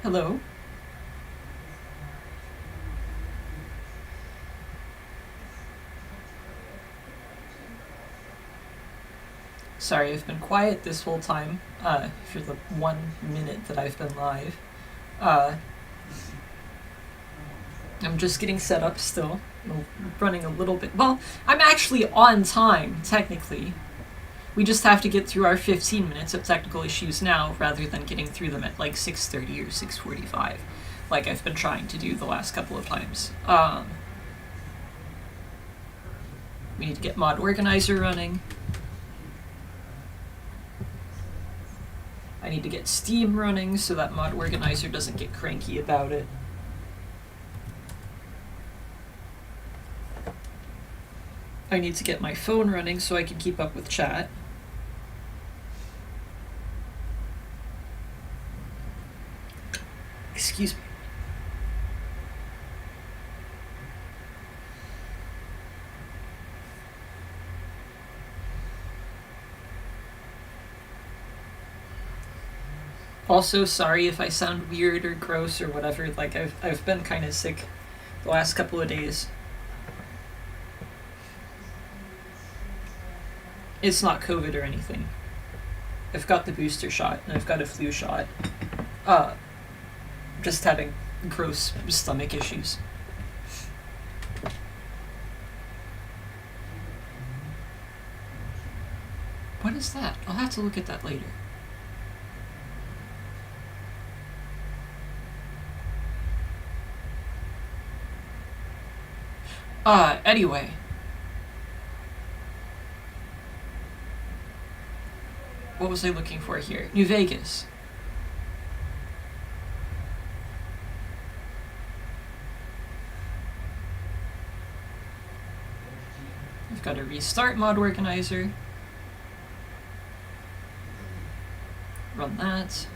Hello. Sorry, I've been quiet this whole time, for the 1 minute that I've been live. Uh, I'm just getting set up still. I'm running a little bit. Well, I'm actually on time, technically. We just have to get through our 15 minutes of technical issues now, rather than getting through them at like 6:30 or 6:45, like I've been trying to do the last couple of times. We need to get Mod Organizer running. I need to get Steam running so that Mod Organizer doesn't get cranky about it. I need to get my phone running so I can keep up with chat. Excuse me. Also, sorry if I sound weird or gross or whatever. Like, I've been kind of sick the last couple of days. It's not COVID or anything. I've got the booster shot and I've got a flu shot. Just having gross stomach issues. What is that? I'll have to look at that later. Anyway. What was I looking for here? New Vegas. I've got to restart Mod Organizer. Run that.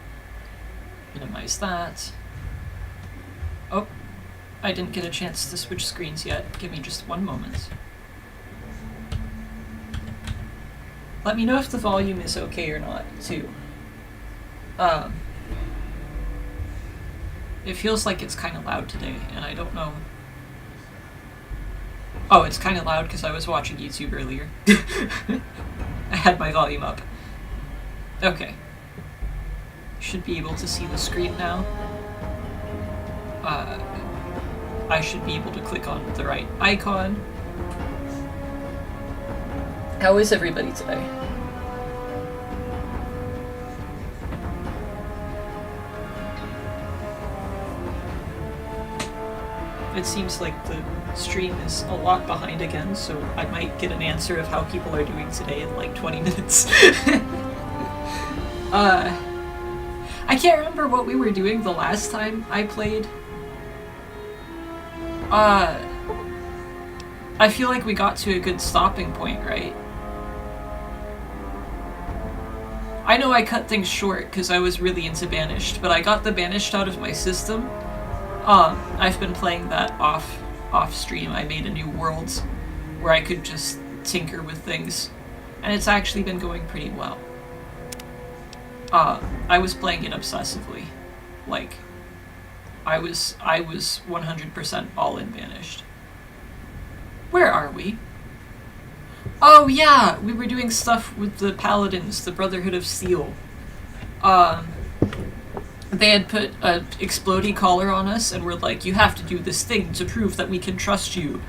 Minimize that. Oh, I didn't get a chance to switch screens yet. Give me just one moment. Let me know if the volume is okay or not, too. It feels like it's kind of loud today, and I don't know. Oh, it's kind of loud because I was watching YouTube earlier. I had my volume up. Okay. Should be able to see the screen now. I should be able to click on the right icon. How is everybody today? It seems like the stream is a lot behind again, so I might get an answer of how people are doing today in like 20 minutes. I can't remember what we were doing the last time I played. I feel like we got to a good stopping point, right? I know I cut things short because I was really into Banished, but I got the Banished out of my system. I've been playing that off stream. I made a new world where I could just tinker with things, and it's actually been going pretty well. I was playing it obsessively. Like, I was 100% all in Banished. Where are we? Oh yeah, we were doing stuff with the Paladins, the Brotherhood of Steel. They had put a explodey collar on us and were like, you have to do this thing to prove that we can trust you.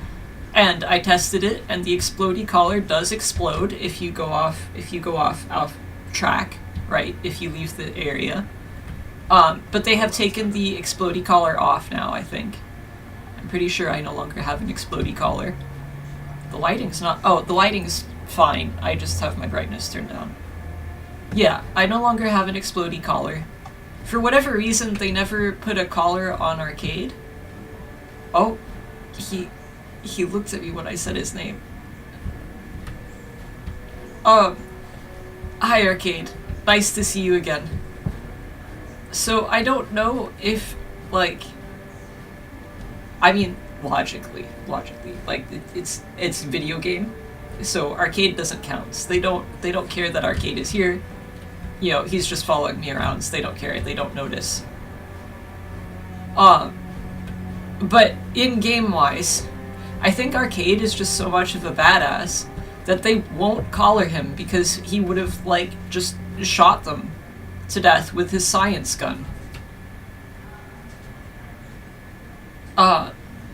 And I tested it, and the explodey collar does explode if you go off track, right? If you leave the area. But they have taken the explodey collar off now, I think. I'm pretty sure I no longer have an explodey collar. The lighting's not... Oh, the lighting's fine. I just have my brightness turned down. Yeah, I no longer have an explodey collar. For whatever reason, they never put a collar on Arcade. Oh, he looked at me when I said his name. Hi Arcade. Nice to see you again. So I don't know if, like... I mean, logically, like, it's video game, so Arcade doesn't count. So they don't care that Arcade is here. You know, he's just following me around, so they don't care, they don't notice. But in game wise, I think Arcade is just so much of a badass that they won't collar him because he would have, like, just shot them to death with his science gun.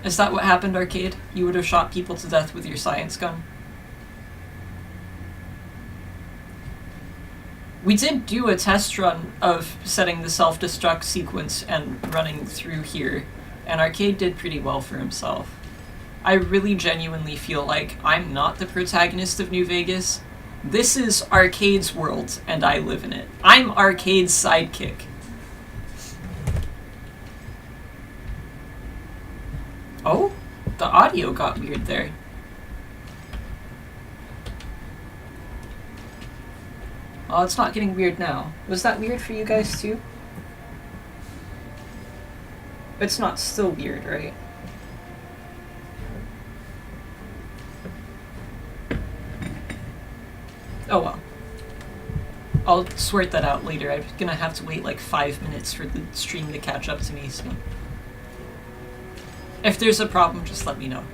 Is that what happened, Arcade? You would have shot people to death with your science gun? We did do a test run of setting the self-destruct sequence and running through here, and Arcade did pretty well for himself. I really genuinely feel like I'm not the protagonist of New Vegas. This is Arcade's world, and I live in it. I'm Arcade's sidekick. Oh? The audio got weird there. Oh, it's not getting weird now. Was that weird for you guys too? It's not still weird, right? Oh well. I'll sort that out later. I'm gonna have to wait like 5 minutes for the stream to catch up to me, so... If there's a problem, just let me know.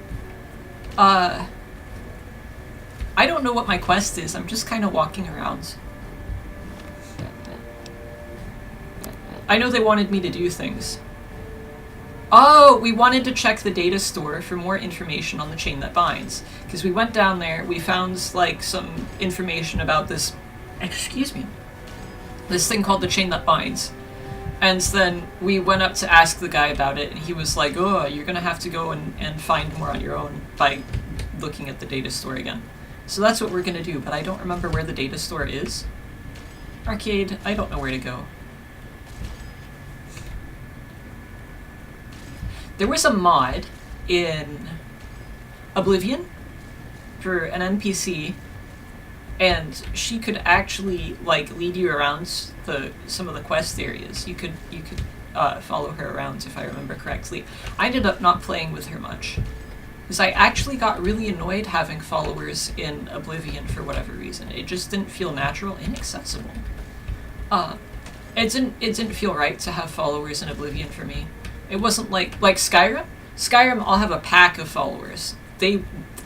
I don't know what my quest is. I'm just kind of walking around. I know they wanted me to do things. Oh, we wanted to check the data store for more information on the chain that binds. Because we went down there, we found, like, some information about this... Excuse me. This thing called the chain that binds. And then we went up to ask the guy about it, and he was like, oh, you're gonna have to go and find more on your own by looking at the data store again. So that's what we're gonna do, but I don't remember where the data store is. Arcade, I don't know where to go. There was a mod in Oblivion for an NPC, and she could actually, like, lead you around some of the quest areas. You could follow her around, if I remember correctly. I ended up not playing with her much, because I actually got really annoyed having followers in Oblivion for whatever reason. It just didn't feel natural, inaccessible. It didn't feel right to have followers in Oblivion for me. It wasn't like Skyrim. Skyrim, I'll have a pack of followers.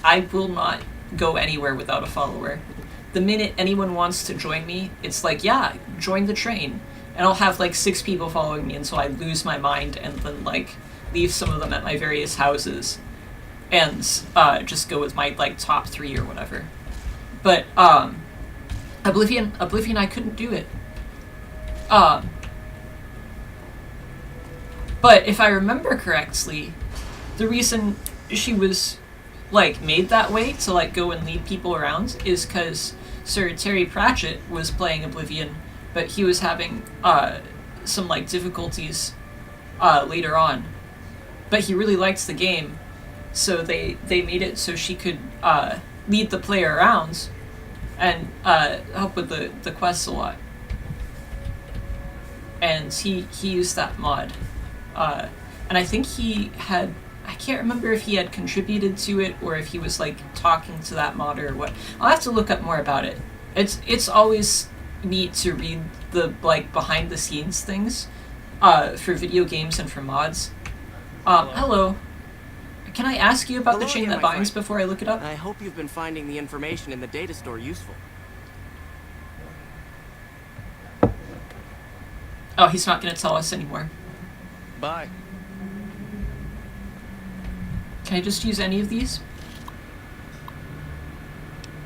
I will not go anywhere without a follower. The minute anyone wants to join me, it's like, yeah, join the train. And I'll have like 6 people following me until I lose my mind and then like leave some of them at my various houses and just go with my like top 3 or whatever. But Oblivion, I couldn't do it. But if I remember correctly, the reason she was, like, made that way to, like, go and lead people around is because Sir Terry Pratchett was playing Oblivion, but he was having, some, like, difficulties, later on. But he really liked the game, so they made it so she could, lead the player around and, help with the quests a lot. And he used that mod. And I think he had, I can't remember if he had contributed to it or if he was like talking to that mod or what. I'll have to look up more about it. It's always neat to read the like behind the scenes things for video games and for mods. Hello. Can I ask you about the chain that binds before I look it up? I hope you've been finding the information in the data store useful. Oh, he's not going to tell us anymore. Bye. Can I just use any of these?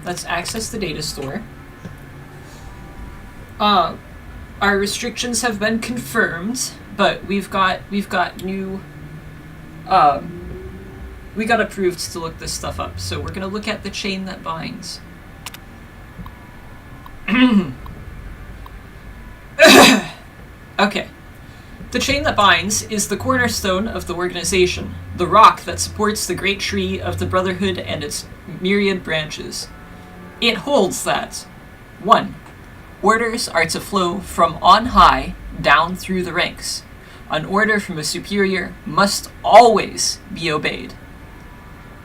Let's access the data store. Our restrictions have been confirmed, but we've got new we got approved to look this stuff up, so we're gonna look at the chain that binds. Okay. The chain that binds is the cornerstone of the organization, the rock that supports the great tree of the Brotherhood and its myriad branches. It holds that 1. Orders are to flow from on high down through the ranks. An order from a superior must always be obeyed,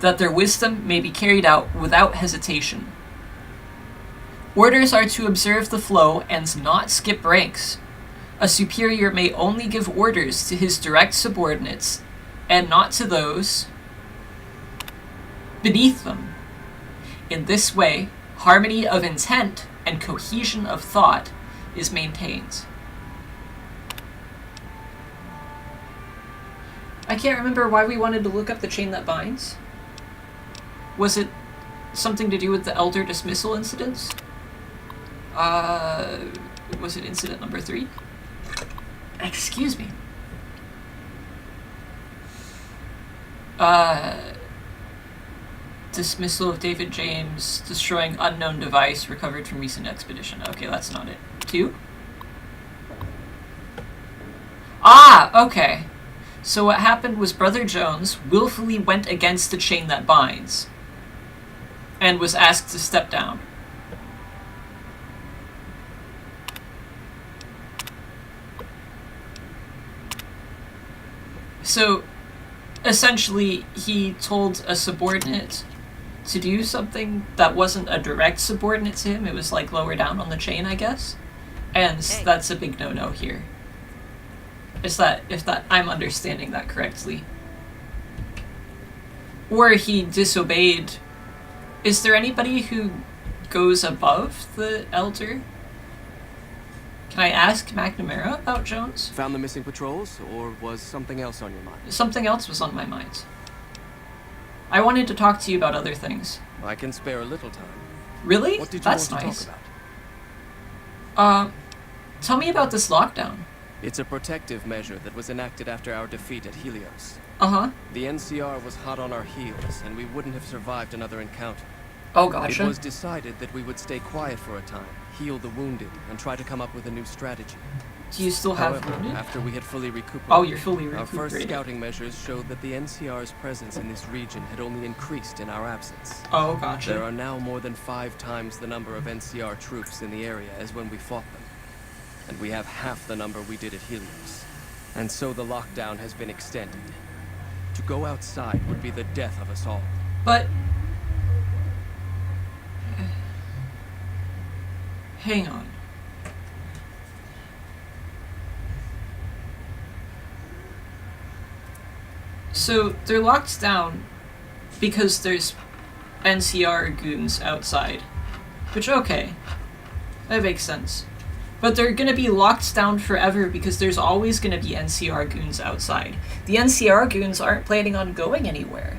that their wisdom may be carried out without hesitation. Orders are to observe the flow and not skip ranks. A superior may only give orders to his direct subordinates and not to those beneath them. In this way, harmony of intent and cohesion of thought is maintained. I can't remember why we wanted to look up the chain that binds. Was it something to do with the elder dismissal incidents? Was it incident number 3? Excuse me. Dismissal of David James, destroying unknown device, recovered from recent expedition. Okay, that's not it. 2? Ah, okay. So what happened was Brother Jones willfully went against the chain that binds and was asked to step down. So, essentially, he told a subordinate to do something that wasn't a direct subordinate to him. It was, like, lower down on the chain, I guess. And that's a big no-no here. If I'm understanding that correctly. Or he disobeyed. Is there anybody who goes above the elder? Can I ask McNamara about Jones? Found the missing patrols, or was something else on your mind? Something else was on my mind. I wanted to talk to you about other things. I can spare a little time. Really? What did you That's want nice. to talk about? Tell me about this lockdown. It's a protective measure that was enacted after our defeat at Helios. Uh-huh. The NCR was hot on our heels, and we wouldn't have survived another encounter. Oh, gotcha. It was decided that we would stay quiet for a time, heal the wounded, and try to come up with a new strategy. Do you still have However, wounded? after we had fully recuperated, Oh, you're fully our first recuperated. scouting measures showed that the NCR's presence in this region had only increased in our absence. Oh, gotcha. There are now more than 5 times the number of NCR troops in the area as when we fought them. And we have half the number we did at Helios. And so the lockdown has been extended. To go outside would be the death of us all. But... hang on. So, they're locked down because there's NCR goons outside. Which, okay. That makes sense. But they're gonna be locked down forever because there's always gonna be NCR goons outside. The NCR goons aren't planning on going anywhere.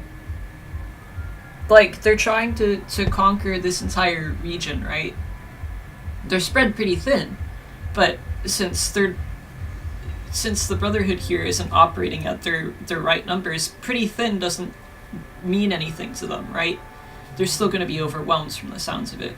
Like, they're trying to conquer this entire region, right? They're spread pretty thin. But since the Brotherhood here isn't operating at their right numbers, pretty thin doesn't mean anything to them, right? They're still gonna be overwhelmed from the sounds of it.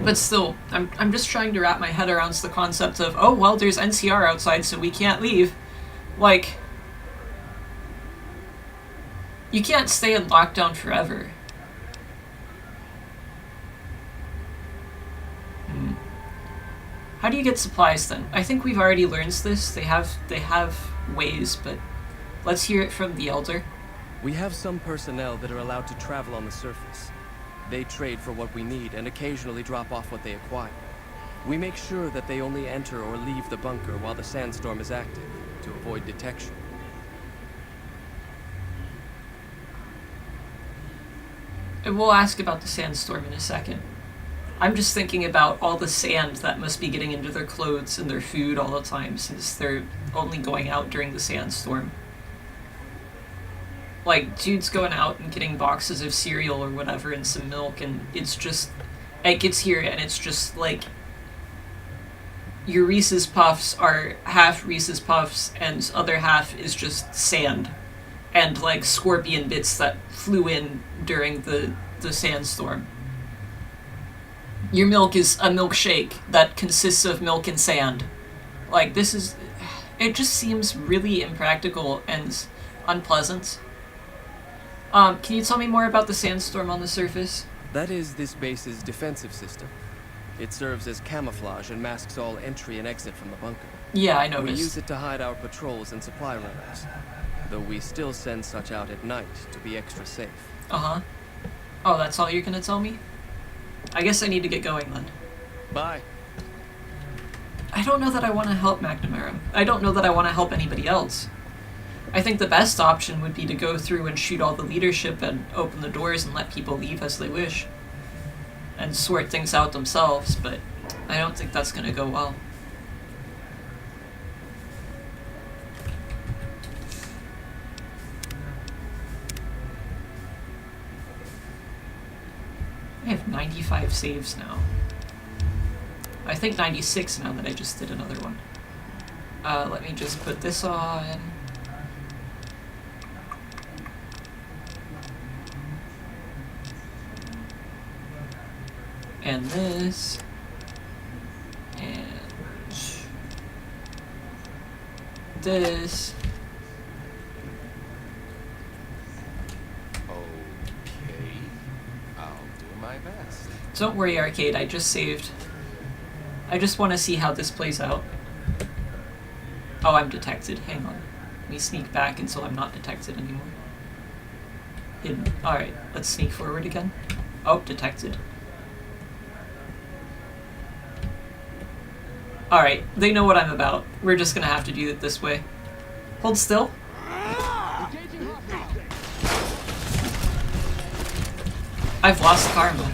But still, I'm just trying to wrap my head around the concept of, oh, well, there's NCR outside, so we can't leave. Like, you can't stay in lockdown forever. How do you get supplies then? I think we've already learned this. They have ways, but let's hear it from the Elder. We have some personnel that are allowed to travel on the surface. They trade for what we need and occasionally drop off what they acquire. We make sure that they only enter or leave the bunker while the sandstorm is active, to avoid detection. And we'll ask about the sandstorm in a second. I'm just thinking about all the sand that must be getting into their clothes and their food all the time since they're only going out during the sandstorm. Like, dude's going out and getting boxes of cereal or whatever and some milk, and it's just... it gets here and it's just, like... your Reese's Puffs are half Reese's Puffs and other half is just sand. And, like, scorpion bits that flew in during the sandstorm. Your milk is a milkshake that consists of milk and sand. Like, this is... it just seems really impractical and unpleasant. Can you tell me more about the sandstorm on the surface? That is this base's defensive system. It serves as camouflage and masks all entry and exit from the bunker. Yeah, I We noticed. use it to hide our patrols and supply runners, though we still send such out at night to be extra safe. Uh-huh. Oh, that's all you're gonna tell me? I guess I need to get going then. Bye. I don't know that I want to help McNamara. I don't know that I want to help anybody else. I think the best option would be to go through and shoot all the leadership and open the doors and let people leave as they wish. And sort things out themselves, but I don't think that's gonna go well. I have 95 saves now. I think 96 now that I just did another one. Let me just put this on. And this. And this. Okay. I'll do my best. Don't worry, Arcade, I just saved. I just want to see how this plays out. Oh, I'm detected. Hang on. Let me sneak back until I'm not detected anymore. Hidden. Alright, let's sneak forward again. Oh, detected. Alright, they know what I'm about. We're just gonna have to do it this way. Hold still. I've lost karma.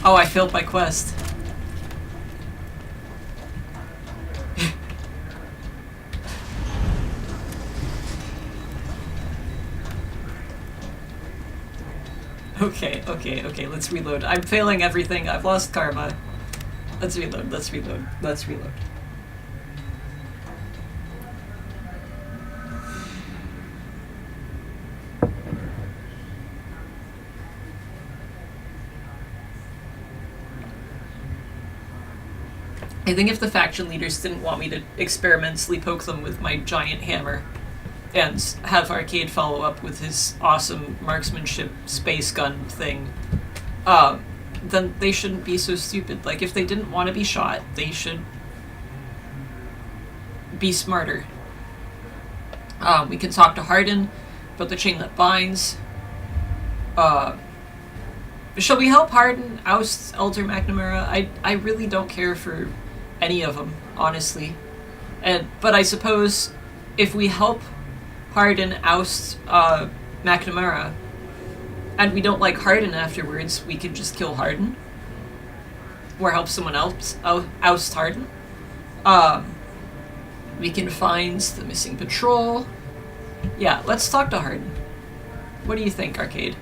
Oh, I failed my quest. Okay, let's reload. I'm failing everything. I've lost karma. Let's reload. I think if the faction leaders didn't want me to experimentally poke them with my giant hammer and have Arcade follow up with his awesome marksmanship space gun thing, then they shouldn't be so stupid. Like, if they didn't want to be shot, they should be smarter. We can talk to Hardin about the chain that binds. Shall we help Hardin oust Elder McNamara? I really don't care for any of them, honestly. But I suppose if we help Hardin oust McNamara, and we don't like Hardin afterwards, we could just kill Hardin. Or help someone else oust Hardin. We can find the missing patrol. Yeah, let's talk to Hardin. What do you think, Arcade?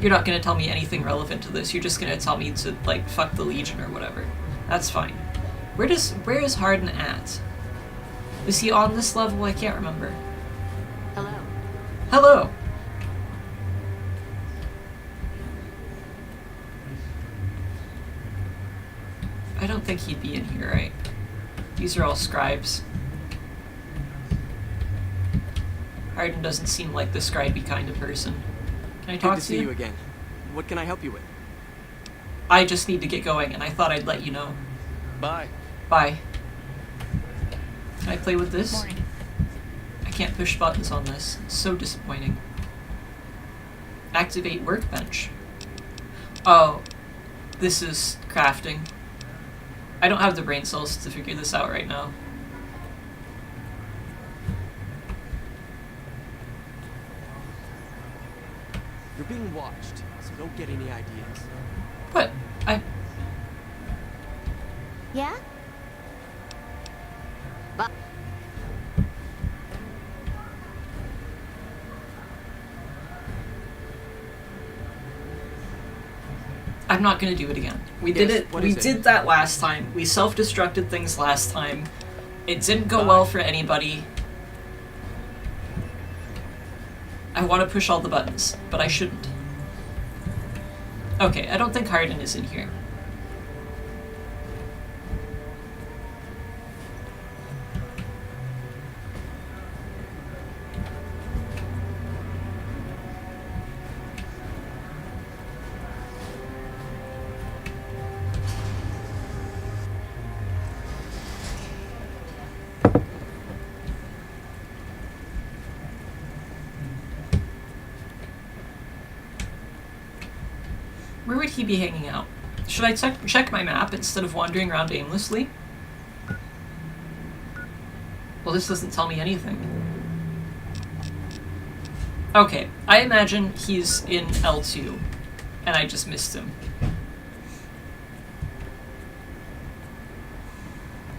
You're not gonna tell me anything relevant to this, you're just gonna tell me to, like, fuck the Legion or whatever. That's fine. Where is Hardin at? Is he on this level? I can't remember. Hello. Hello! I don't think he'd be in here, right? These are all scribes. Hardin doesn't seem like the scribey kind of person. Can I talk Good to see you again. What can I help you with? I just need to get going, and I thought I'd let you know. Bye. Bye. Can I play with this? Morning. I can't push buttons on this. It's so disappointing. Activate workbench. Oh, this is crafting. I don't have the brain cells to figure this out right now. You're being watched, so don't get any ideas. What? Yeah? But I'm not gonna do it again. We did it. What We is it? did that last time. We self-destructed things last time. It didn't go Bye. well for anybody. I want to push all the buttons, but I shouldn't. Okay, I don't think Hardin is in here. Where would he be hanging out? Should I check my map instead of wandering around aimlessly? Well, this doesn't tell me anything. Okay, I imagine he's in L2, and I just missed him.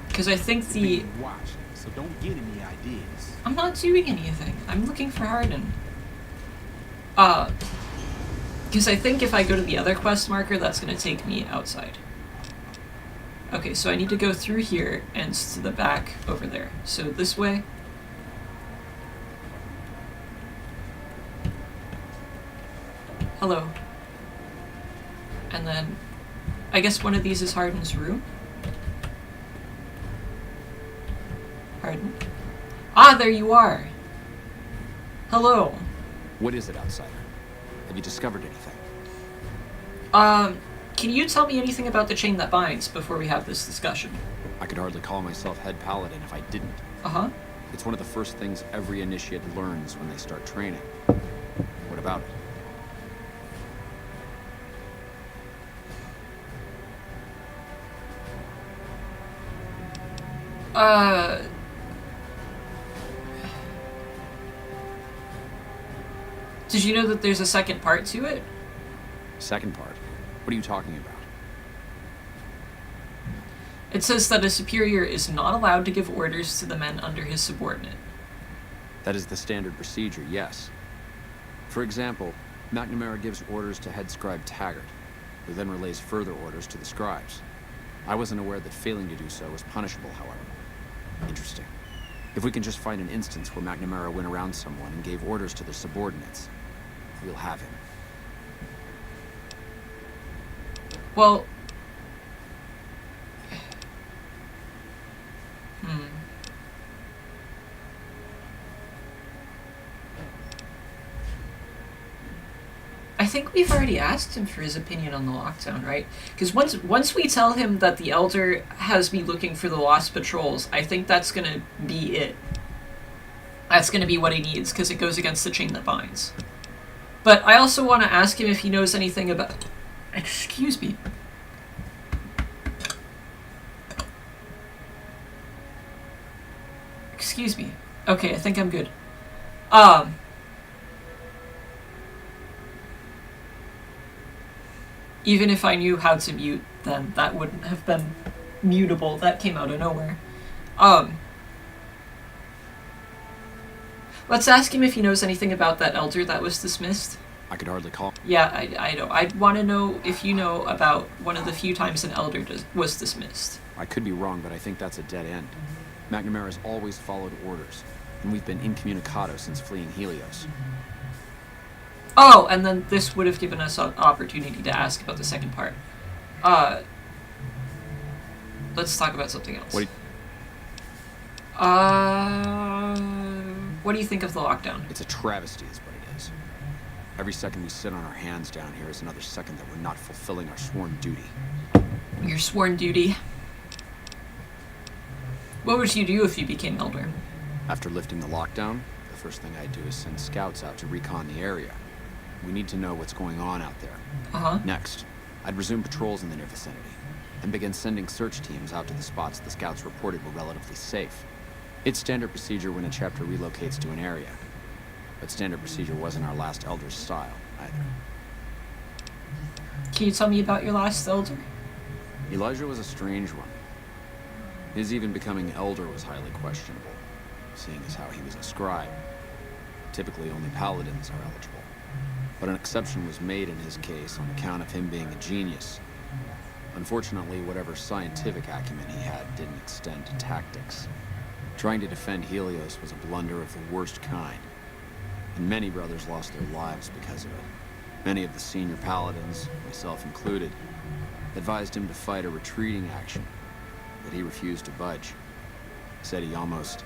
Because I think the... Watch, so don't get any ideas. I'm not doing anything. I'm looking for Hardin. Because I think if I go to the other quest marker, that's going to take me outside. Okay, so I need to go through here and to the back over there. So this way. Hello. And then, I guess one of these is Hardin's room. Hardin. Ah, there you are. Hello. What is it, outsider? Have you discovered anything? Can you tell me anything about the chain that binds before we have this discussion? I could hardly call myself head paladin if I didn't. Uh-huh. It's one of the first things every initiate learns when they start training. What about it? Did you know that there's a second part to it? Second part? What are you talking about? It says that a superior is not allowed to give orders to the men under his subordinate. That is the standard procedure, yes. For example, McNamara gives orders to head scribe Taggart, who then relays further orders to the scribes. I wasn't aware that failing to do so was punishable, however. Interesting. If we can just find an instance where McNamara went around someone and gave orders to their subordinates, we'll have him. Well... I think we've already asked him for his opinion on the lockdown, right? Because once we tell him that the Elder has me looking for the lost patrols, I think that's going to be it. That's going to be what he needs, because it goes against the chain that binds. But I also want to ask him if he knows anything about... Excuse me. Excuse me. Okay, I think I'm good. Even if I knew how to mute, then that wouldn't have been mutable. That came out of nowhere. Let's ask him if he knows anything about that Elder that was dismissed. I could hardly call... Yeah, I know. I'd want to know if you know about one of the few times an Elder was dismissed. I could be wrong, but I think that's a dead end. McNamara's always followed orders, and we've been incommunicado since fleeing Helios. Oh, and then this would have given us an opportunity to ask about the second part. Let's talk about something else. What do you think of the lockdown? It's a travesty is what it is. Every second we sit on our hands down here is another second that we're not fulfilling our sworn duty. Your sworn duty? What would you do if you became Elder? After lifting the lockdown, the first thing I'd do is send scouts out to recon the area. We need to know what's going on out there. Uh-huh. Next, I'd resume patrols in the near vicinity, and begin sending search teams out to the spots the scouts reported were relatively safe. It's standard procedure when a chapter relocates to an area, but standard procedure wasn't our last Elder's style, either. Can you tell me about your last Elder? Elijah was a strange one. His even becoming Elder was highly questionable, seeing as how he was a scribe. Typically, only paladins are eligible. But an exception was made in his case on account of him being a genius. Unfortunately, whatever scientific acumen he had didn't extend to tactics. Trying to defend Helios was a blunder of the worst kind, and many brothers lost their lives because of it. Many of the senior paladins, myself included, advised him to fight a retreating action, but he refused to budge. Said he almost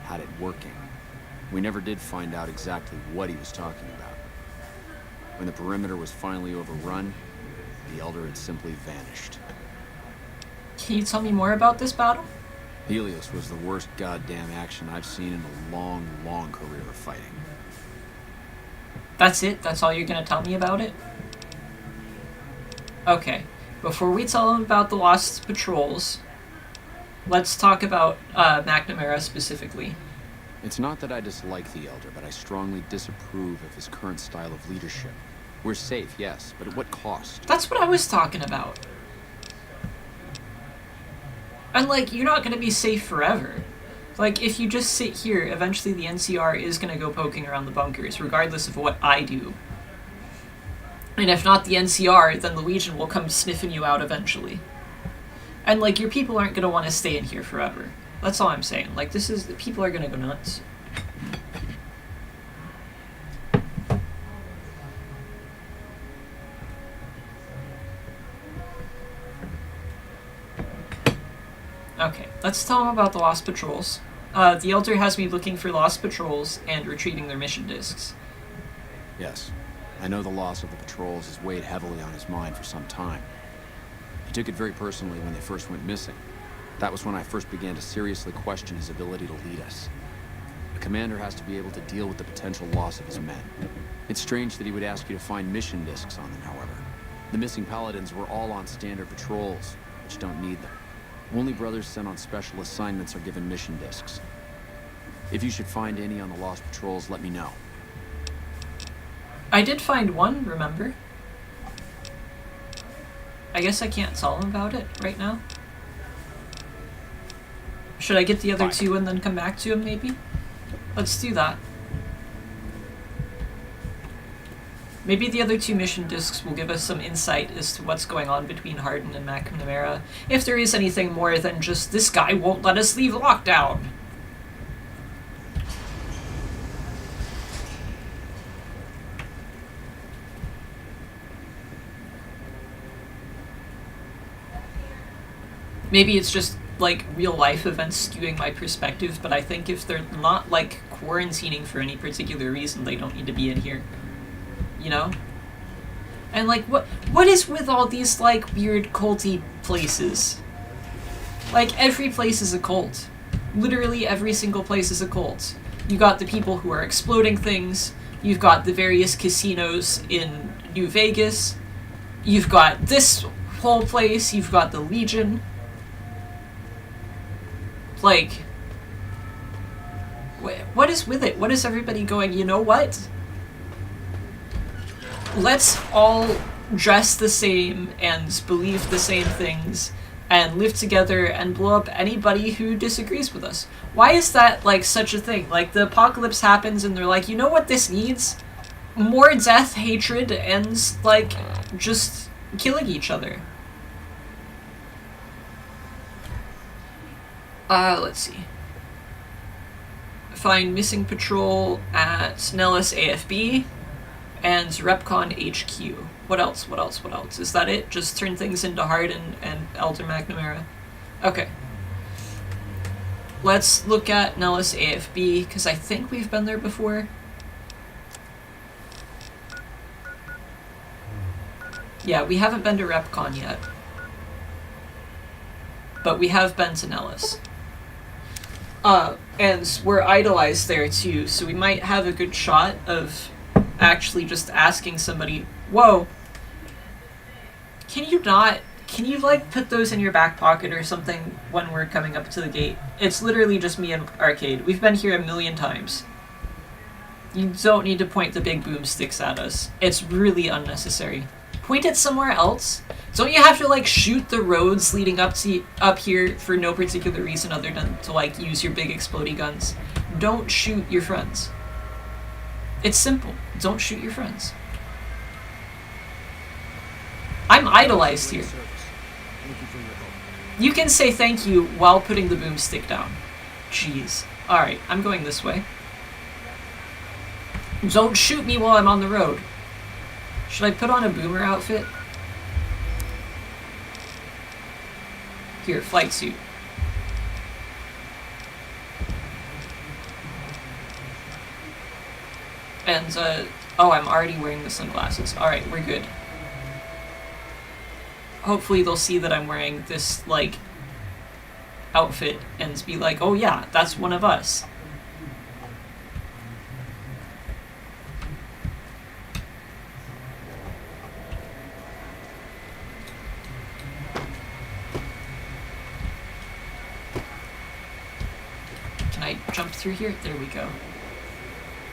had it working. We never did find out exactly what he was talking about. When the perimeter was finally overrun, the Elder had simply vanished. Can you tell me more about this battle? Helios was the worst goddamn action I've seen in a long, long career of fighting. That's it? That's all you're gonna tell me about it? Okay, before we tell them about the lost patrols, let's talk about McNamara specifically. It's not that I dislike the Elder, but I strongly disapprove of his current style of leadership. We're safe, yes, but at what cost? That's what I was talking about. And, like, you're not going to be safe forever. Like, if you just sit here, eventually the NCR is going to go poking around the bunkers, regardless of what I do. And if not the NCR, then the Legion will come sniffing you out eventually. And, like, your people aren't going to want to stay in here forever. That's all I'm saying. Like, people are going to go nuts. Okay, let's tell them about the Lost Patrols. The Elder has me looking for Lost Patrols and retrieving their mission discs. Yes. I know the loss of the patrols has weighed heavily on his mind for some time. He took it very personally when they first went missing. That was when I first began to seriously question his ability to lead us. A commander has to be able to deal with the potential loss of his men. It's strange that he would ask you to find mission discs on them, however. The missing paladins were all on standard patrols, which don't need them. Only brothers sent on special assignments are given mission discs. If you should find any on the lost patrols, let me know. I did find one, remember? I guess I can't tell him about it right now. Should I get the other two and then come back to him, maybe? Let's do that. Maybe the other two mission discs will give us some insight as to what's going on between Hardin and McNamara, if there is anything more than just, this guy won't let us leave lockdown. Maybe it's just, like, real-life events skewing my perspective, but I think if they're not, like, quarantining for any particular reason, they don't need to be in here. You know? And, like, what is with all these, like, weird culty places? Like, every place is a cult. Literally every single place is a cult. You got the people who are exploding things, you've got the various casinos in New Vegas, you've got this whole place, you've got the Legion. Like, what is with it? What is everybody going, you know what? Let's all dress the same and believe the same things and live together and blow up anybody who disagrees with us. Why is that, like, such a thing? Like, the apocalypse happens and they're like, you know what this needs? More death, hatred, and, like, just killing each other. Let's see. Find missing patrol at Nellis AFB and Repcon HQ. What else? What else? What else? Is that it? Just turn things into Hardin and Elder McNamara? Okay. Let's look at Nellis AFB, because I think we've been there before. Yeah, we haven't been to Repcon yet. But we have been to Nellis. And we're idolized there too, so we might have a good shot of actually just asking somebody, whoa, can you like put those in your back pocket or something when we're coming up to the gate? It's literally just me and Arcade. We've been here a million times. You don't need to point the big boomsticks at us. It's really unnecessary. Point it somewhere else. Don't you have to, like, shoot the roads leading up here for no particular reason other than to, like, use your big explodey guns? Don't shoot your friends. It's simple. Don't shoot your friends. I'm idolized here. You can say thank you while putting the boomstick down. Jeez. Alright, I'm going this way. Don't shoot me while I'm on the road. Should I put on a boomer outfit? Here, flight suit. And, oh, I'm already wearing the sunglasses. Alright, we're good. Hopefully they'll see that I'm wearing this, like, outfit and be like, oh yeah, that's one of us. jump through here? There we go.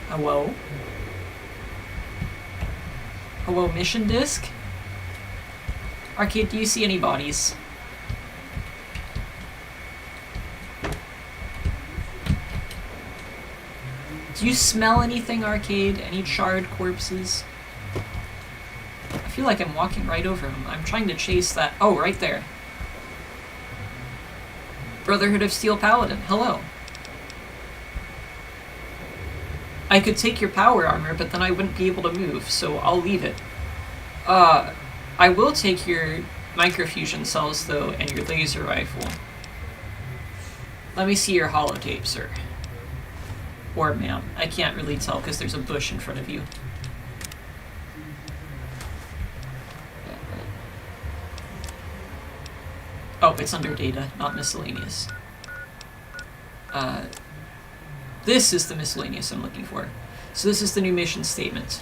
Hello? Hello, mission disc? Arcade, do you see any bodies? Do you smell anything, Arcade? Any charred corpses? I feel like I'm walking right over them. I'm trying to chase that. Oh, right there. Brotherhood of Steel Paladin. Hello. I could take your power armor, but then I wouldn't be able to move, so I'll leave it. I will take your microfusion cells, though, and your laser rifle. Let me see your holotape, sir. Or ma'am. I can't really tell because there's a bush in front of you. Oh, it's under data, not miscellaneous. This is the miscellaneous I'm looking for. So this is the new mission statement.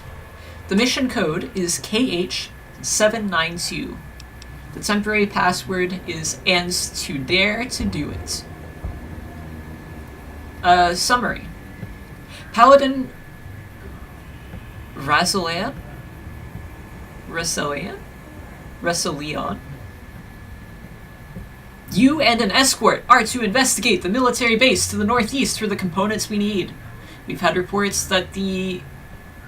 The mission code is KH792. The temporary password is "ends to dare to do it." Summary. Paladin Rasilian? You and an escort are to investigate the military base to the northeast for the components we need. We've had reports that the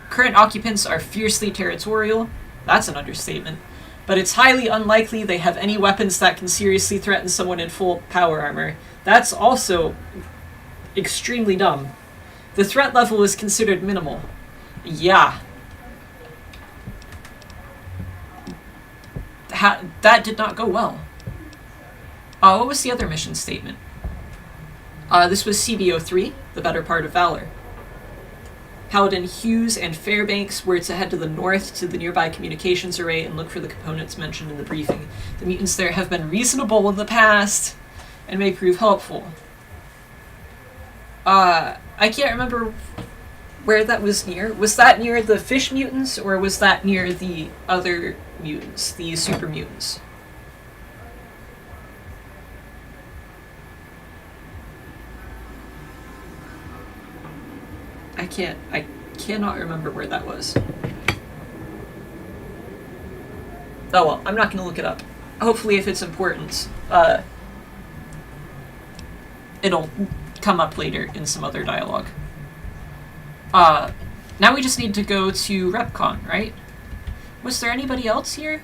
current occupants are fiercely territorial. That's an understatement. But it's highly unlikely they have any weapons that can seriously threaten someone in full power armor. That's also extremely dumb. The threat level is considered minimal. Yeah. That did not go well. What was the other mission statement? This was CBO3, the better part of Valor. Paladin Hughes and Fairbanks were to head to the north to the nearby communications array and look for the components mentioned in the briefing. The mutants there have been reasonable in the past and may prove helpful. I can't remember where that was near. Was that near the fish mutants, or was that near the other mutants, the super mutants? I cannot remember where that was. Oh well, I'm not going to look it up. Hopefully if it's important, it'll come up later in some other dialogue. Now we just need to go to RepCon, right? Was there anybody else here?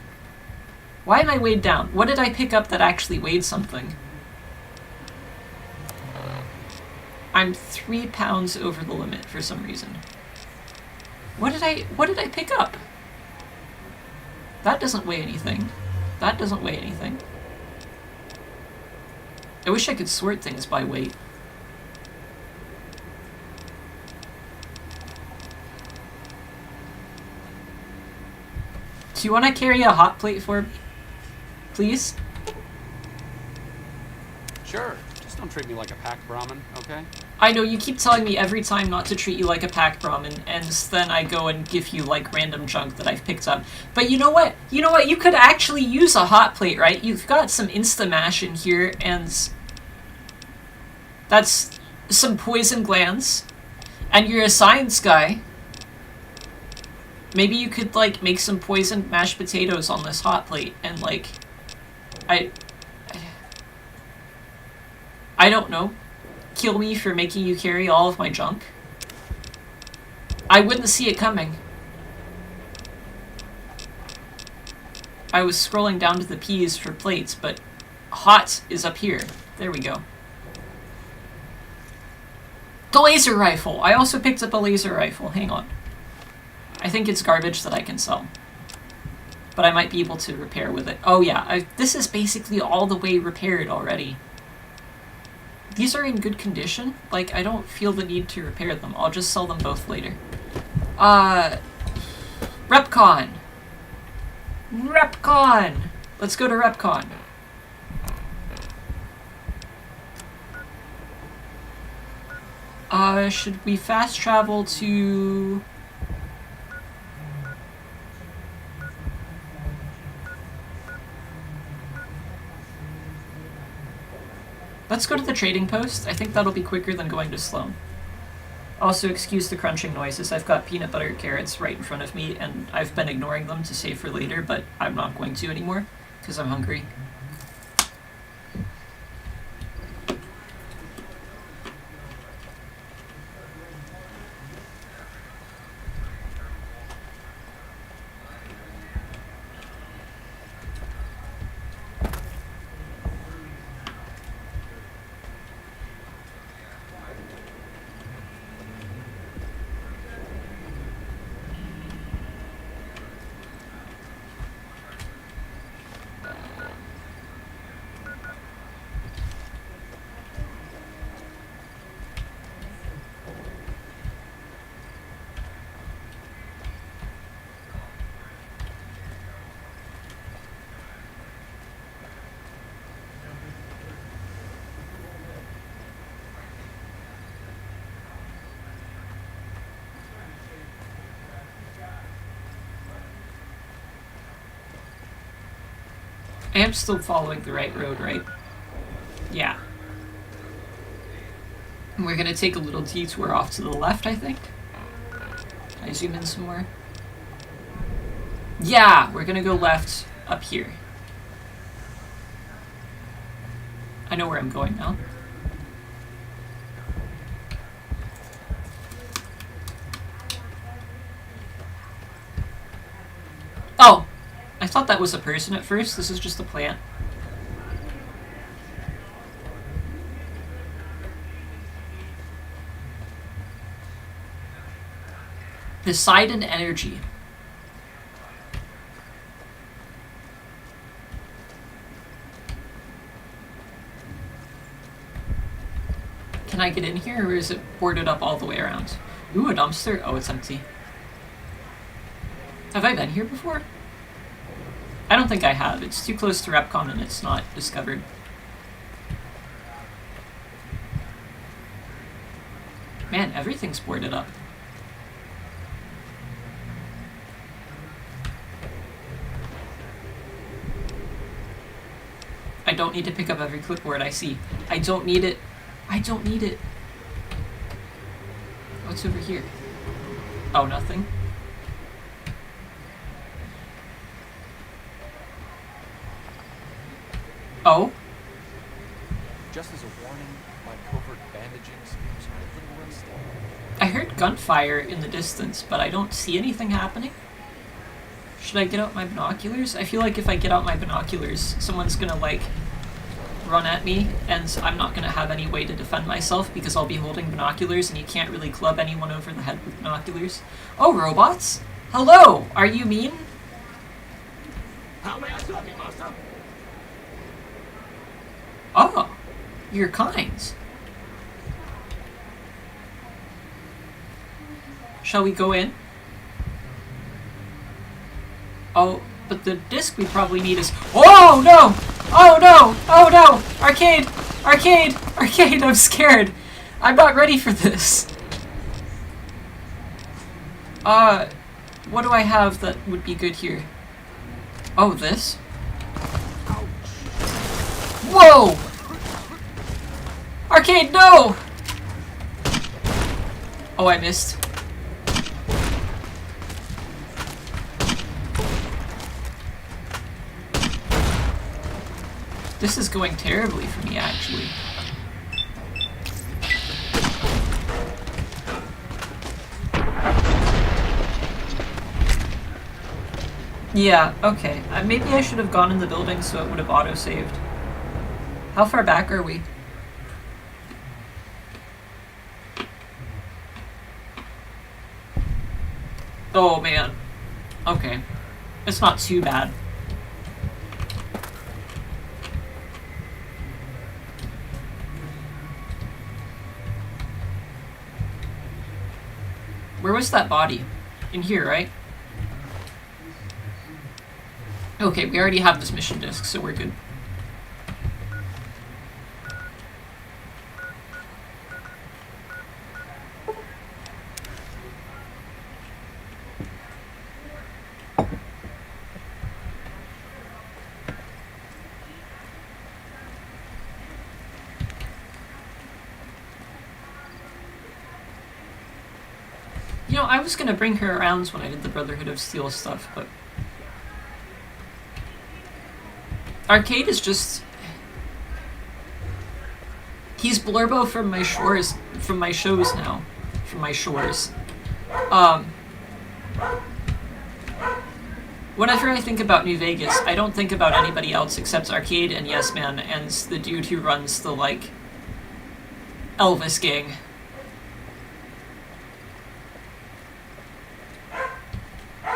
Why am I weighed down? What did I pick up that actually weighed something? I'm 3 pounds over the limit for some reason. What did I pick up? That doesn't weigh anything. That doesn't weigh anything. I wish I could sort things by weight. Do you want to carry a hot plate for me? Please? Sure. Just don't treat me like a pack Brahmin, okay? I know, you keep telling me every time not to treat you like a pack Brahmin, and then I go and give you, like, random junk that I've picked up. But you know what? You know what? You could actually use a hot plate, right? You've got some Instamash in here, and that's some poison glands. And you're a science guy. Maybe you could, like, make some poisoned mashed potatoes on this hot plate, and, like, I don't know. Kill me for making you carry all of my junk. I wouldn't see it coming. I was scrolling down to the P's for plates, but hot is up here. There we go. The laser rifle! I also picked up a laser rifle. Hang on. I think it's garbage that I can sell. But I might be able to repair with it. Oh yeah, this is basically all the way repaired already. These are in good condition. Like, I don't feel the need to repair them. I'll just sell them both later. RepCon! RepCon! Let's go to RepCon. Should we fast travel to... Let's go to the trading post. I think that'll be quicker than going to Sloan. Also, excuse the crunching noises. I've got peanut butter carrots right in front of me, and I've been ignoring them to save for later, but I'm not going to anymore, because I'm hungry. I am still following the right road, right? Yeah. And we're gonna take a little detour off to the left, I think. Can I zoom in some more? Yeah, we're gonna go left up here. I know where I'm going now. Oh! I thought that was a person at first. This is just a plant. Poseidon Energy. Can I get in here, or is it boarded up all the way around? Ooh, a dumpster? Oh, it's empty. Have I been here before? I don't think I have. It's too close to Repcon and it's not discovered. Man, everything's boarded up. I don't need to pick up every clipboard I see. I don't need it. I don't need it. What's over here? Oh, nothing. Oh? Just as a warning, my covert bandaging schemes are a little unstable. I heard gunfire in the distance, but I don't see anything happening. Should I get out my binoculars? I feel like if I get out my binoculars, someone's gonna, like, run at me, and I'm not gonna have any way to defend myself because I'll be holding binoculars, and you can't really club anyone over the head with binoculars. Oh, robots? Hello! Are you mean? How may I serve you, master? Oh, you're kind. Shall we go in? Oh, but the disc we probably need is... Oh, no! Oh, no! Oh, no! Arcade! Arcade! Arcade! I'm scared! I'm not ready for this. What do I have that would be good here? Oh, this? Whoa! Arcade, no! Oh, I missed. This is going terribly for me, actually. Yeah, okay. Maybe I should have gone in the building so it would have auto-saved. How far back are we? Oh, man. Okay. It's not too bad. Where was that body? In here, right? Okay, we already have this mission disc, so we're good. know, I was gonna bring her around when I did the Brotherhood of Steel stuff, but... Arcade is just... He's Blurbo from my shores, from my shows now. From my shores. Whenever I think about New Vegas, I don't think about anybody else except Arcade and Yes Man and the dude who runs the, like, Elvis gang.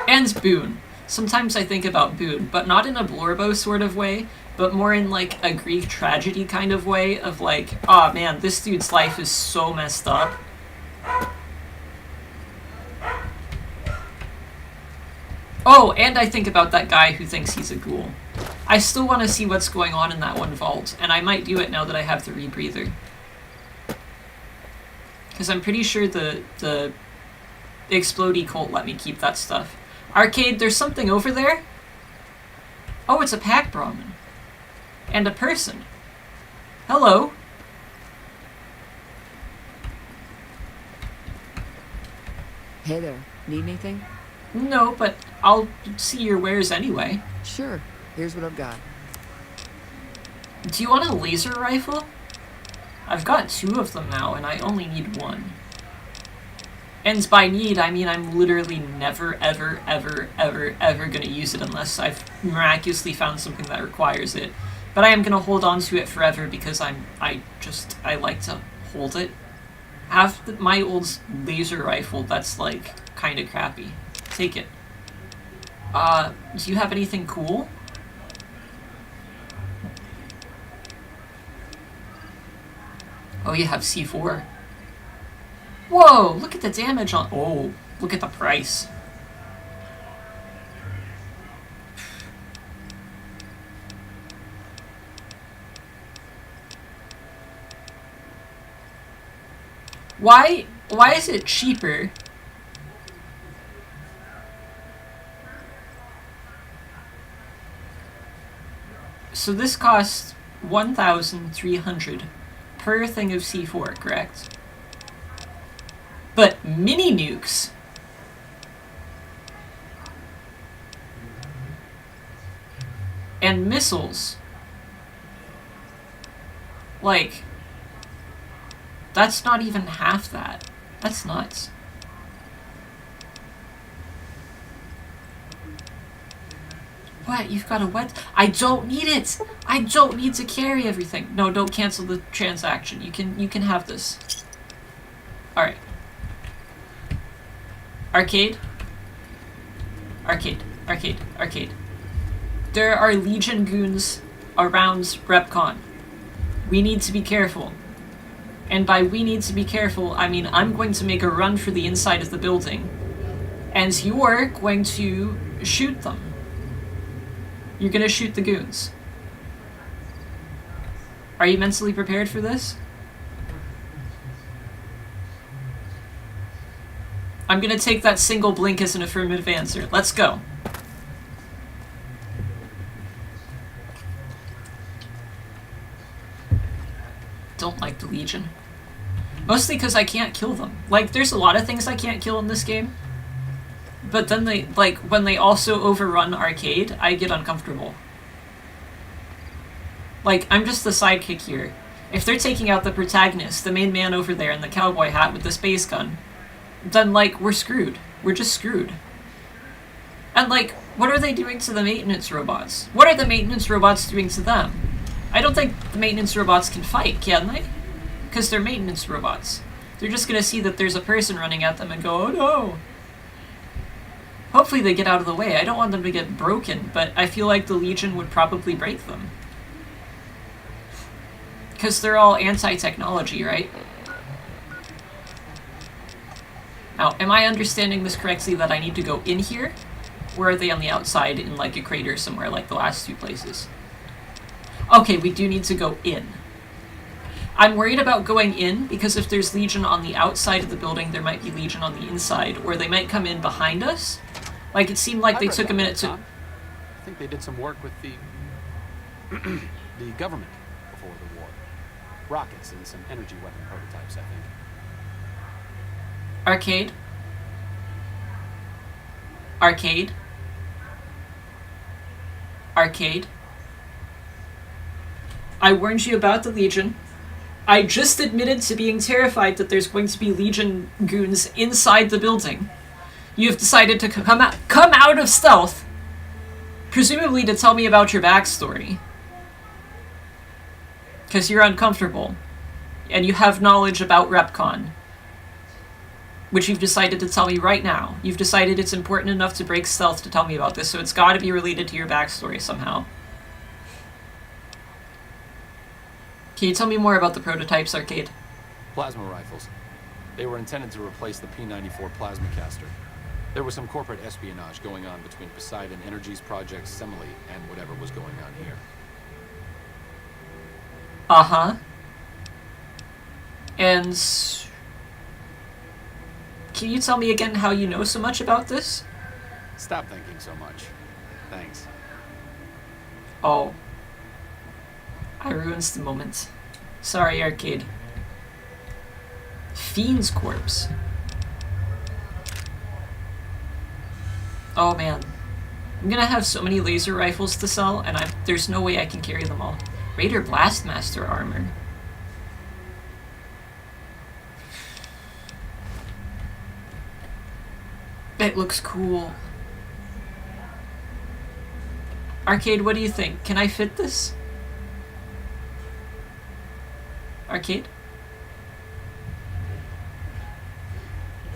And Boone. Sometimes I think about Boone, but not in a Blorbo sort of way, but more in, like, a Greek tragedy kind of way of, like, aw, man, this dude's life is so messed up. Oh, and I think about that guy who thinks he's a ghoul. I still want to see what's going on in that one vault, and I might do it now that I have the rebreather. Because I'm pretty sure the Explodey cult let me keep that stuff. Arcade, there's something over there? Oh, it's a pack Brahmin. And a person. Hello. Hey there, need anything? No, but I'll see your wares anyway. Sure, here's what I've got. Do you want a laser rifle? I've got 2 of them now, and I only need 1. And by need, I mean I'm literally never, ever, ever, ever, ever gonna use it unless I've miraculously found something that requires it. But I am gonna hold on to it forever because I like to hold it. Have my old laser rifle that's, like, kinda crappy. Take it. Do you have anything cool? Oh, you have C4. Whoa, look at the damage on... Oh, look at the price. Why is it cheaper? So this costs 1,300 per thing of C4, correct? But mini nukes and missiles, like, that's not even half that. That's nuts. What? You've got a wet... I don't need it! I don't need to carry everything. No, don't cancel the transaction. You can have this. Alright. Arcade? Arcade. Arcade. Arcade. There are Legion goons around RepCon. We need to be careful. And by we need to be careful, I mean I'm going to make a run for the inside of the building. And you're going to shoot them. You're gonna shoot the goons. Are you mentally prepared for this? I'm gonna take that single blink as an affirmative answer. Let's go. Don't like the Legion. Mostly because I can't kill them. Like, there's a lot of things I can't kill in this game. But then they, like, when they also overrun Arcade, I get uncomfortable. Like, I'm just the sidekick here. If they're taking out the protagonist, the main man over there in the cowboy hat with the space gun, then, like, we're screwed. We're just screwed. And, like, what are they doing to the maintenance robots? What are the maintenance robots doing to them? I don't think the maintenance robots can fight, can they? Because they're maintenance robots. They're just gonna see that there's a person running at them and go, oh no! Hopefully they get out of the way. I don't want them to get broken, but I feel like the Legion would probably break them. Because they're all anti-technology, right? Now, am I understanding this correctly that I need to go in here? Or are they on the outside in, like, a crater somewhere, like the last 2 places? Okay, we do need to go in. I'm worried about going in, because if there's Legion on the outside of the building, there might be Legion on the inside, or they might come in behind us. Like, it seemed like they took a minute to... I think they did some work with the... the government before the war. Rockets and some energy weapon prototypes, I think. Arcade? Arcade? Arcade? I warned you about the Legion. I just admitted to being terrified that there's going to be Legion goons inside the building. You've decided to come out of stealth, presumably to tell me about your backstory. Because you're uncomfortable, and you have knowledge about RepCon, which you've decided to tell me right now. You've decided it's important enough to break stealth to tell me about this, so it's gotta be related to your backstory somehow. Can you tell me more about the prototypes, Arcade? Plasma rifles. They were intended to replace the P-94 plasma caster. There was some corporate espionage going on between Poseidon Energy's project Semele and whatever was going on here. Uh-huh. And... can you tell me again how you know so much about this? Stop thinking so much. Thanks. Oh. I ruins the moment. Sorry, Arcade. Fiend's Corpse. Oh man. I'm gonna have so many laser rifles to sell, and there's no way I can carry them all. Raider Blastmaster armor. It looks cool. Arcade, what do you think? Can I fit this? Arcade?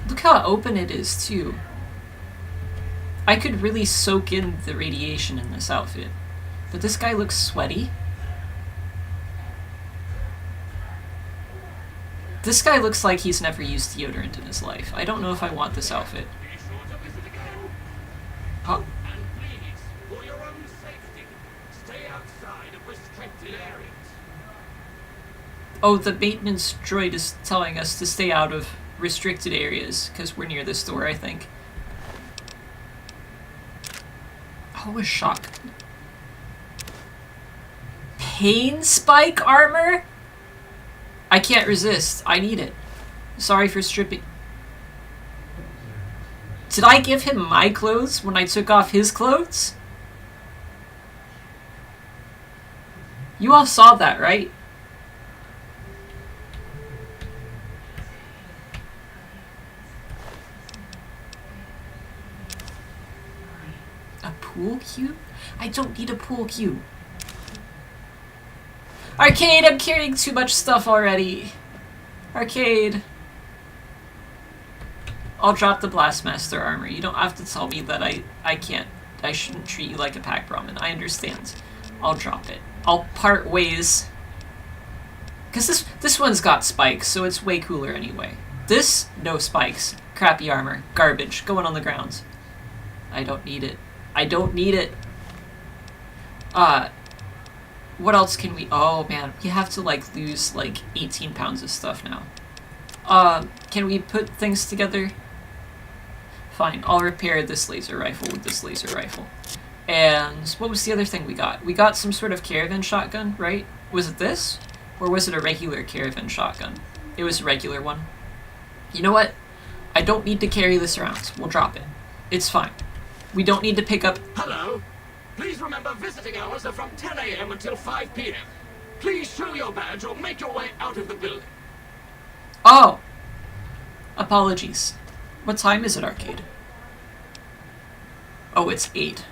Look how open it is, too. I could really soak in the radiation in this outfit. But this guy looks sweaty. This guy looks like he's never used deodorant in his life. I don't know if I want this outfit. Huh? Oh, the maintenance droid is telling us to stay out of restricted areas, because we're near this door, I think. Oh, a shotgun. Pain spike armor? I can't resist. I need it. Sorry for stripping. Did I give him my clothes when I took off his clothes? You all saw that, right? A pool cue? I don't need a pool cue. Arcade, I'm carrying too much stuff already. Arcade. I'll drop the Blastmaster armor. You don't have to tell me that I shouldn't treat you like a pack ramen. I understand. I'll drop it. I'll part ways. Because this one's got spikes, so it's way cooler anyway. This, no spikes. Crappy armor. Garbage. Going on the ground. I don't need it. I don't need it. What else can we... oh, man. We have to, like, lose, like, 18 pounds of stuff now. Can we put things together? Fine. I'll repair this laser rifle with this laser rifle. And what was the other thing we got? We got some sort of caravan shotgun, right? Was it this? Or was it a regular caravan shotgun? It was a regular one. You know what? I don't need to carry this around. We'll drop it. It's fine. We don't need to pick up... Hello? Please remember visiting hours are from 10 a.m. until 5 p.m. Please show your badge or make your way out of the building. Oh! Apologies. What time is it, Arcade? Oh, it's 8.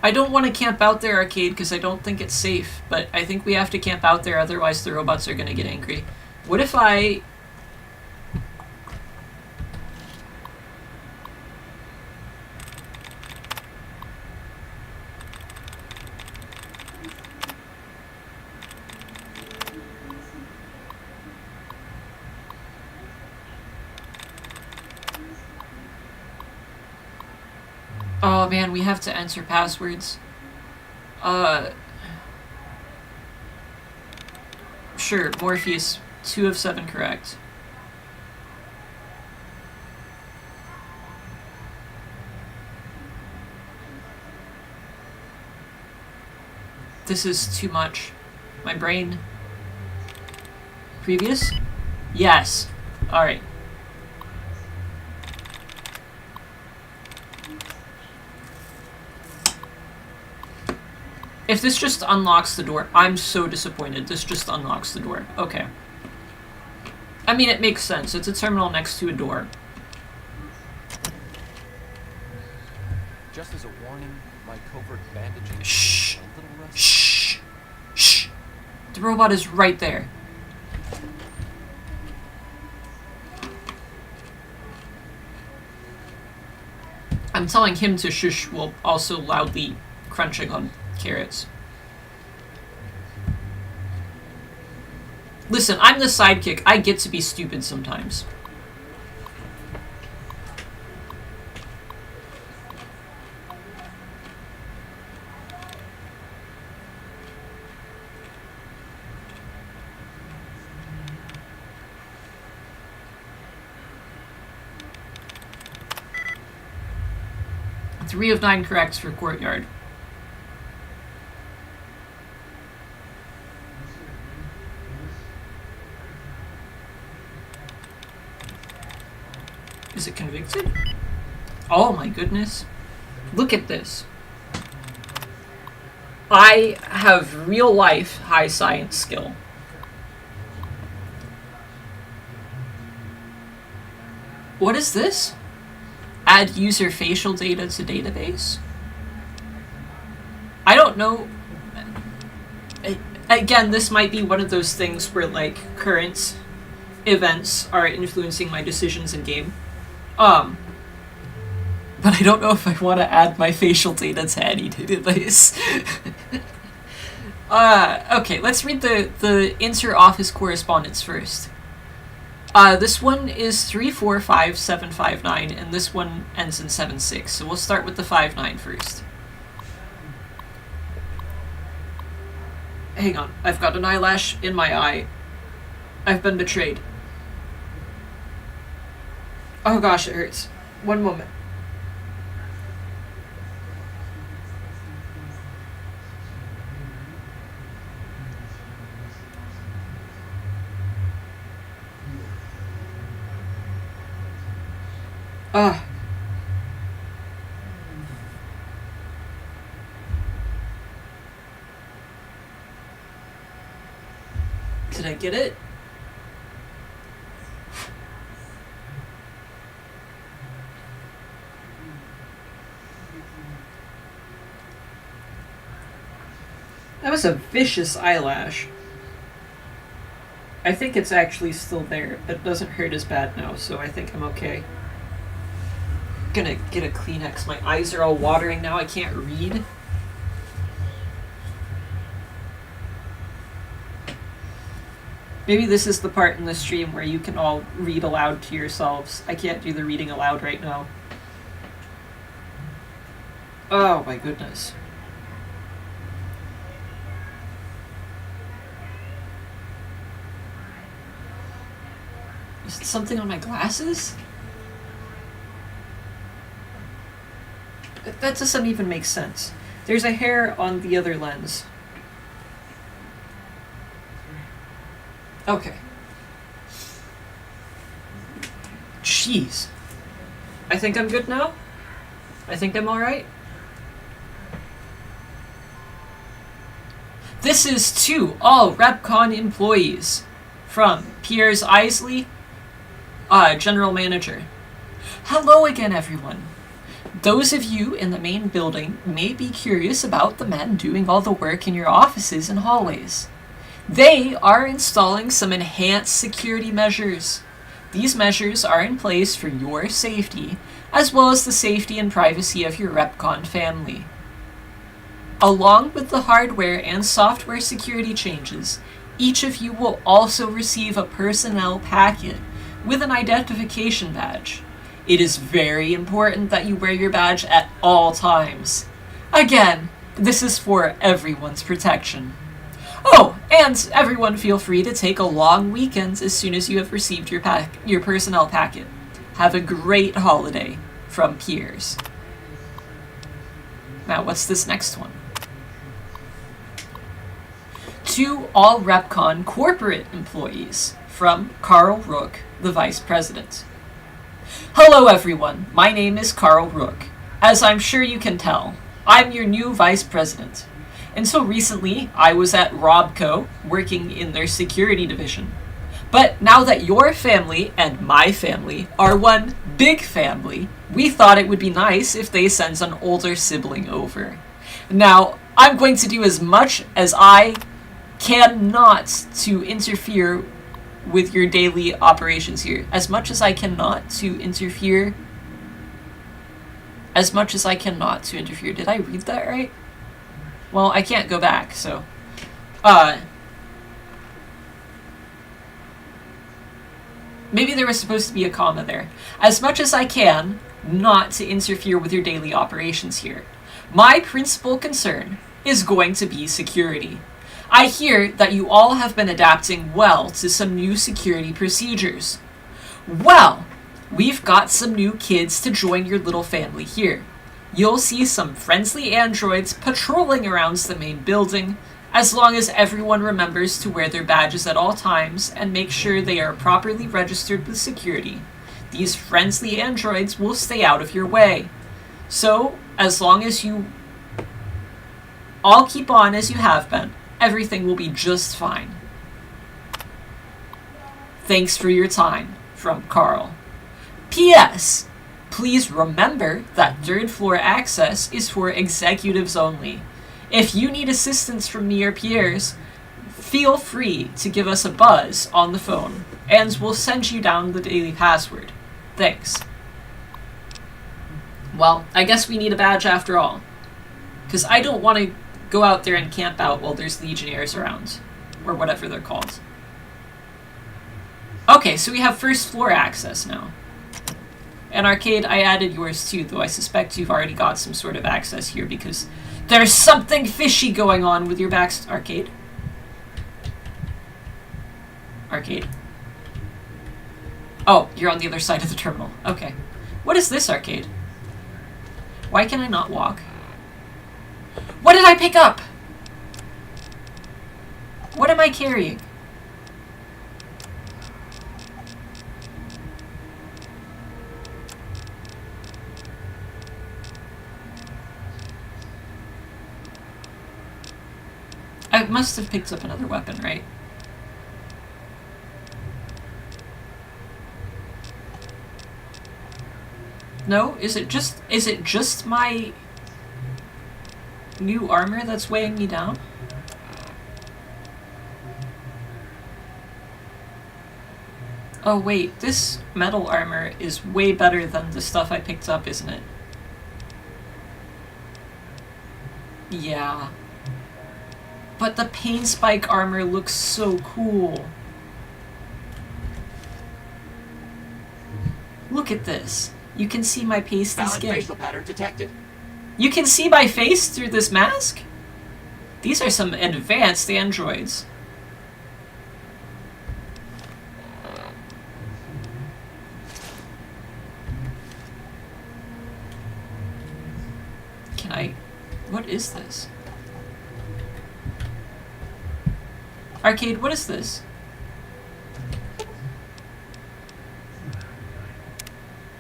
I don't want to camp out there, Arcade, because I don't think it's safe, but I think we have to camp out there, otherwise the robots are going to get angry. What if I... oh man, we have to enter passwords. Sure, Morpheus, 2 of 7 correct. This is too much. My brain. Previous? Yes. Alright. If this just unlocks the door, I'm so disappointed. This just unlocks the door. Okay. I mean, it makes sense. It's a terminal next to a door. Just as a warning, my covert bandaging... Shh. A little rusty. Shh. Shh. The robot is right there. I'm telling him to shush while also loudly crunching on carrots. Listen, I'm the sidekick. I get to be stupid sometimes. Three of 9 corrects for courtyard. Is it convicted? Oh my goodness. Look at this. I have real life high science skill. What is this? Add user facial data to database? I don't know. Again, this might be one of those things where, like, current events are influencing my decisions in game. But I don't know if I want to add my facial data to any database. Okay, let's read the inter-office correspondence first. This one is 345759, and this one ends in 76. So we'll start with the 59 first. Hang on, I've got an eyelash in my eye. I've been betrayed. Oh gosh, it hurts. One moment. Did I get it? That was a vicious eyelash. I think it's actually still there, but it doesn't hurt as bad now, so I think I'm okay. Gonna get a Kleenex. My eyes are all watering now. I can't read. Maybe this is the part in the stream where you can all read aloud to yourselves. I can't do the reading aloud right now. Oh my goodness. Is it something on my glasses? That doesn't even make sense. There's a hair on the other lens. Okay. Jeez. I think I'm good now? I think I'm alright? This is to all RepCon employees. From Piers Isley, General Manager. Hello again, everyone. Those of you in the main building may be curious about the men doing all the work in your offices and hallways. They are installing some enhanced security measures. These measures are in place for your safety, as well as the safety and privacy of your RepCon family. Along with the hardware and software security changes, each of you will also receive a personnel packet with an identification badge. It is very important that you wear your badge at all times. Again, this is for everyone's protection. Oh, and everyone feel free to take a long weekend as soon as you have received your personnel packet. Have a great holiday. From Piers. Now, what's this next one? To all RepCon corporate employees. From Carl Rook, the Vice President. Hello everyone, my name is Carl Rook. As I'm sure you can tell, I'm your new Vice President. Until recently, I was at Robco, working in their security division. But now that your family and my family are one big family, we thought it would be nice if they sent an older sibling over. Now, I'm going to do as much as I cannot to interfere with your daily operations here. As much as I cannot to interfere. As much as I cannot to interfere. Did I read that right? Well, I can't go back, so... Maybe there was supposed to be a comma there. As much as I can, not to interfere with your daily operations here. My principal concern is going to be security. I hear that you all have been adapting well to some new security procedures. Well, we've got some new kids to join your little family here. You'll see some friendly androids patrolling around the main building, as long as everyone remembers to wear their badges at all times and make sure they are properly registered with security. These friendly androids will stay out of your way. So, as long as you all keep on as you have been, everything will be just fine. Thanks for your time, from Carl. P.S. Please remember that third floor access is for executives only. If you need assistance from me or Pierre's, feel free to give us a buzz on the phone, and we'll send you down the daily password. Thanks. Well, I guess we need a badge after all. Because I don't want to go out there and camp out while there's Legionnaires around. Or whatever they're called. Okay, so we have first floor access now. And Arcade, I added yours too, though I suspect you've already got some sort of access here because there's something fishy going on with your back... Arcade? Arcade? Oh, you're on the other side of the terminal. Okay. What is this, Arcade? Why can I not walk? What did I pick up? What am I carrying? I must have picked up another weapon, right? No? Is it just my new armor that's weighing me down? Oh wait, this metal armor is way better than the stuff I picked up, isn't it? Yeah. But the pain spike armor looks so cool. Look at this. You can see my pasty Valid skin. facial pattern detected. You can see my face through this mask? These are some advanced androids. Can I... What is this? Arcade, what is this?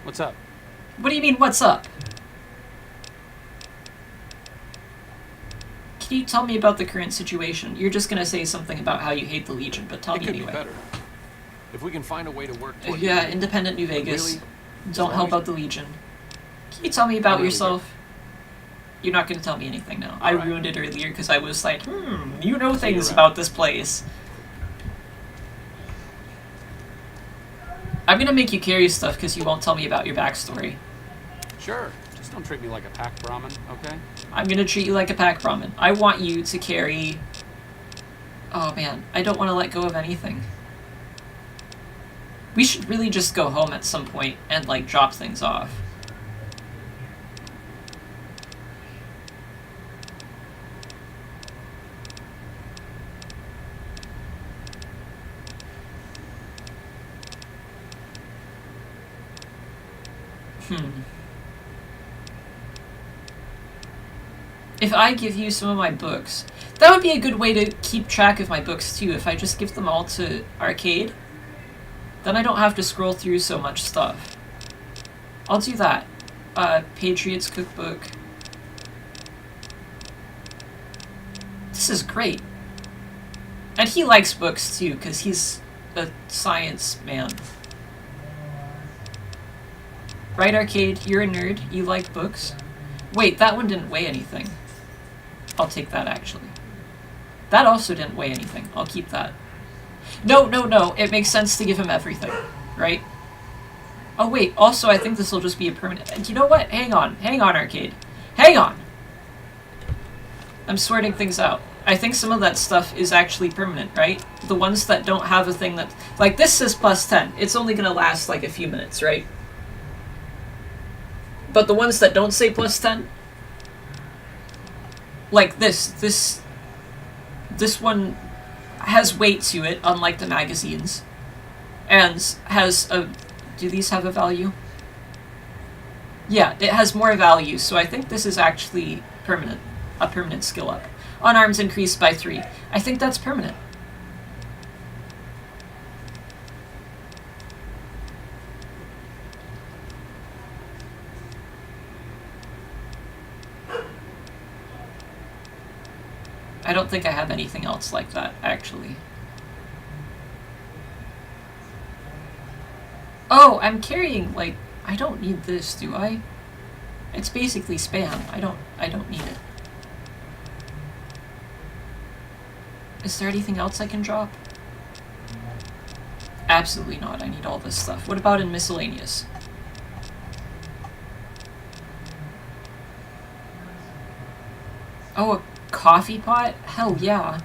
What's up? What do you mean, what's up? Can you tell me about the current situation? You're just gonna say something about how you hate the Legion, but tell me It could anyway. be better. If we can find a way to work toward... Yeah, independent New Vegas. Really? Don't help out the Legion. Can you tell me about yourself? You're not gonna tell me anything now. I ruined it earlier because I was like, you know things about this place. I'm gonna make you carry stuff because you won't tell me about your backstory. Sure. Just don't treat me like a pack Brahmin, okay? I'm gonna treat you like a pack Brahmin. I want you to carry... Oh man, I don't want to let go of anything. We should really just go home at some point and, like, drop things off. If I give you some of my books, that would be a good way to keep track of my books too. If I just give them all to Arcade, then I don't have to scroll through so much stuff. I'll do that. Patriots Cookbook. This is great. And he likes books too, because he's a science man. Right, Arcade? You're a nerd. You like books. Wait, that one didn't weigh anything. I'll take that, actually. That also didn't weigh anything. I'll keep that. No, no, no. It makes sense to give him everything, right? Oh, wait. Also, I think this will just be a permanent... You know what? Hang on. Hang on, Arcade. Hang on! I'm sorting things out. I think some of that stuff is actually permanent, right? The ones that don't have a thing that... Like, this says +10. It's only gonna last, like, a few minutes, right? But the ones that don't say +10... Like this one has weight to it, unlike the magazines. And has a... Do these have a value? Yeah, it has more value, so I think this is actually permanent. A permanent skill up. Unarmed increased by 3. I think that's permanent. I don't think I have anything else like that, actually. Oh, I'm carrying, like, I don't need this, do I? It's basically spam. I don't need it. Is there anything else I can drop? Absolutely not. I need all this stuff. What about in miscellaneous? Oh, a coffee pot? Hell yeah.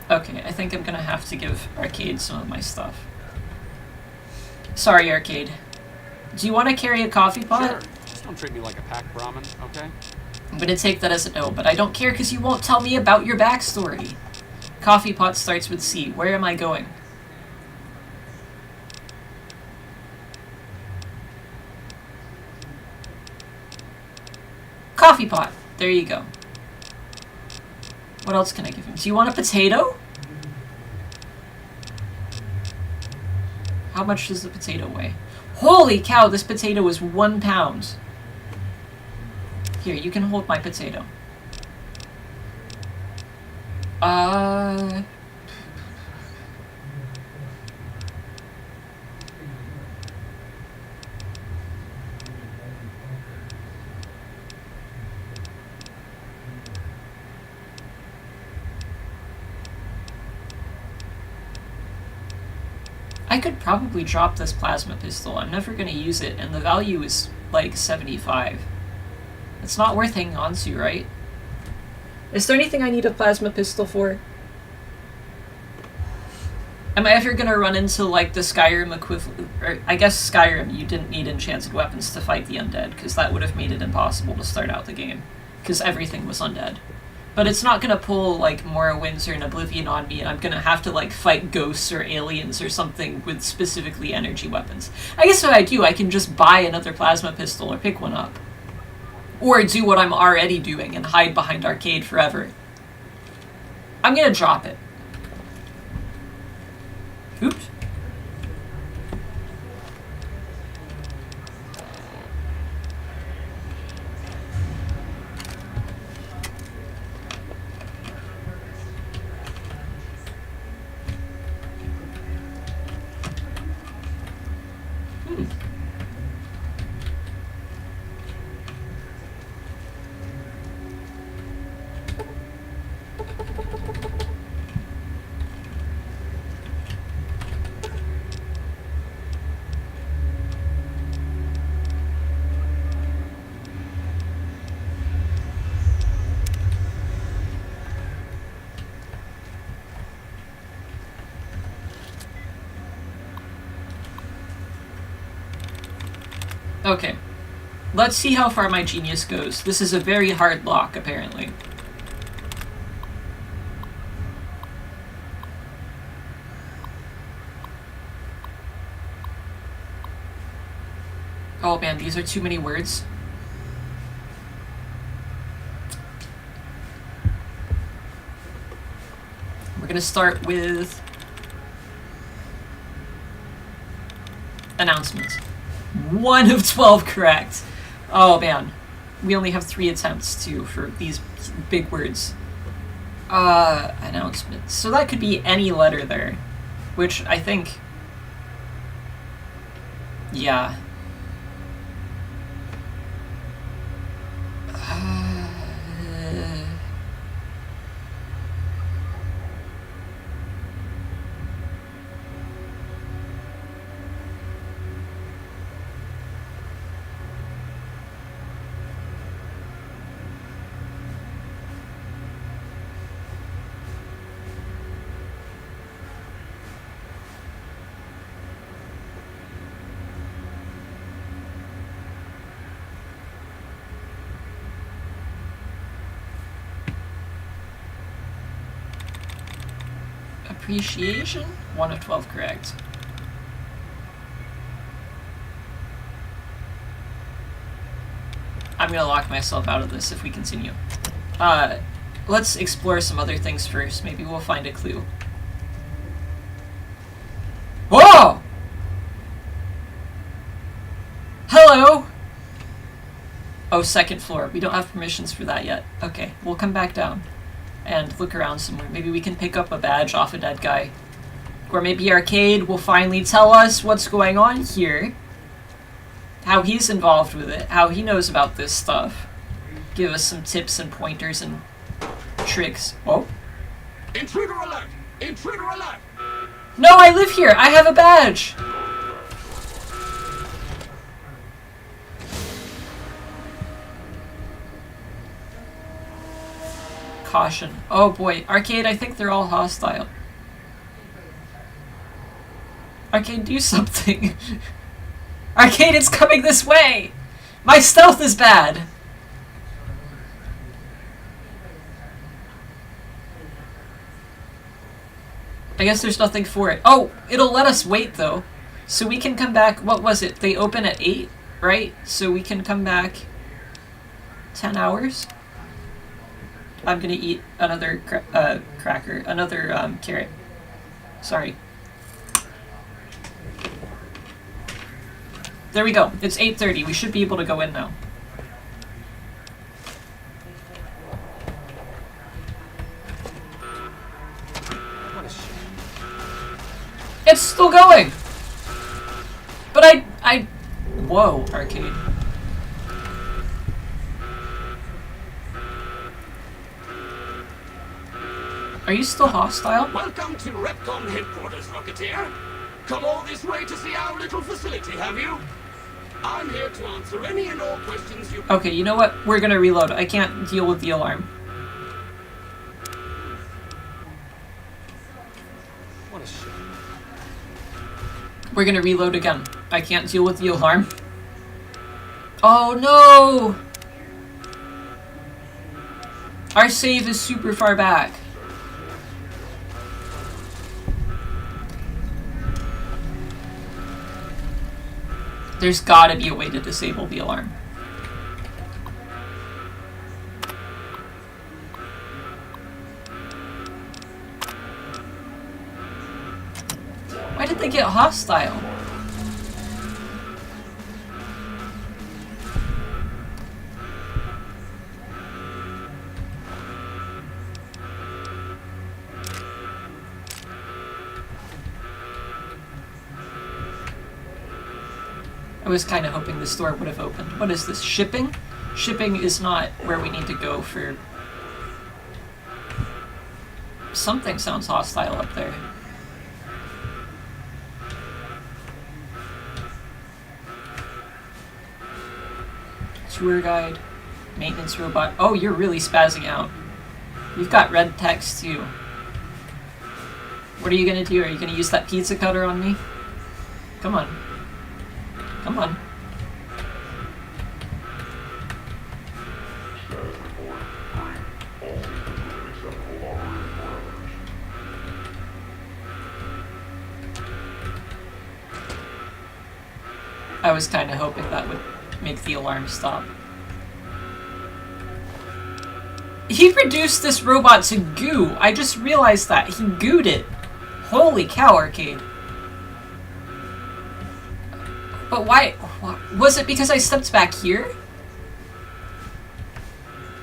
Okay, I think I'm gonna have to give Arcade some of my stuff. Sorry, Arcade. Do you want to carry a coffee pot? Sure. Just don't treat me like a pack Brahmin, okay? I'm gonna take that as a no, but I don't care because you won't tell me about your backstory. Coffee pot starts with C. Where am I going? Coffee pot. There you go. What else can I give him? Do you want a potato? How much does the potato weigh? Holy cow, this potato is 1 pound. Here, you can hold my potato. I could probably drop this plasma pistol. I'm never going to use it, and the value is like 75. It's not worth hanging on to, right? Is there anything I need a plasma pistol for? Am I ever going to run into like the Skyrim equivalent? Or I guess Skyrim, you didn't need enchanted weapons to fight the undead, because that would have made it impossible to start out the game, because everything was undead. But it's not gonna pull, like, Morrowinds or an Oblivion on me, and I'm gonna have to, like, fight ghosts or aliens or something with specifically energy weapons. I guess what I do, I can just buy another plasma pistol or pick one up. Or do what I'm already doing and hide behind Arcade forever. I'm gonna drop it. Oops. Okay. Let's see how far my genius goes. This is a very hard lock, apparently. Oh man, these are too many words. We're gonna start with announcements. 1 of 12 correct. Oh man. We only have 3 attempts too for these big words. Announcements. So that could be any letter there. Which I think... Yeah. Appreciation? 1 of 12 correct. I'm gonna lock myself out of this if we continue. Let's explore some other things first. Maybe we'll find a clue. Whoa! Hello! Oh, second floor. We don't have permissions for that yet. Okay, we'll come back down and look around somewhere. Maybe we can pick up a badge off a dead guy. Or maybe Arcade will finally tell us what's going on here. How he's involved with it. How he knows about this stuff. Give us some tips and pointers and tricks. Oh. Intruder alert! Intruder alert! No, I live here! I have a badge! Caution. Oh boy. Arcade, I think they're all hostile. Arcade, do something. Arcade, it's coming this way! My stealth is bad! I guess there's nothing for it. Oh, it'll let us wait though. So we can come back, what was it? They open at 8, right? So we can come back 10 hours? I'm gonna eat another cracker, another carrot. Sorry. There we go. It's 8:30. We should be able to go in now. It's still going! But I... Whoa, Arcade. Are you still hostile? Welcome to Repcom headquarters, Rocketeer. Come all this way to see our little facility, have you? I'm here to answer any and all questions you... Okay, you know what? We're gonna reload. I can't deal with the alarm. What a shame. We're gonna reload again. I can't deal with the alarm. Oh no! Our save is super far back. There's gotta be a way to disable the alarm. Why did they get hostile? I was kind of hoping the store would have opened. What is this? Shipping? Shipping is not where we need to go for... Something sounds hostile up there. Tour guide. Maintenance robot. Oh, you're really spazzing out. You've got red text too. What are you gonna do? Are you gonna use that pizza cutter on me? Come on. Come on. I was kind of hoping that would make the alarm stop. He reduced this robot to goo. I just realized that. He gooed it. Holy cow, Arcade. But why? Was it because I stepped back here?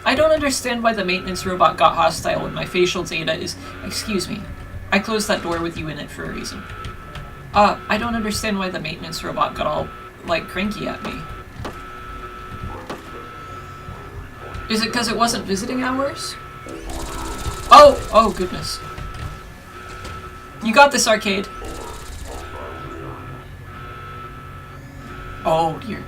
I don't understand why the maintenance robot got hostile when my facial data is... Excuse me. I closed that door with you in it for a reason. I don't understand why the maintenance robot got all, like, cranky at me. Is it because it wasn't visiting hours? Oh goodness. You got this, Arcade. Oh dear.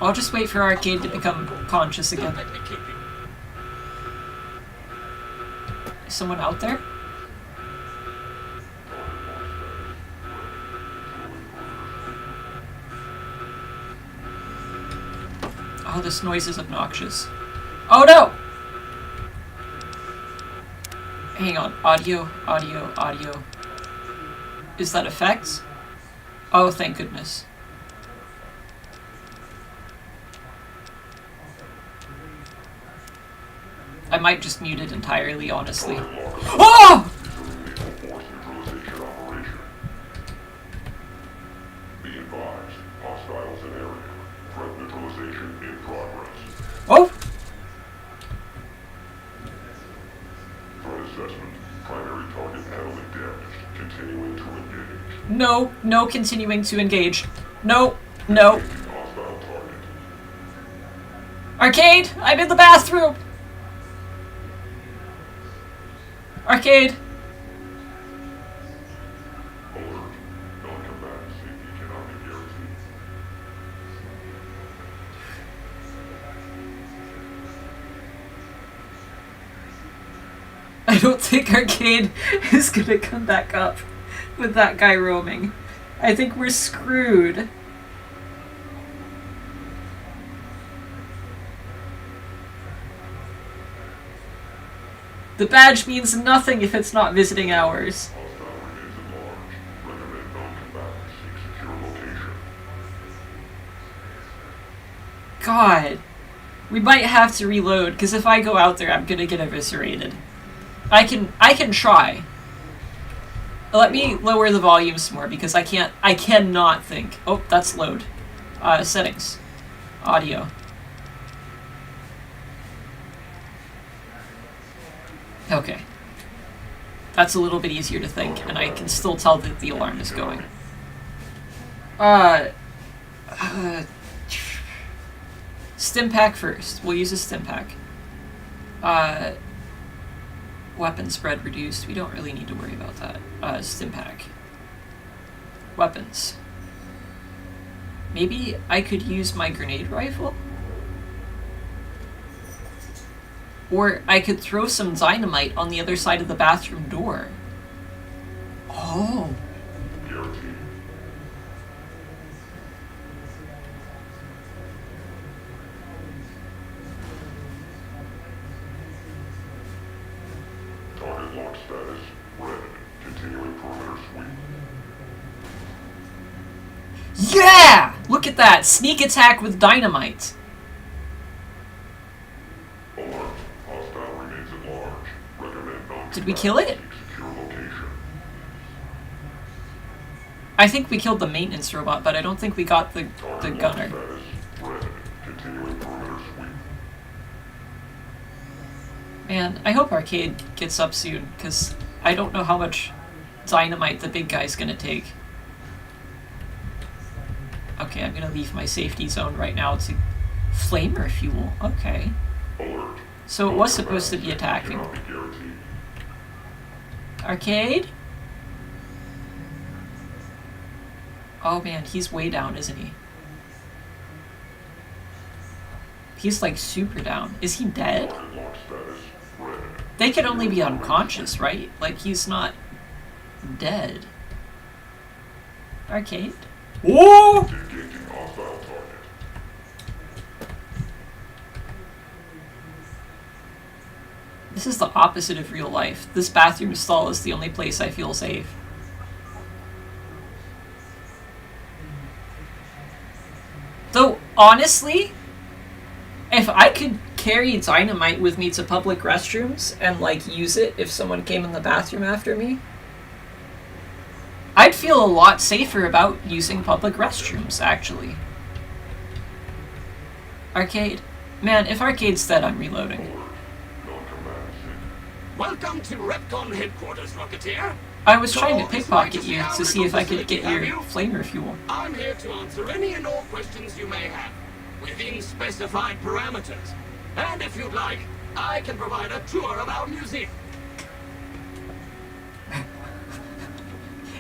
I'll just wait for Arcade to become conscious again. Is someone out there? Oh, this noise is obnoxious. Oh no! Hang on. Audio. Is that effects? Oh, thank goodness. I might just mute it entirely, honestly. Oh! Oh! No continuing to engage. No. Arcade! I'm in the bathroom! Arcade! I don't think Arcade is gonna come back up with that guy roaming. I think we're screwed. The badge means nothing if it's not visiting hours. God. We might have to reload, because if I go out there, I'm gonna get eviscerated. I can try. Let me lower the volume some more, because I cannot think. Oh, that's load. Settings. Audio. Okay. That's a little bit easier to think, and I can still tell that the alarm is going. Stim pack first. We'll use a stim pack. Weapon spread reduced. We don't really need to worry about that. Stim pack. Weapons. Maybe I could use my grenade rifle? Or I could throw some dynamite on the other side of the bathroom door. Oh. Target lock status red. Continuing perimeter sweep. Yeah! Look at that! Sneak attack with dynamite. Did we kill it? I think we killed the maintenance robot, but I don't think we got the gunner. Man, I hope Arcade gets up soon, because I don't know how much dynamite the big guy's gonna take. Okay, I'm gonna leave my safety zone right now to flamer fuel. Okay. So it was supposed to be attacking. Arcade? Oh man, he's way down, isn't he? He's like super down. Is he dead? They could only be unconscious, right? Like he's not dead. Arcade? Whoa! This is the opposite of real life. This bathroom stall is the only place I feel safe. Though, honestly, if I could carry dynamite with me to public restrooms and, like, use it if someone came in the bathroom after me, I'd feel a lot safer about using public restrooms, actually. Arcade. Man, if Arcade's dead, I'm reloading. Welcome to Retcon headquarters, Rocketeer. I was trying to pickpocket you to see if I could get your flamer fuel. I'm here to answer any and all questions you may have, within specified parameters. And if you'd like, I can provide a tour of our museum.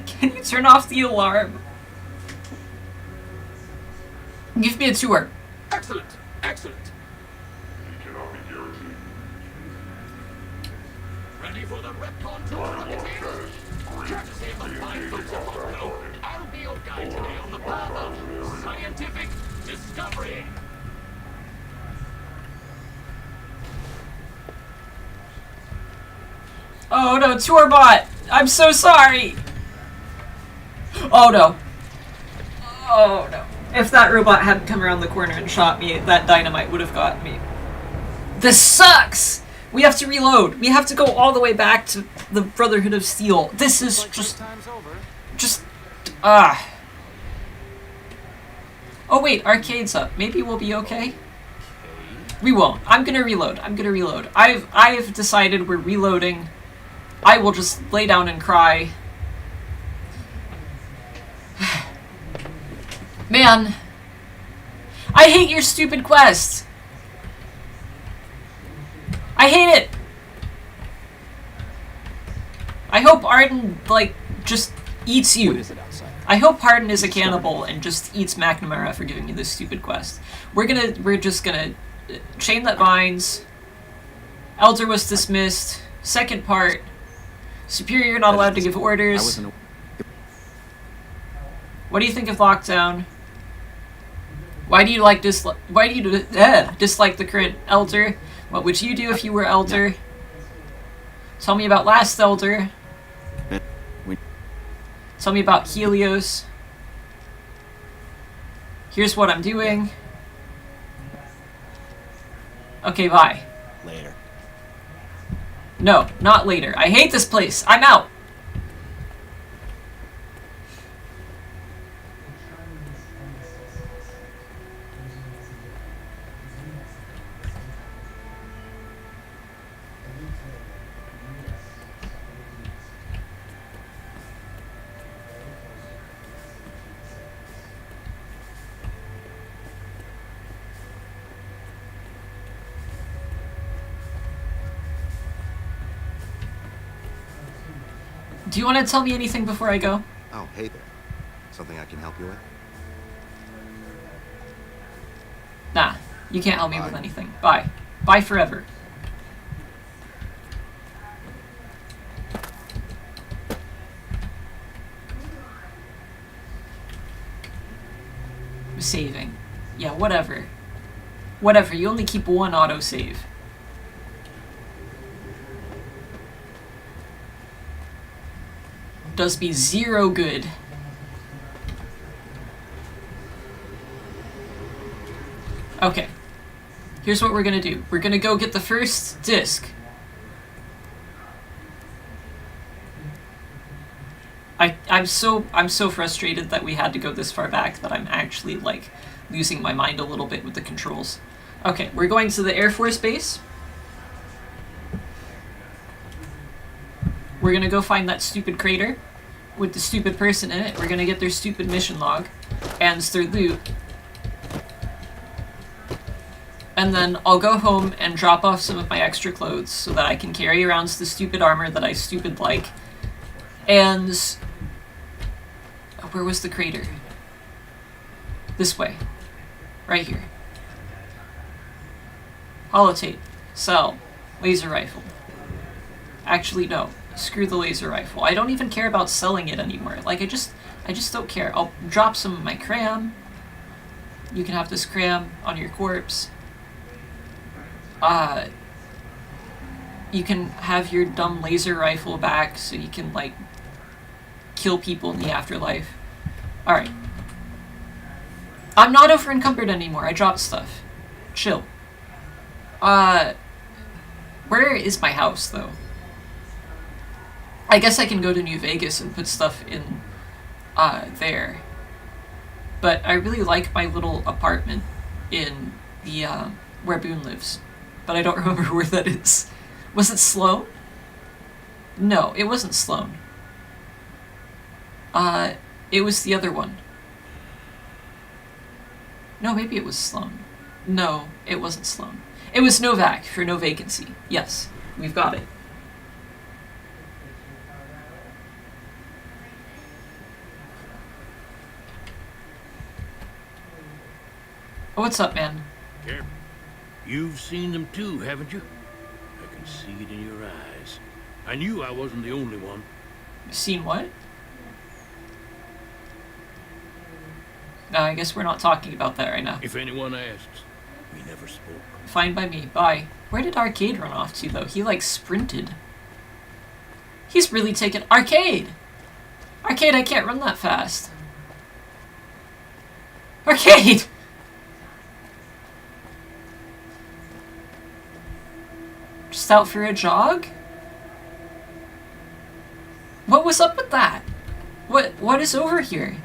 Can you turn off the alarm? Give me a tour. Excellent, excellent. Ready for the Retcon tour, Rocketeers? Courtesy of the fine folks at Moscow, I'll be your guide today on the path of scientific discovery. Oh no, tour bot! I'm so sorry! Oh no. Oh no. If that robot hadn't come around the corner and shot me, that dynamite would have gotten me. This sucks! We have to reload. We have to go all the way back to the Brotherhood of Steel. This is just... Oh wait, Arcade's up. Maybe we'll be okay? We won't. I'm gonna reload. I've decided we're reloading. I will just lay down and cry. Man. I hate your stupid quest. I hate it. I hope Arden, like, just eats you. What is it outside? I hope Harden is a cannibal and just eats McNamara for giving you this stupid quest. We're just gonna chain that binds. Elder was dismissed. Second part. Superior not allowed to give orders. What do you think of lockdown? Why do you dislike the current Elder? What would you do if you were Elder? Tell me about last Elder. Tell me about Helios. Here's what I'm doing. Okay, bye. Later. No, not later. I hate this place. I'm out. Do you want to tell me anything before I go? Oh, hey there. Something I can help you with? Nah, you can't help me with anything. Bye. Bye forever. Saving. Yeah, whatever. Whatever, you only keep one autosave. Does me zero good. Okay. Here's what we're gonna do. We're gonna go get the first disc. I'm so frustrated that we had to go this far back that I'm actually, like, losing my mind a little bit with the controls. Okay, we're going to the Air Force Base. We're gonna go find that stupid crater with the stupid person in it. We're gonna get their stupid mission log and their loot. And then I'll go home and drop off some of my extra clothes so that I can carry around the stupid armor that I stupid like. And... oh, where was the crater? This way. Right here. Holotape. Cell. Laser rifle. Actually, no. Screw the laser rifle. I don't even care about selling it anymore. Like, I just don't care. I'll drop some of my cram. You can have this cram on your corpse. You can have your dumb laser rifle back so you can, like, kill people in the afterlife. Alright. I'm not over encumbered anymore. I dropped stuff. Chill. Where is my house, though? I guess I can go to New Vegas and put stuff in there. But I really like my little apartment in the, where Boone lives. But I don't remember where that is. Was it Sloan? No, it wasn't Sloan. It was the other one. No, maybe it was Sloan. No, it wasn't Sloan. It was Novak for no vacancy. Yes, we've got it. Oh, what's up, man? Care. You've seen them too, haven't you? I can see it in your eyes. I knew I wasn't the only one. Seen what? No, I guess we're not talking about that right now. If anyone asks, we never spoke. Fine by me. Bye. Where did Arcade run off to, though? He, like, sprinted. He's really taken... Arcade! Arcade, I can't run that fast. Arcade! Just out for a jog? What was up with that? What is over here?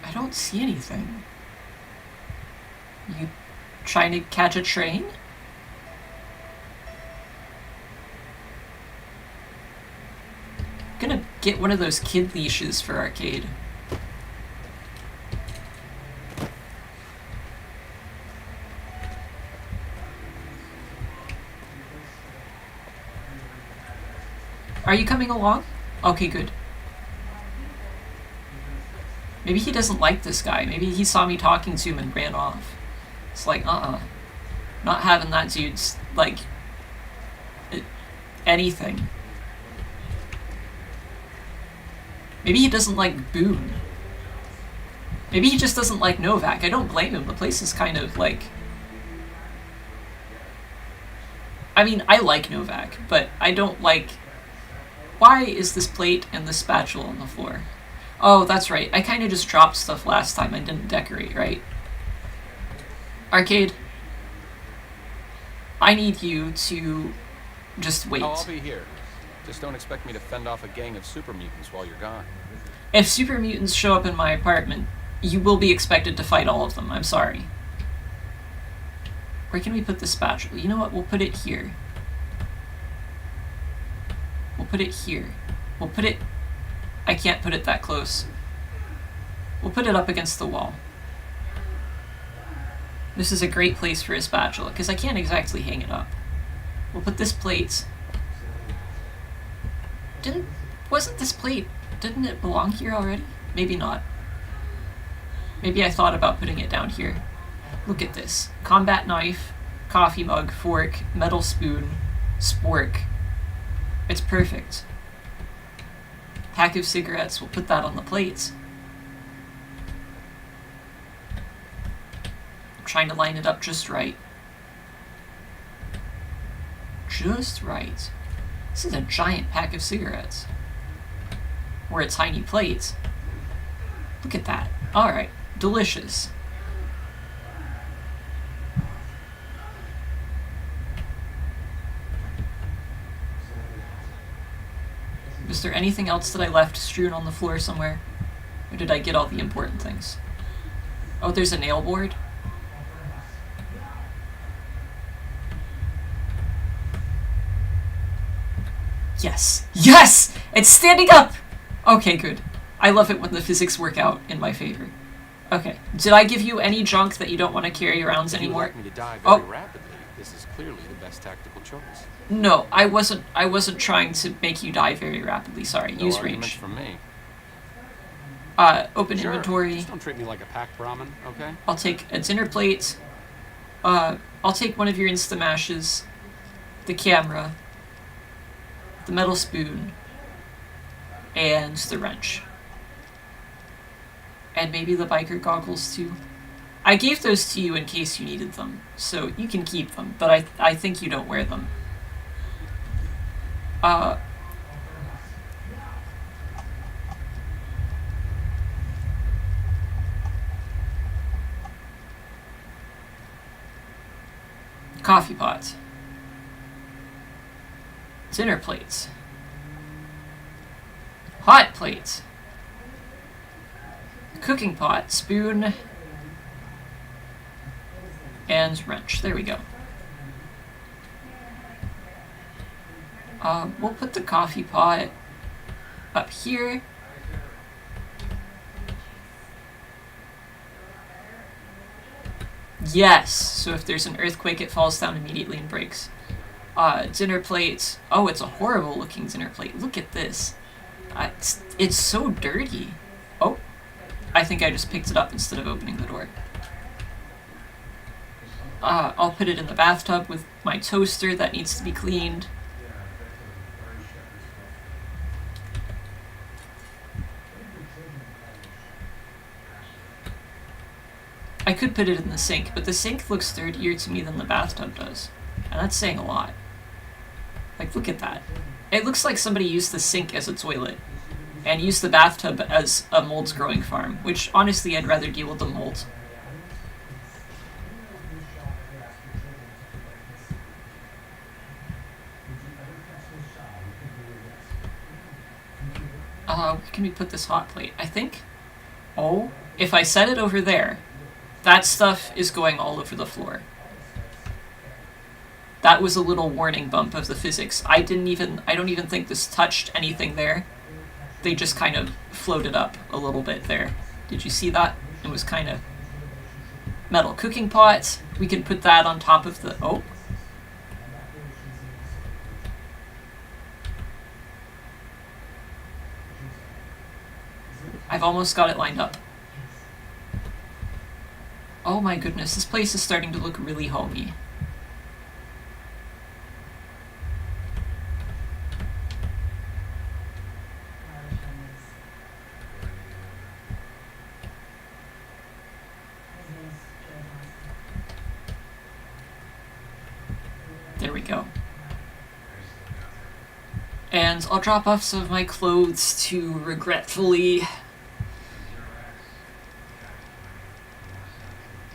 I don't see anything. You trying to catch a train? Gonna get one of those kid leashes for Arcade. Are you coming along? Okay, good. Maybe he doesn't like this guy. Maybe he saw me talking to him and ran off. It's like, not having that dude's, like, anything. Maybe he doesn't like Boone. Maybe he just doesn't like Novak. I don't blame him. The place is kind of, like... I mean, I like Novak, but I don't like... Why is this plate and this spatula on the floor? Oh, that's right. I kind of just dropped stuff last time. I didn't decorate, right? Arcade, I need you to just wait. Oh, I'll be here. Just don't expect me to fend off a gang of super mutants while you're gone. If super mutants show up in my apartment, you will be expected to fight all of them. I'm sorry. Where can we put the spatula? You know what? We'll put it here. We'll put it here. We'll put it... I can't put it that close. We'll put it up against the wall. This is a great place for a spatula, because I can't exactly hang it up. We'll put this plate... Wasn't this plate... Didn't it belong here already? Maybe not. Maybe I thought about putting it down here. Look at this. Combat knife, coffee mug, fork, metal spoon, spork. It's perfect. Pack of cigarettes, we'll put that on the plates. I'm trying to line it up just right. Just right. This is a giant pack of cigarettes. Or a tiny plate. Look at that. Alright, delicious. Is there anything else that I left strewn on the floor somewhere? Or did I get all the important things? Oh, there's a nail board? Yes! Yes! It's standing up! Okay, good. I love it when the physics work out in my favor. Okay. Did I give you any junk that you don't want to carry around anymore? If you like me to die very rapidly, this is clearly the best tactical choice. No, I wasn't trying to make you die very rapidly. Sorry. No Use arguments range. from me. Open Sure. inventory. Just don't treat me like a packed Brahmin, okay? I'll take a dinner plate. I'll take one of your Instamashes. The camera. The metal spoon. And the wrench. And maybe the biker goggles too. I gave those to you in case you needed them, so you can keep them, but I think you don't wear them. Coffee pot. Dinner plates. Hot plates. Cooking pot, spoon, and wrench. There we go. We'll put the coffee pot up here. Yes, so if there's an earthquake, it falls down immediately and breaks. Dinner plate. Oh, it's a horrible looking dinner plate. Look at this. It's so dirty. Oh, I think I just picked it up instead of opening the door. I'll put it in the bathtub with my toaster that needs to be cleaned. I could put it in the sink, but the sink looks dirtier to me than the bathtub does. And that's saying a lot. Like, look at that. It looks like somebody used the sink as a toilet and used the bathtub as a mold's growing farm, which honestly I'd rather deal with the mold. Where can we put this hot plate? I think, oh, if I set it over there, that stuff is going all over the floor. That was a little warning bump of the physics. I don't even think this touched anything there. They just kind of floated up a little bit there. Did you see that? It was kind of metal cooking pot. We can put that on top of the, oh. I've almost got it lined up. Oh my goodness, this place is starting to look really homey. There we go. And I'll drop off some of my clothes to regretfully...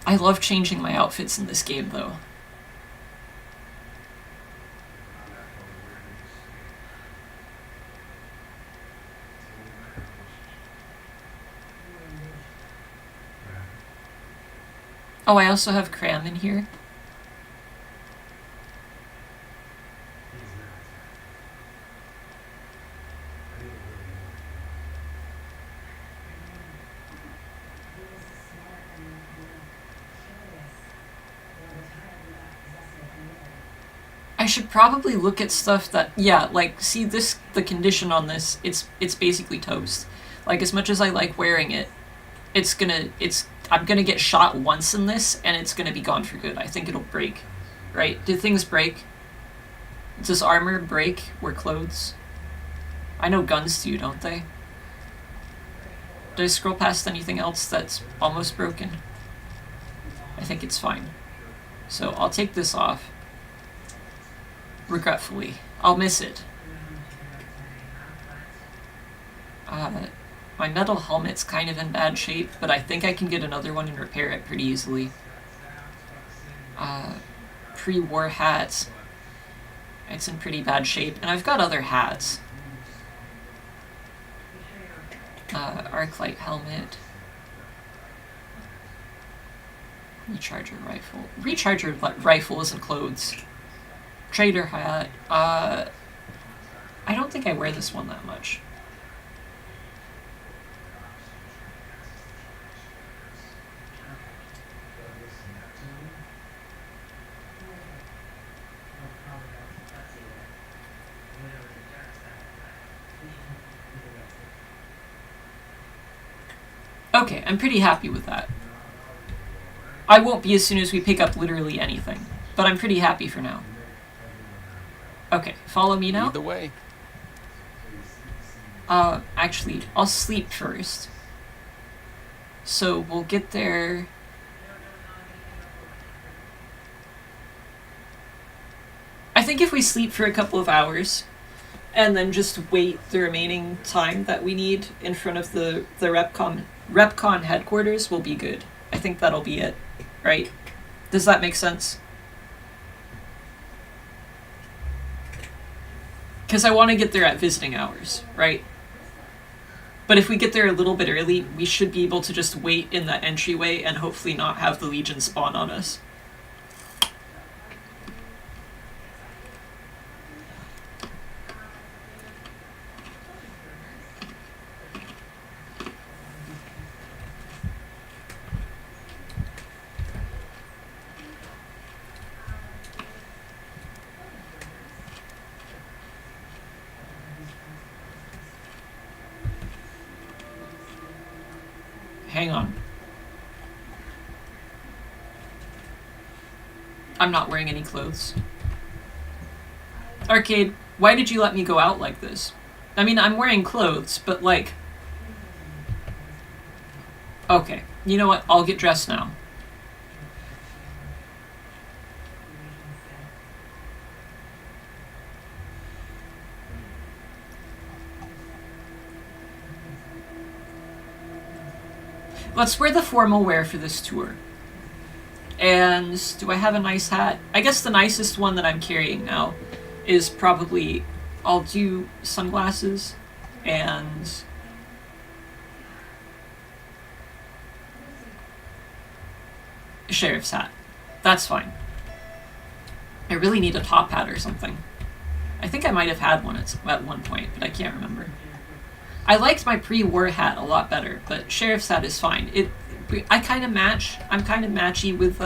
I love changing my outfits in this game, though. Oh, I also have cram in here. I should probably look at stuff that, yeah, like, see this, the condition on this, it's basically toast. Like, as much as I like wearing it, I'm gonna get shot once in this, and it's gonna be gone for good. I think it'll break, right? Do things break? Does armor break where clothes? I know guns do, don't they? Did I scroll past anything else that's almost broken? I think it's fine. So I'll take this off. Regretfully. I'll miss it. My metal helmet's kind of in bad shape, but I think I can get another one and repair it pretty easily. Pre-war hat. It's in pretty bad shape, and I've got other hats. Arc-light helmet. Recharger rifle. Recharger rifle isn't clothes. Trader hat. I don't think I wear this one that much. Okay, I'm pretty happy with that. I won't be as soon as we pick up literally anything, but I'm pretty happy for now. Okay, follow me now. Lead the way. Actually, I'll sleep first. So we'll get there. I think if we sleep for a couple of hours, and then just wait the remaining time that we need in front of the Repcon headquarters, will be good. I think that'll be it, right? Does that make sense? Because I want to get there at visiting hours, right? But if we get there a little bit early, we should be able to just wait in that entryway and hopefully not have the Legion spawn on us. Hang on. I'm not wearing any clothes. Arcade, why did you let me go out like this? I mean, I'm wearing clothes, but like... Okay, you know what? I'll get dressed now. Let's wear the formal wear for this tour. And do I have a nice hat? I guess the nicest one that I'm carrying now is probably... I'll do sunglasses and... a sheriff's hat. That's fine. I really need a top hat or something. I think I might have had one at one point, but I can't remember. I liked my pre-war hat a lot better, but sheriff's hat is fine. I kind of match. I'm kind of matchy with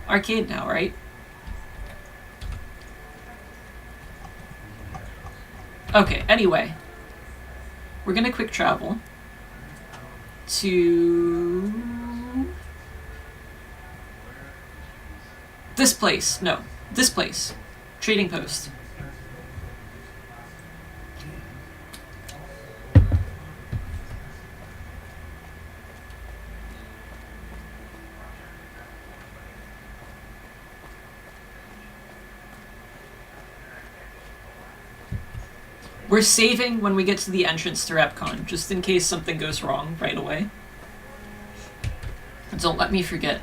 Arcade now, right? Okay, anyway. We're gonna quick travel to this place. No, this place. Trading post. We're saving when we get to the entrance to RepCon, just in case something goes wrong right away. Don't let me forget.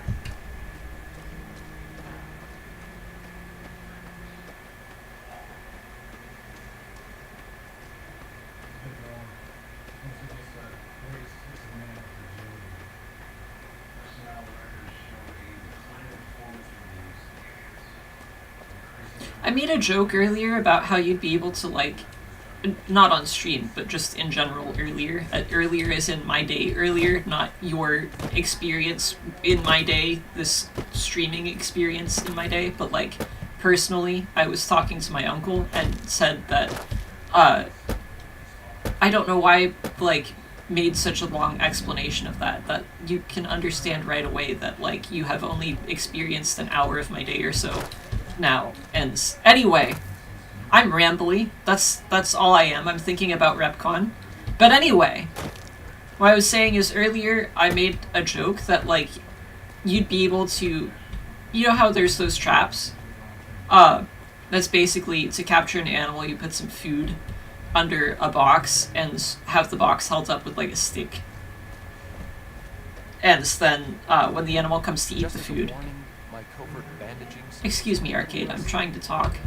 I made a joke earlier about how you'd be able to, like, not on stream, but just in general earlier. Earlier is in my day earlier, not your experience in my day, this streaming experience in my day, but like personally, I was talking to my uncle and said that I don't know why like made such a long explanation of that you can understand right away that like you have only experienced an hour of my day or so now. And anyway, I'm rambly. That's all I am. I'm thinking about RepCon. But anyway, what I was saying is earlier I made a joke that like you'd be able to, you know how there's those traps? That's basically to capture an animal, you put some food under a box and have the box held up with like a stick. And then when the animal comes to eat the food. Excuse me, Arcade, I'm trying to talk.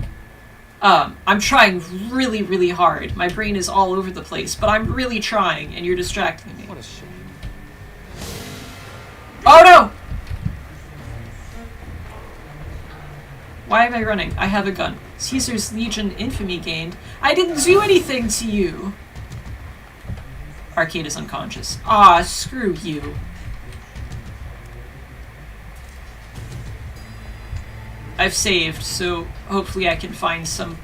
I'm trying really, really hard. My brain is all over the place, but I'm really trying, and you're distracting me. What a shame. Oh no! Why am I running? I have a gun. Caesar's Legion infamy gained. I didn't do anything to you! Arcade is unconscious. Ah, screw you. I've saved, so hopefully I can find some...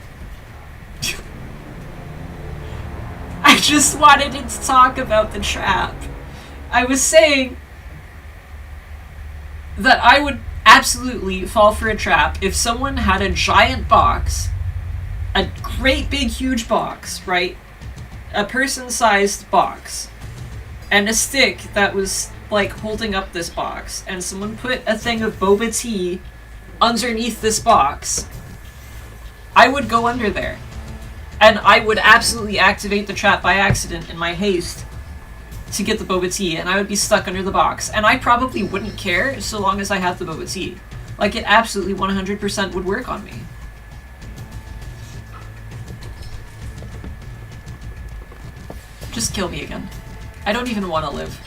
I just wanted to talk about the trap. I was saying that I would absolutely fall for a trap if someone had a giant box, a great big huge box, right? A person-sized box, and a stick that was like holding up this box, and someone put a thing of boba tea underneath this box. I would go under there. And I would absolutely activate the trap by accident in my haste to get the boba tea, and I would be stuck under the box. And I probably wouldn't care so long as I had the boba tea. Like, it absolutely 100% would work on me. Just kill me again. I don't even want to live.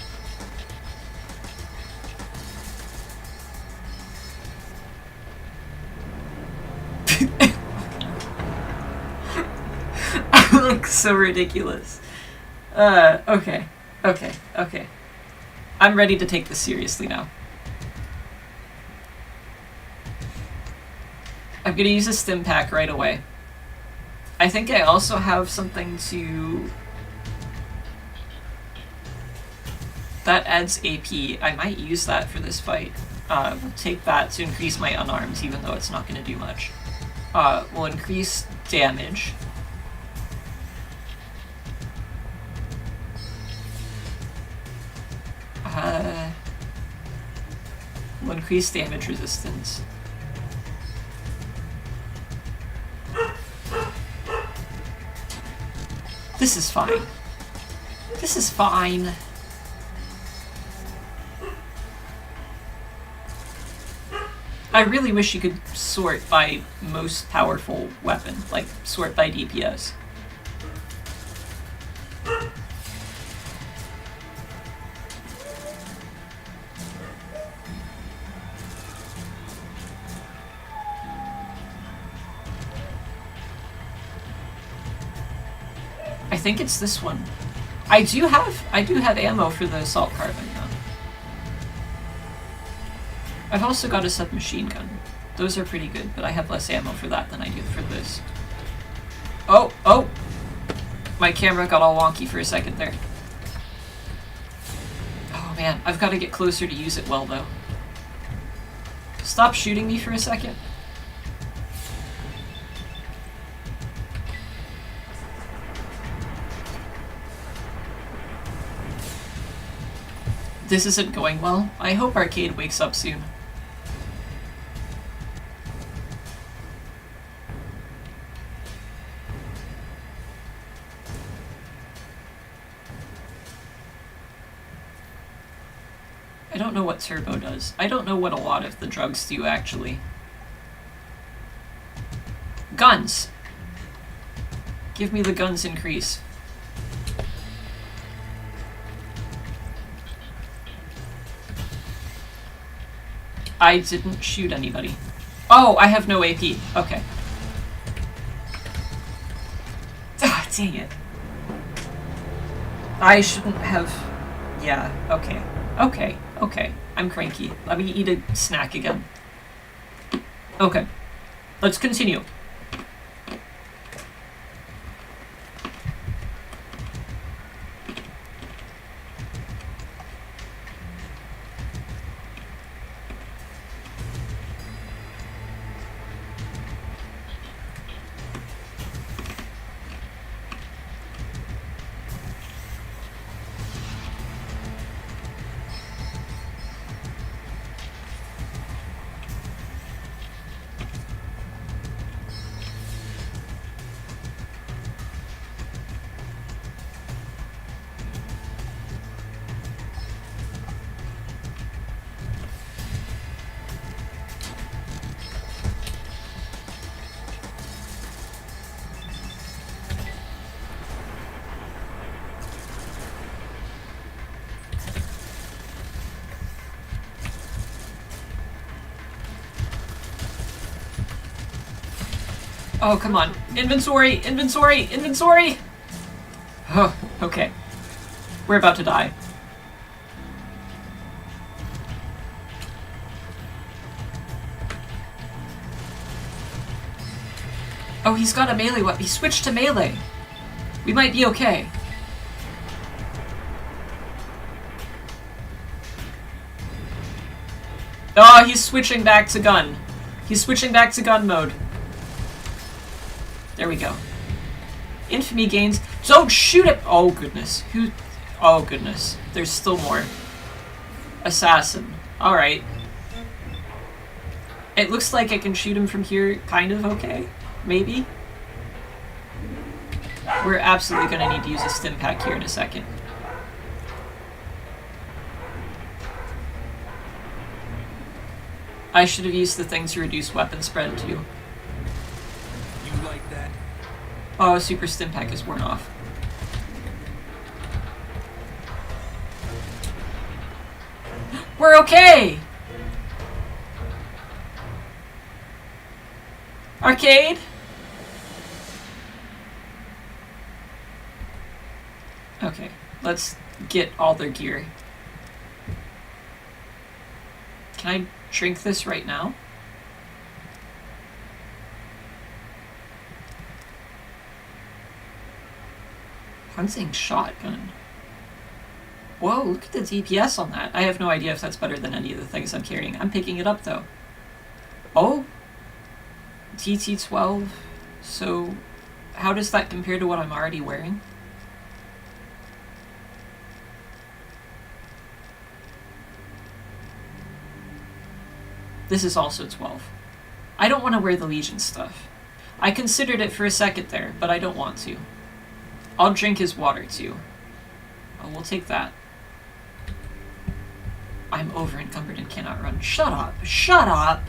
I look so ridiculous. Okay. I'm ready to take this seriously now. I'm gonna use a stim pack right away. I think I also have something to... that adds AP. I might use that for this fight. We'll take that to increase my unarmed, even though it's not gonna do much. We'll increase damage. We'll increase damage resistance. This is fine. This is fine. I really wish you could sort by most powerful weapon, like sort by DPS. I think it's this one. I do have ammo for the assault carbine though. I've also got a submachine gun. Those are pretty good, but I have less ammo for that than I do for this. Oh! My camera got all wonky for a second there. Oh man, I've got to get closer to use it well though. Stop shooting me for a second. This isn't going well. I hope Arcade wakes up soon. I don't know what turbo does. I don't know what a lot of the drugs do, actually. Guns! Give me the guns increase. I didn't shoot anybody. Oh, I have no AP. Okay. Ah, dang it. I shouldn't have... Yeah, okay. Okay. I'm cranky. Let me eat a snack again. Okay. Let's continue. Oh, come on. Inventory! Oh, okay. We're about to die. Oh, he's got a melee weapon. He switched to melee. We might be okay. Oh, he's switching back to gun. He's switching back to gun mode. There we go. Infamy gains. Don't shoot it! Oh, goodness. Who? Oh, goodness. There's still more. Assassin. Alright. It looks like I can shoot him from here kind of okay. Maybe. We're absolutely going to need to use a stim pack here in a second. I should have used the thing to reduce weapon spread too. You like that? Oh, super stim pack is worn off. We're okay! Arcade? Okay, let's get all their gear. Can I drink this right now? Hunting shotgun. Whoa, look at the DPS on that. I have no idea if that's better than any of the things I'm carrying. I'm picking it up though. Oh! TT12. So, how does that compare to what I'm already wearing? This is also 12. I don't want to wear the Legion stuff. I considered it for a second there, but I don't want to. I'll drink his water too. Oh, we'll take that. I'm over encumbered and cannot run. Shut up! Shut up!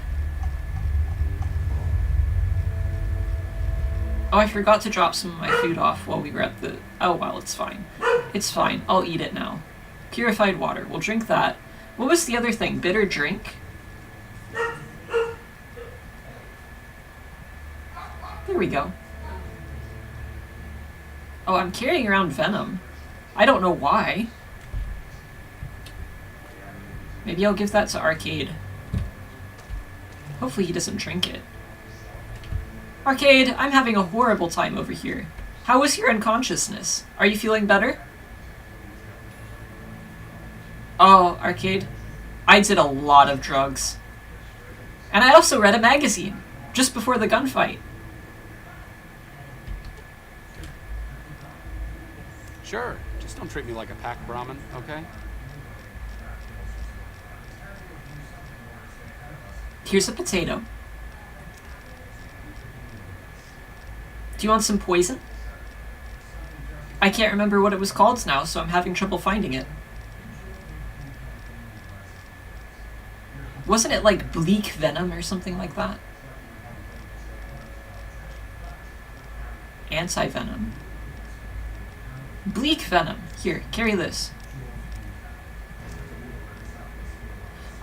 Oh, I forgot to drop some of my food off while we were at the... Oh, well, it's fine. It's fine. I'll eat it now. Purified water. We'll drink that. What was the other thing? Bitter drink? There we go. Oh, I'm carrying around venom. I don't know why. Maybe I'll give that to Arcade. Hopefully he doesn't drink it. Arcade, I'm having a horrible time over here. How was your unconsciousness? Are you feeling better? Oh, Arcade. I did a lot of drugs. And I also read a magazine, just before the gunfight. Sure, just don't treat me like a pack Brahmin, okay? Here's a potato. Do you want some poison? I can't remember what it was called now, so I'm having trouble finding it. Wasn't it like bleak venom or something like that? Anti-venom. Bleak venom. Here, carry this.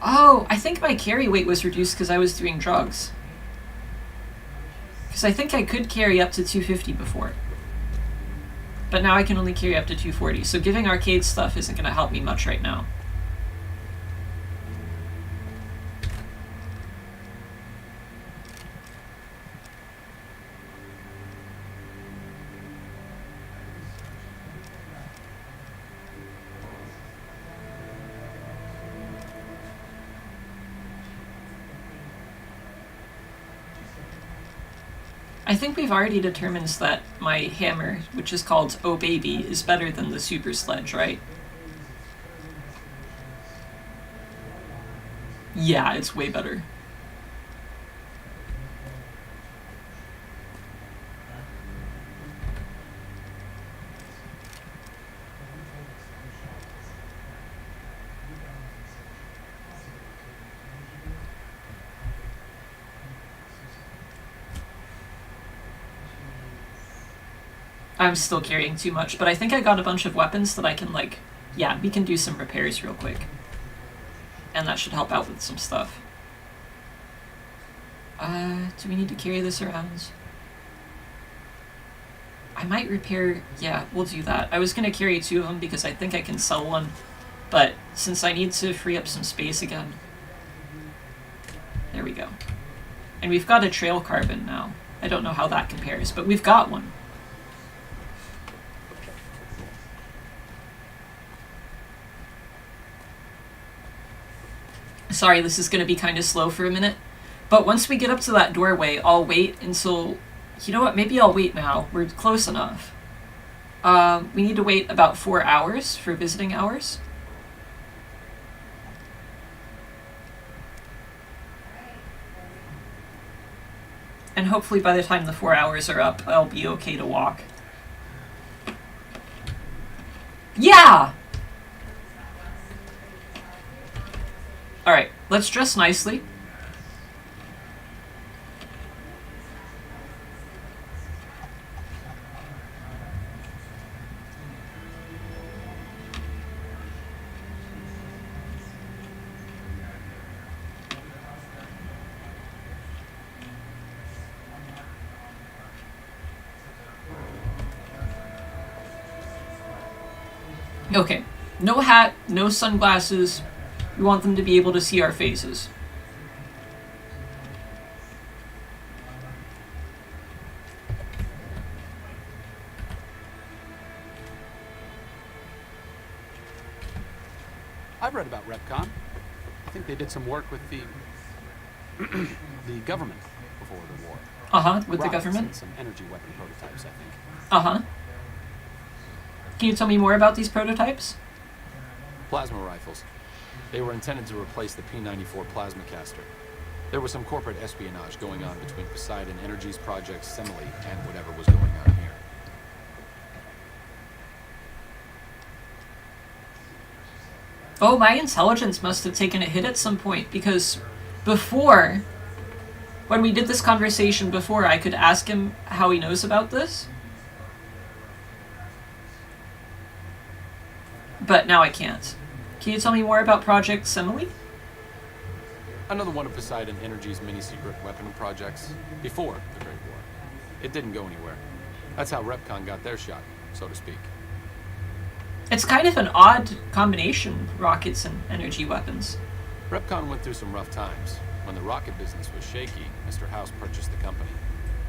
Oh, I think my carry weight was reduced because I was doing drugs. Because I think I could carry up to 250 before. But now I can only carry up to 240, so giving Arcade stuff isn't going to help me much right now. I think we've already determined that my hammer, which is called Oh Baby, is better than the super sledge, right? Yeah, it's way better. I'm still carrying too much, but I think I got a bunch of weapons that I can, like... Yeah, we can do some repairs real quick. And that should help out with some stuff. Do we need to carry this around? I might repair... Yeah, we'll do that. I was going to carry 2 of them because I think I can sell one. But since I need to free up some space again... There we go. And we've got a trail carbon now. I don't know how that compares, but we've got one. Sorry, this is going to be kind of slow for a minute. But once we get up to that doorway, I'll wait until... You know what? Maybe I'll wait now. We're close enough. We need to wait about 4 hours for visiting hours. And hopefully by the time the 4 hours are up, I'll be okay to walk. Yeah! Alright, let's dress nicely. Okay. No hat, no sunglasses. We want them to be able to see our faces. I've read about Repcon. I think they did some work with the the government before the war. Uh-huh, with the Rockets government? and some energy weapon prototypes, I think. Uh-huh. Can you tell me more about these prototypes? Plasma rifles. They were intended to replace the P-94 plasma caster. There was some corporate espionage going on between Poseidon Energy's project Semele and whatever was going on here. Oh, my intelligence must have taken a hit at some point, because before, when we did this conversation before, I could ask him how he knows about this. But now I can't. Can you tell me more about Project Semele? Another one of Poseidon Energy's mini-secret weapon projects before the Great War. It didn't go anywhere. That's how Repcon got their shot, so to speak. It's kind of an odd combination, rockets and energy weapons. Repcon went through some rough times. When the rocket business was shaky, Mr. House purchased the company.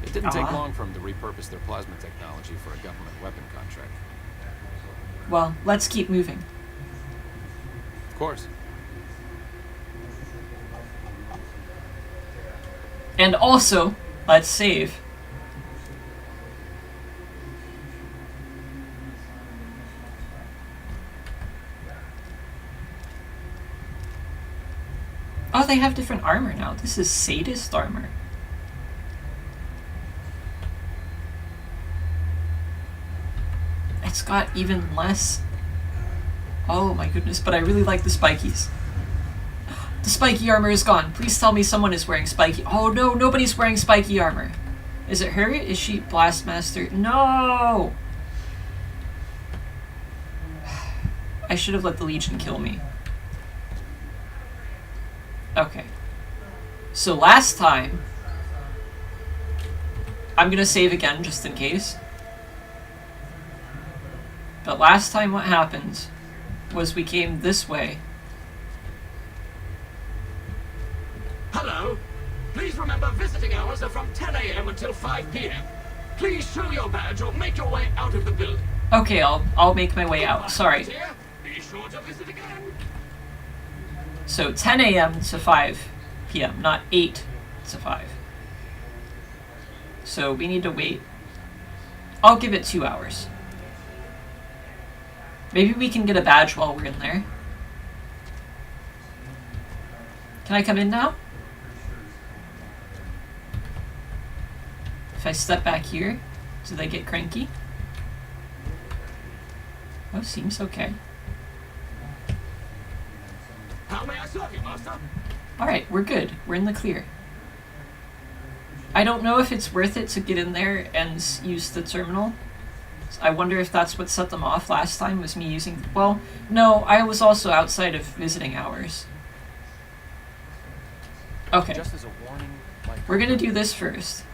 It didn't take long for him to repurpose their plasma technology for a government weapon contract. Well, let's keep moving. Of course. And also, let's save. Oh, they have different armor now. This is sadist armor. It's got even less. Oh my goodness, but I really like the spikies. The spiky armor is gone. Please tell me someone is wearing spiky. Oh no, nobody's wearing spiky armor. Is it her? Is she Blastmaster? No! I should have let the Legion kill me. Okay. So last time, I'm gonna save again just in case. But last time what happened was we came this way. Hello. Please remember visiting hours are from 10 a.m. until 5 p.m. Please show your badge or make your way out of the building. Okay, I'll make my way out. Sorry. Be sure to visit again. So 10 a.m. to 5 p.m., not 8 to 5. So we need to wait. I'll give it 2 hours. Maybe we can get a badge while we're in there. Can I come in now? If I step back here, do they get cranky? Oh, seems okay. How may I serve you, Master? Alright, we're good. We're in the clear. I don't know if it's worth it to get in there and use the terminal. I wonder if that's what set them off last time, was me using... Well, no, I was also outside of visiting hours. Okay. Just as a warning, We're gonna do this first.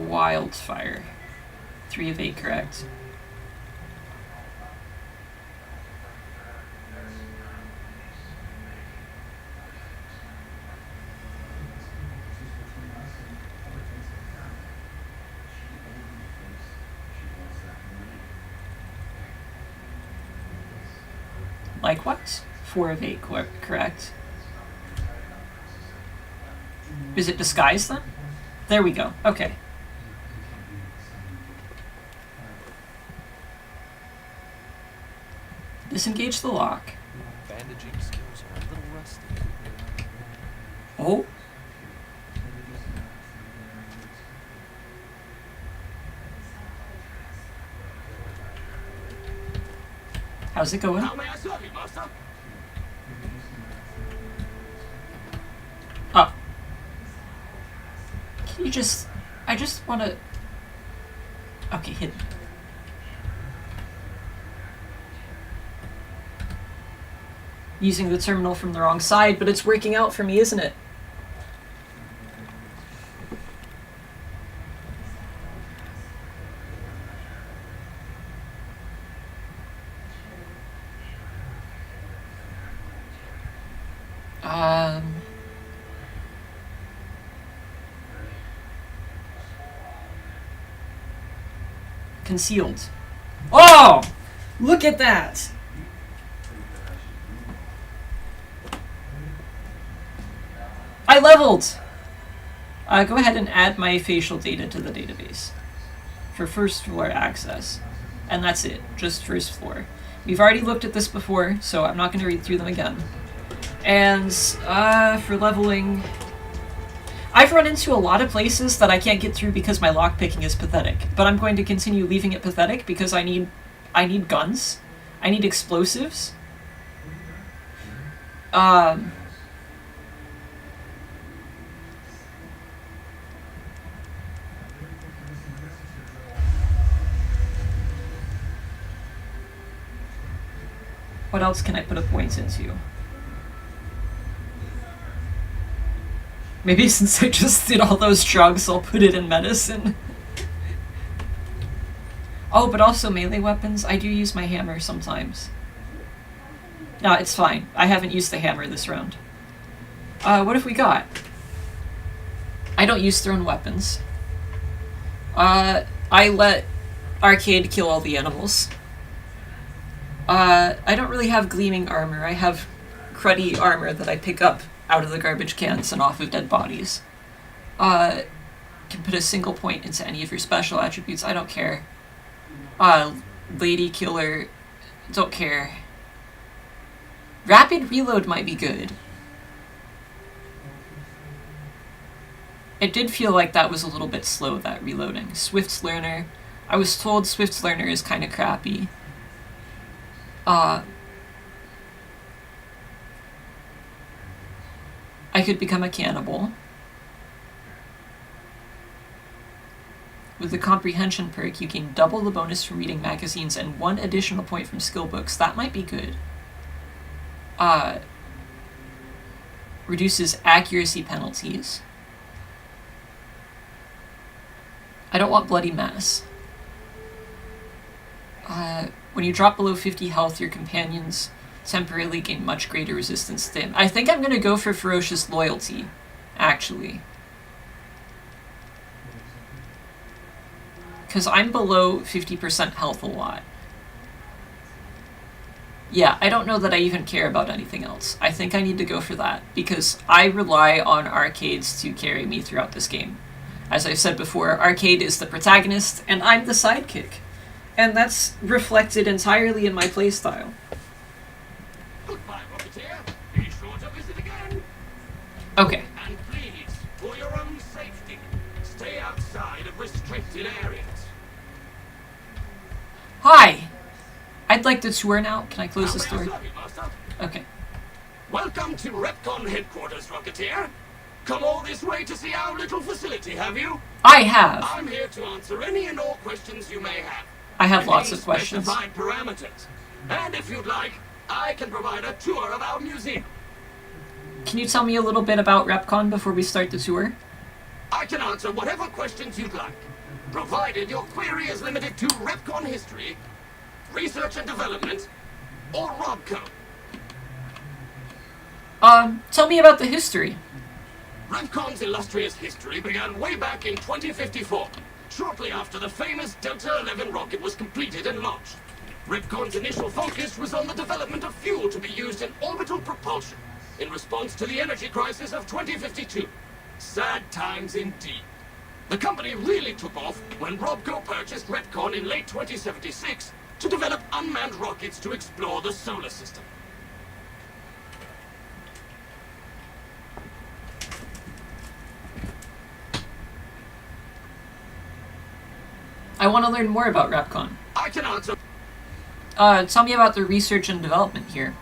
Wildfire. 3 of 8, correct. Likewise, 4 of 8, correct. Is it disguised then? There we go, okay. Disengage the lock. bandaging skills are a little rusty. Oh. How's it going? How may I serve you, Master? Oh. Can you just... I just want to... Okay, hidden. Using the terminal from the wrong side, but it's working out for me, isn't it? Concealed. Oh! Look at that! I leveled! Go ahead and add my facial data to the database for first floor access. And that's it, just first floor. We've already looked at this before, so I'm not going to read through them again. And for leveling, I've run into a lot of places that I can't get through because my lockpicking is pathetic. But I'm going to continue leaving it pathetic because I need guns. I need explosives. What else can I put a point into? Maybe since I just did all those drugs, I'll put it in medicine. Oh, but also melee weapons. I do use my hammer sometimes. No, it's fine. I haven't used the hammer this round. What have we got? I don't use thrown weapons. I let Arcade kill all the animals. I don't really have gleaming armor. I have cruddy armor that I pick up out of the garbage cans and off of dead bodies. Can put a single point into any of your special attributes. I don't care. Lady Killer, don't care. Rapid reload might be good. It did feel like that was a little bit slow, that reloading. Swift's Learner. I was told Swift's Learner is kind of crappy. I could become a cannibal. With the comprehension perk, you gain double the bonus from reading magazines and 1 additional point from skill books. That might be good. Reduces accuracy penalties. I don't want bloody mess. When you drop below 50 health, your companions temporarily gain much greater resistance to them. I think I'm gonna go for Ferocious Loyalty, actually. Because I'm below 50% health a lot. Yeah, I don't know that I even care about anything else. I think I need to go for that, because I rely on arcades to carry me throughout this game. As I've said before, Arcade is the protagonist, and I'm the sidekick. And that's reflected entirely in my playstyle. Goodbye, Rocketeer. Be sure to visit again. Okay. And please, for your own safety, stay outside of restricted areas. Hi! I'd like to tour now. Can I close this door? Okay. Welcome to Repcon headquarters, Rocketeer. Come all this way to see our little facility, have you? I have. I'm here to answer any and all questions you may have. I have lots of questions. Specified parameters. And if you'd like, I can provide a tour of our museum. Can you tell me a little bit about Repcon before we start the tour? I can answer whatever questions you'd like, provided your query is limited to Repcon history, research and development, or Robco. Tell me about the history. Repcon's illustrious history began way back in 2054, shortly after the famous Delta 11 rocket was completed and launched. Repcon's initial focus was on the development of fuel to be used in orbital propulsion in response to the energy crisis of 2052. Sad times indeed. The company really took off when Robco purchased Repcon in late 2076 to develop unmanned rockets to explore the solar system. I want to learn more about Repcon. I can answer. Tell me about the research and development here.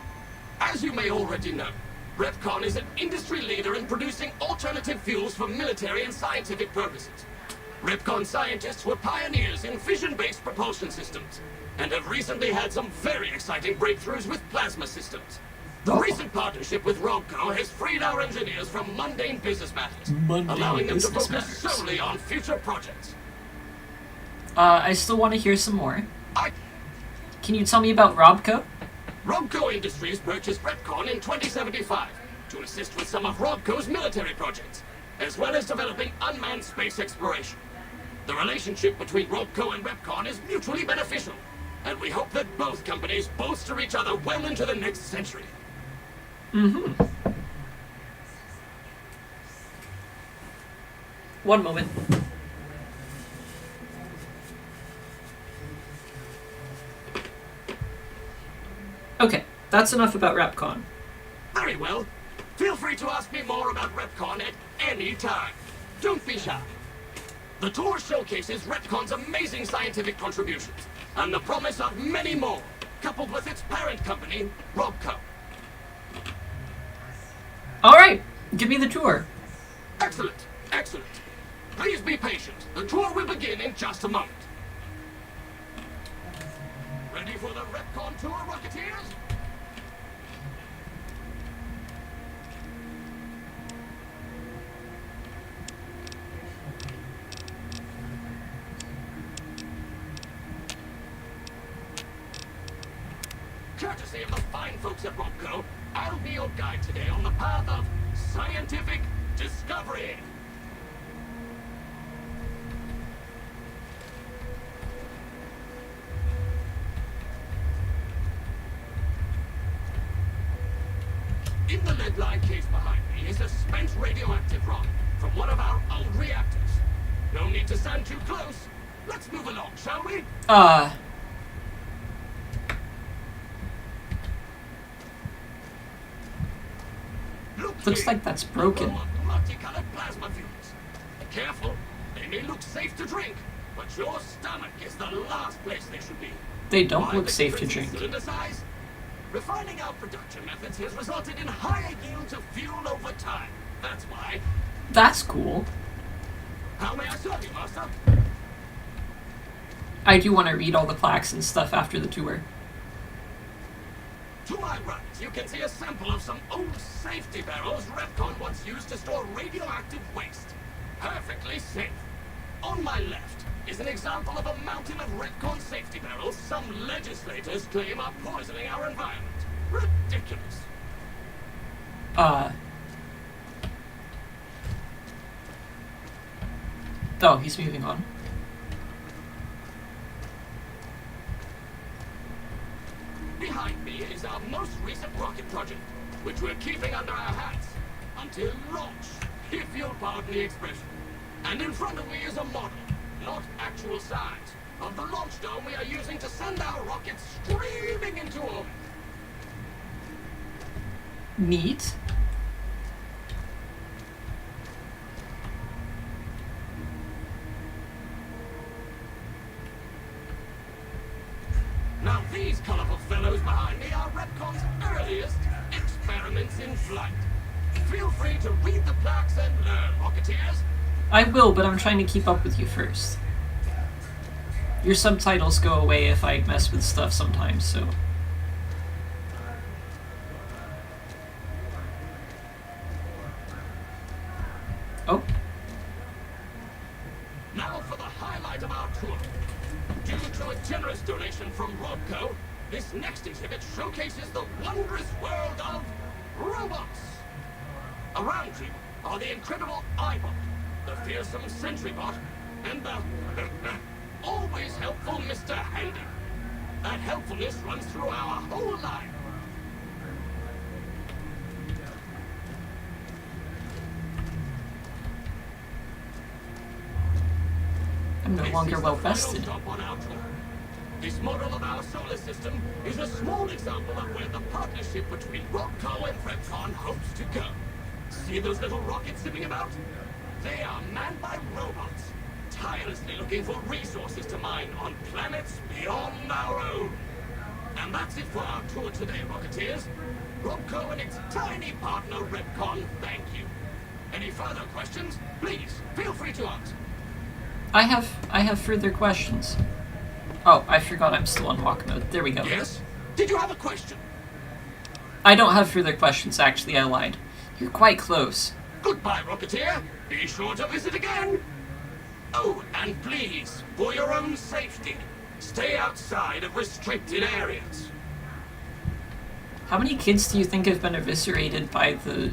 As you may already know, Repcon is an industry leader in producing alternative fuels for military and scientific purposes. Repcon scientists were pioneers in fission-based propulsion systems, and have recently had some very exciting breakthroughs with plasma systems. The recent partnership with Robco has freed our engineers from mundane business matters, allowing them to focus solely on future projects. I still want to hear some more. Can you tell me about Robco? Robco Industries purchased Repcon in 2075 to assist with some of Robco's military projects, as well as developing unmanned space exploration. The relationship between Robco and Repcon is mutually beneficial, and we hope that both companies bolster each other well into the next century. Mm-hmm. One moment. Okay, that's enough about Repcon. Very well. Feel free to ask me more about Repcon at any time. Don't be shy. The tour showcases Repcon's amazing scientific contributions, and the promise of many more, coupled with its parent company, Robco. Alright, give me the tour. Excellent, excellent. Please be patient. The tour will begin in just a moment. Ready for the Repcon tour, Rocketeers? Courtesy of the fine folks at Robco, I'll be your guide today on the path of scientific discovery. In the lead-lined case behind me is a spent radioactive rock from one of our old reactors. No need to stand too close. Let's move along, shall we? Looks like that's broken. Multicolored plasma fuels. Careful, they may look safe to drink, but your stomach is the last place they should be. They don't Why look the safe to difference in drink. cylinder size? Refining our production methods has resulted in higher yields of fuel over time. That's why. That's cool. How may I serve you, Master? I do want to read all the plaques and stuff after the tour. To my right, you can see a sample of some old safety barrels Repcon once used to store radioactive waste. Perfectly safe. On my left is an example of a mountain of Repcon safety barrels some legislators claim are poisoning our environment. Ridiculous. Oh, he's moving on. Behind me is our most recent rocket project, which we're keeping under our hats until launch, if you'll pardon the expression. And in front of me is a model, not actual size, of the launch dome we are using to send our rockets screaming into orbit. Neat. Now these colorful fellows behind me are Repcon's earliest experiments in flight. Feel free to read the plaques and learn, Rocketeers. I will, but I'm trying to keep up with you first. Your subtitles go away if I mess with stuff sometimes, so... Oh. Now for the highlight of our tour. Due to a generous donation from Robco, this next exhibit showcases the wondrous world of robots. Around you are the incredible iBot, the fearsome SentryBot, and the always helpful Mr. Handy. That helpfulness runs through our whole line. I'm no longer well vested. This model of our solar system is a small example of where the partnership between Robco and Repcon hopes to go. See those little rockets zipping about? They are manned by robots, tirelessly looking for resources to mine on planets beyond our own. And that's it for our tour today, Rocketeers. Robco and its tiny partner Repcon thank you. Any further questions? Please, feel free to ask. I have further questions. Oh, I forgot I'm still on walk mode. There we go. Yes? Did you have a question? I don't have further questions, actually, I lied. You're quite close. Goodbye, Rocketeer. Be sure to visit again. Oh, and please, for your own safety, stay outside of restricted areas. How many kids do you think have been eviscerated by the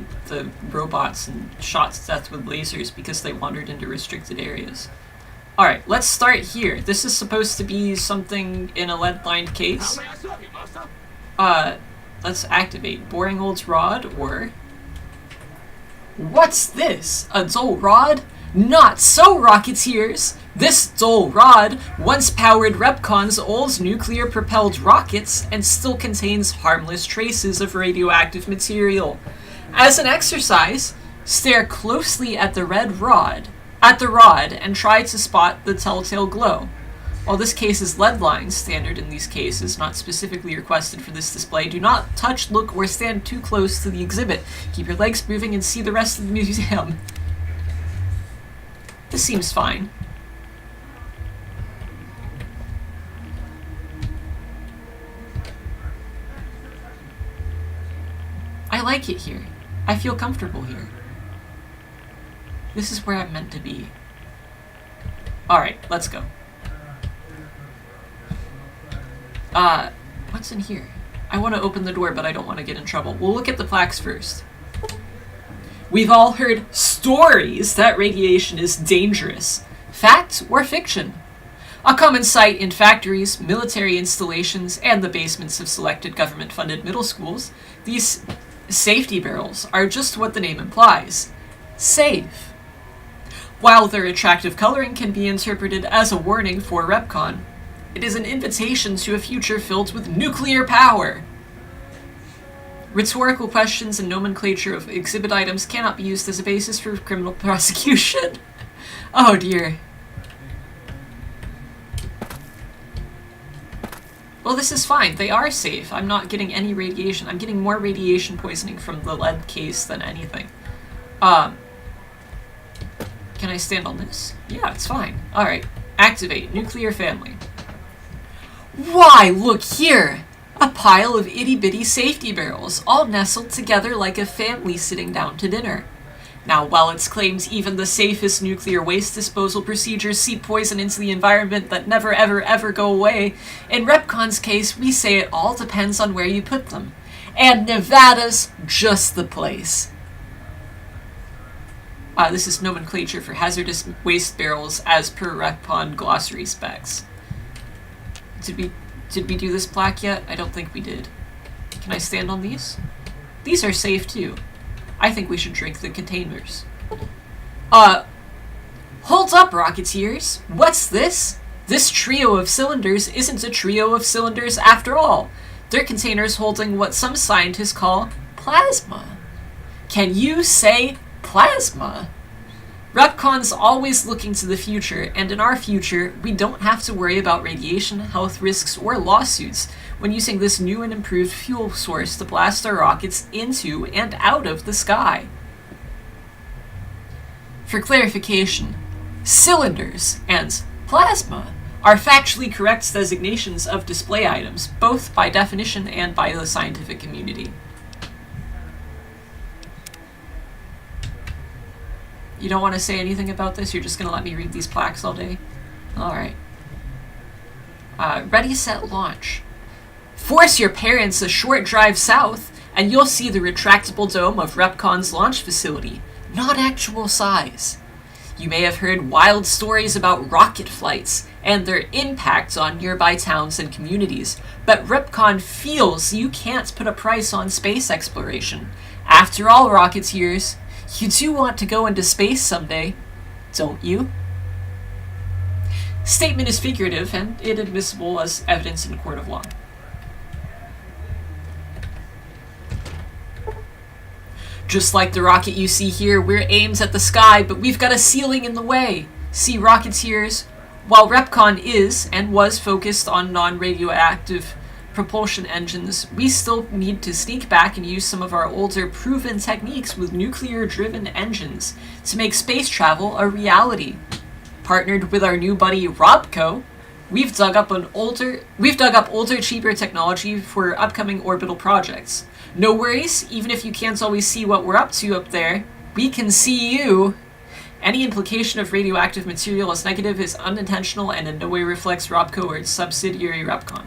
robots and shot to death with lasers because they wandered into restricted areas? Alright, let's start here. This is supposed to be something in a lead-lined case. How may I serve you, master? Let's activate boring old rod, or... What's this? A dull rod? Not so, Rocketeers! This dull rod once powered Repcon's old nuclear-propelled rockets and still contains harmless traces of radioactive material. As an exercise, stare closely at the rod, and try to spot the telltale glow. While this case is lead-lined, standard in these cases, not specifically requested for this display, do not touch, look, or stand too close to the exhibit. Keep your legs moving and see the rest of the museum. This seems fine. I like it here. I feel comfortable here. This is where I'm meant to be. Alright, let's go. What's in here? I want to open the door, but I don't want to get in trouble. We'll look at the plaques first. We've all heard stories that radiation is dangerous. Fact or fiction? A common sight in factories, military installations, and the basements of selected government-funded middle schools, these safety barrels are just what the name implies. Safe. While their attractive coloring can be interpreted as a warning for Repcon, it is an invitation to a future filled with nuclear power. Rhetorical questions and nomenclature of exhibit items cannot be used as a basis for criminal prosecution. Oh dear. Well, this is fine. They are safe. I'm not getting any radiation. I'm getting more radiation poisoning from the lead case than anything. Can I stand on this? Yeah, it's fine. Alright. Activate. Nuclear family. Why, look here! A pile of itty-bitty safety barrels, all nestled together like a family sitting down to dinner. Now, while it's claimed even the safest nuclear waste disposal procedures seep poison into the environment that never ever ever go away, in Repcon's case, we say it all depends on where you put them. And Nevada's just the place. This is nomenclature for hazardous waste barrels as per Repcon glossary specs. Did we do this plaque yet? I don't think we did. Can I stand on these? These are safe too. I think we should drink the containers. Hold up, Rocketeers! What's this? This trio of cylinders isn't a trio of cylinders after all. They're containers holding what some scientists call plasma. Can you say plasma? Repcon's always looking to the future, and in our future, we don't have to worry about radiation, health risks, or lawsuits when using this new and improved fuel source to blast our rockets into and out of the sky. For clarification, cylinders and plasma are factually correct designations of display items, both by definition and by the scientific community. You don't want to say anything about this? You're just going to let me read these plaques all day? Alright. Ready, set, launch. Force your parents a short drive south, and you'll see the retractable dome of Repcon's launch facility. Not actual size. You may have heard wild stories about rocket flights and their impacts on nearby towns and communities, but Repcon feels you can't put a price on space exploration. After all, Rocketeers, you do want to go into space someday, don't you? Statement is figurative and inadmissible as evidence in a court of law. Just like the rocket you see here, we're aimed at the sky, but we've got a ceiling in the way. See, Rocketeers, while Repcon is and was focused on non-radioactive propulsion engines, we still need to sneak back and use some of our older proven techniques with nuclear-driven engines to make space travel a reality. Partnered with our new buddy Robco, we've dug up older, cheaper technology for upcoming orbital projects. No worries, even if you can't always see what we're up to up there, we can see you. Any implication of radioactive material as negative is unintentional and in no way reflects Robco or its subsidiary Repcon.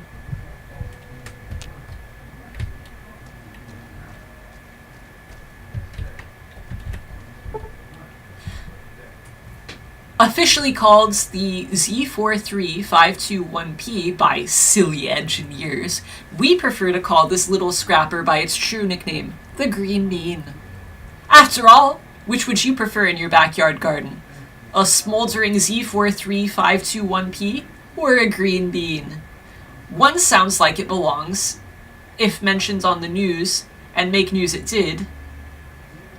Officially called the Z43521P by silly engineers, we prefer to call this little scrapper by its true nickname, the Green Bean. After all, which would you prefer in your backyard garden? A smoldering Z43521P or a green bean? One sounds like it belongs, if mentioned on the news, and make news it did.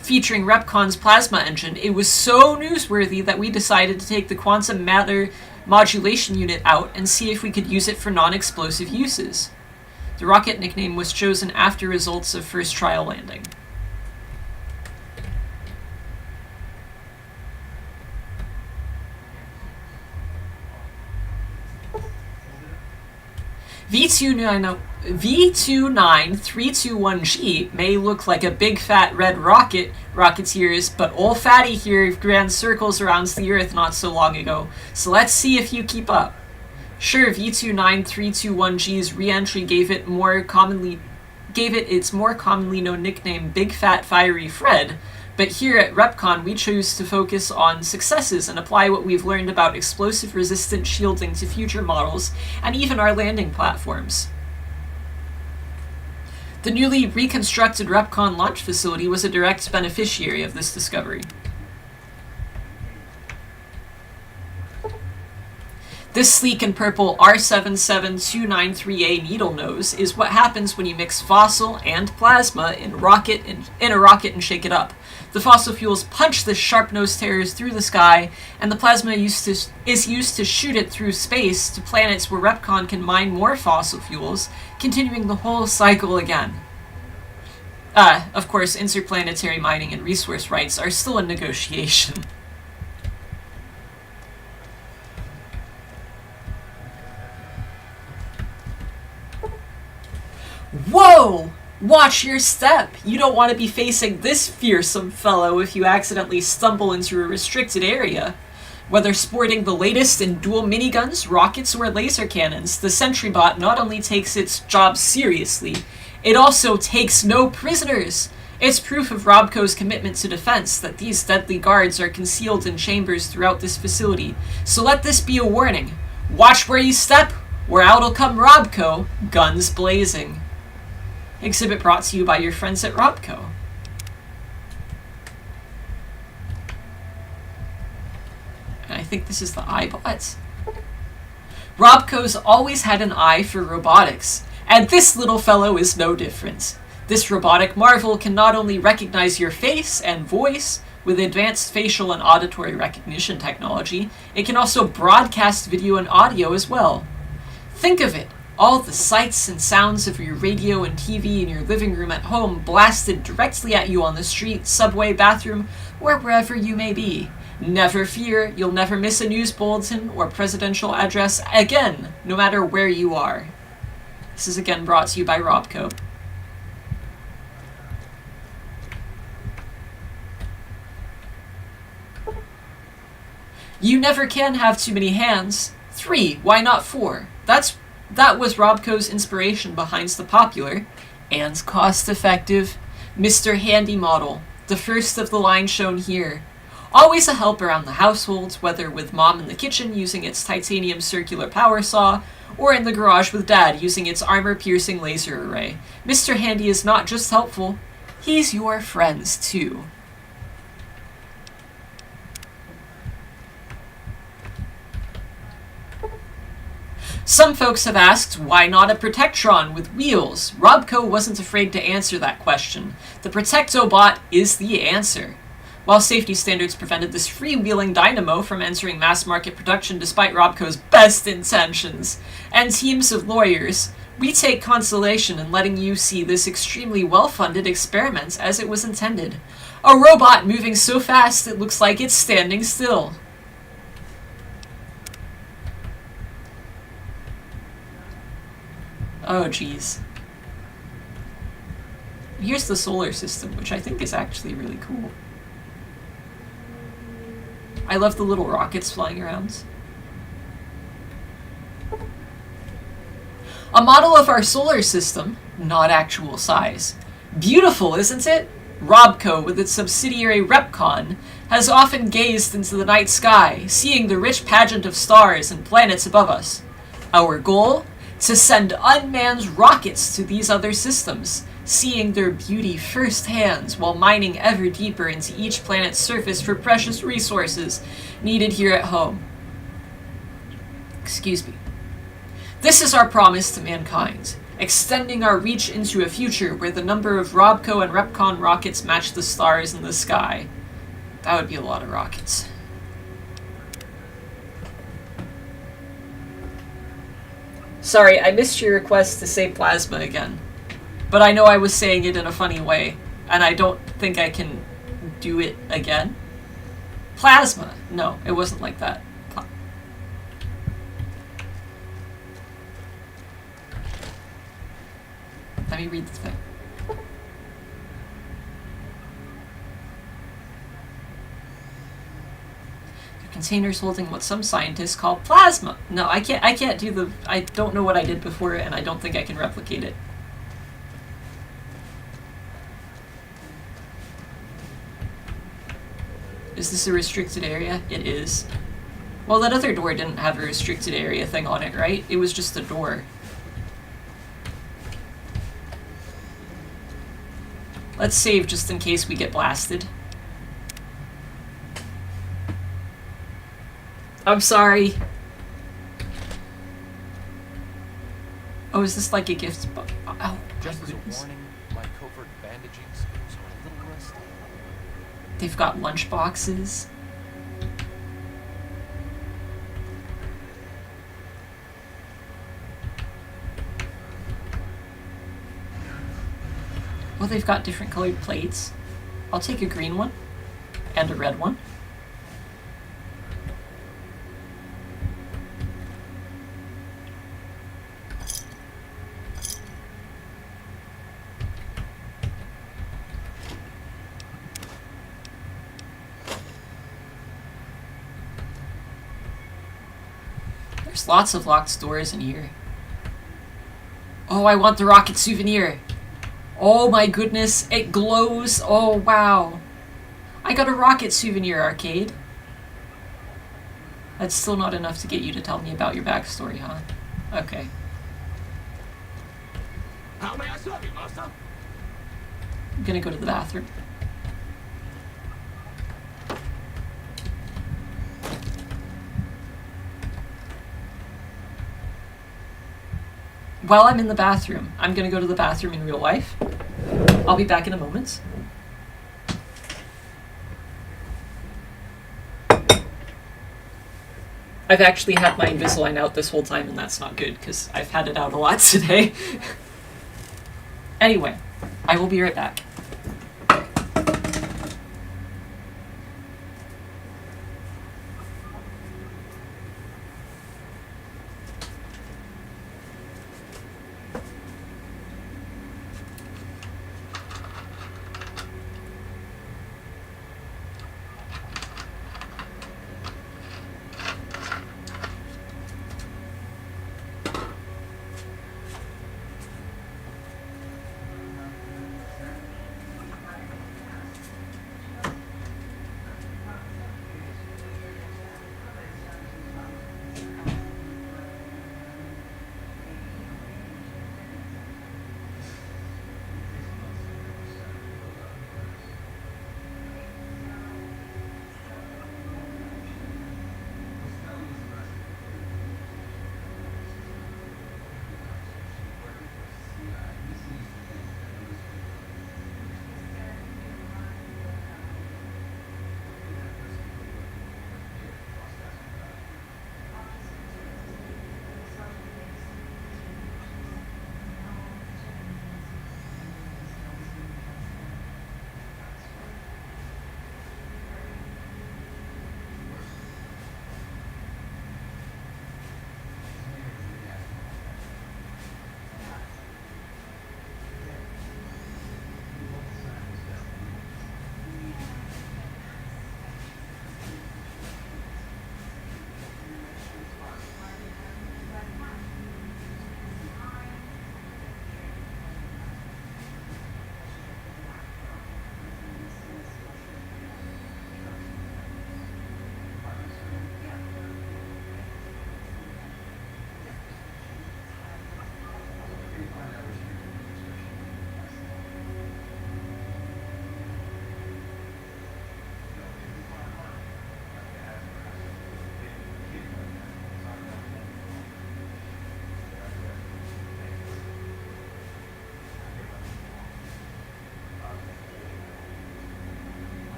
Featuring Repcon's plasma engine, it was so newsworthy that we decided to take the quantum matter modulation unit out and see if we could use it for non-explosive uses. The rocket nickname was chosen after results of first trial landing. V29321G may look like a big fat red rocket, Rocketeers, but old Fatty here ran circles around the Earth not so long ago, so let's see if you keep up. Sure, V29321G's re-entry gave it its more commonly known nickname Big Fat Fiery Fred, but here at Repcon we chose to focus on successes and apply what we've learned about explosive-resistant shielding to future models and even our landing platforms. The newly reconstructed Repcon launch facility was a direct beneficiary of this discovery. This sleek and purple R77293A needle nose is what happens when you mix fossil and plasma in a rocket and shake it up. The fossil fuels punch the sharp-nosed terrors through the sky, and the plasma is used to shoot it through space to planets where Repcon can mine more fossil fuels, continuing the whole cycle again. Of course, interplanetary mining and resource rights are still in negotiation. Whoa! Watch your step! You don't want to be facing this fearsome fellow if you accidentally stumble into a restricted area. Whether sporting the latest in dual miniguns, rockets, or laser cannons, the Sentry Bot not only takes its job seriously, it also takes no prisoners. It's proof of Robco's commitment to defense that these deadly guards are concealed in chambers throughout this facility, so let this be a warning. Watch where you step, or out'll come Robco, guns blazing. Exhibit brought to you by your friends at Robco. And I think this is the iBot. Robco's always had an eye for robotics, and this little fellow is no different. This robotic marvel can not only recognize your face and voice with advanced facial and auditory recognition technology, it can also broadcast video and audio as well. Think of it. All the sights and sounds of your radio and TV in your living room at home blasted directly at you on the street, subway, bathroom, or wherever you may be. Never fear, you'll never miss a news bulletin or presidential address again, no matter where you are. This is again brought to you by Robco. You never can have too many hands. 3, why not 4? That was Robco's inspiration behind the popular and cost-effective Mr. Handy model, the first of the line shown here. Always a help around the household, whether with Mom in the kitchen using its titanium circular power saw, or in the garage with Dad using its armor-piercing laser array. Mr. Handy is not just helpful, he's your friends too. Some folks have asked, why not a Protectron with wheels? Robco wasn't afraid to answer that question. The Protectobot is the answer. While safety standards prevented this freewheeling dynamo from entering mass-market production despite Robco's best intentions and teams of lawyers, we take consolation in letting you see this extremely well-funded experiment as it was intended. A robot moving so fast it looks like it's standing still. Oh, geez. Here's the solar system, which I think is actually really cool. I love the little rockets flying around. A model of our solar system, not actual size. Beautiful, isn't it? Robco, with its subsidiary Repcon, has often gazed into the night sky, seeing the rich pageant of stars and planets above us. Our goal? To send unmanned rockets to these other systems, seeing their beauty firsthand while mining ever deeper into each planet's surface for precious resources needed here at home. Excuse me. This is our promise to mankind, extending our reach into a future where the number of Robco and Repcon rockets match the stars in the sky. That would be a lot of rockets. Sorry, I missed your request to say plasma again. But I know I was saying it in a funny way, and I don't think I can do it again. Plasma. No, it wasn't like that. Let me read the thing. Containers holding what some scientists call plasma. No, I can't do the... I don't know what I did before, and I don't think I can replicate it. Is this a restricted area? It is. Well, that other door didn't have a restricted area thing on it, right? It was just a door. Let's save just in case we get blasted. I'm sorry. Oh, is this like a gift book? Oh, just as a warning, my covert bandaging skills are a little rusty. They've got lunch boxes. Well, they've got different colored plates. I'll take a green one and a red one. There's lots of locked doors in here. Oh, I want the rocket souvenir. Oh my goodness, it glows. Oh, wow. I got a rocket souvenir, arcade. That's still not enough to get you to tell me about your backstory, huh? Okay. How may I serve you, Master? I'm gonna go to the bathroom. While I'm in the bathroom, I'm gonna go to the bathroom in real life. I'll be back in a moment. I've actually had my Invisalign out this whole time, and that's not good, because I've had it out a lot today. Anyway, I will be right back.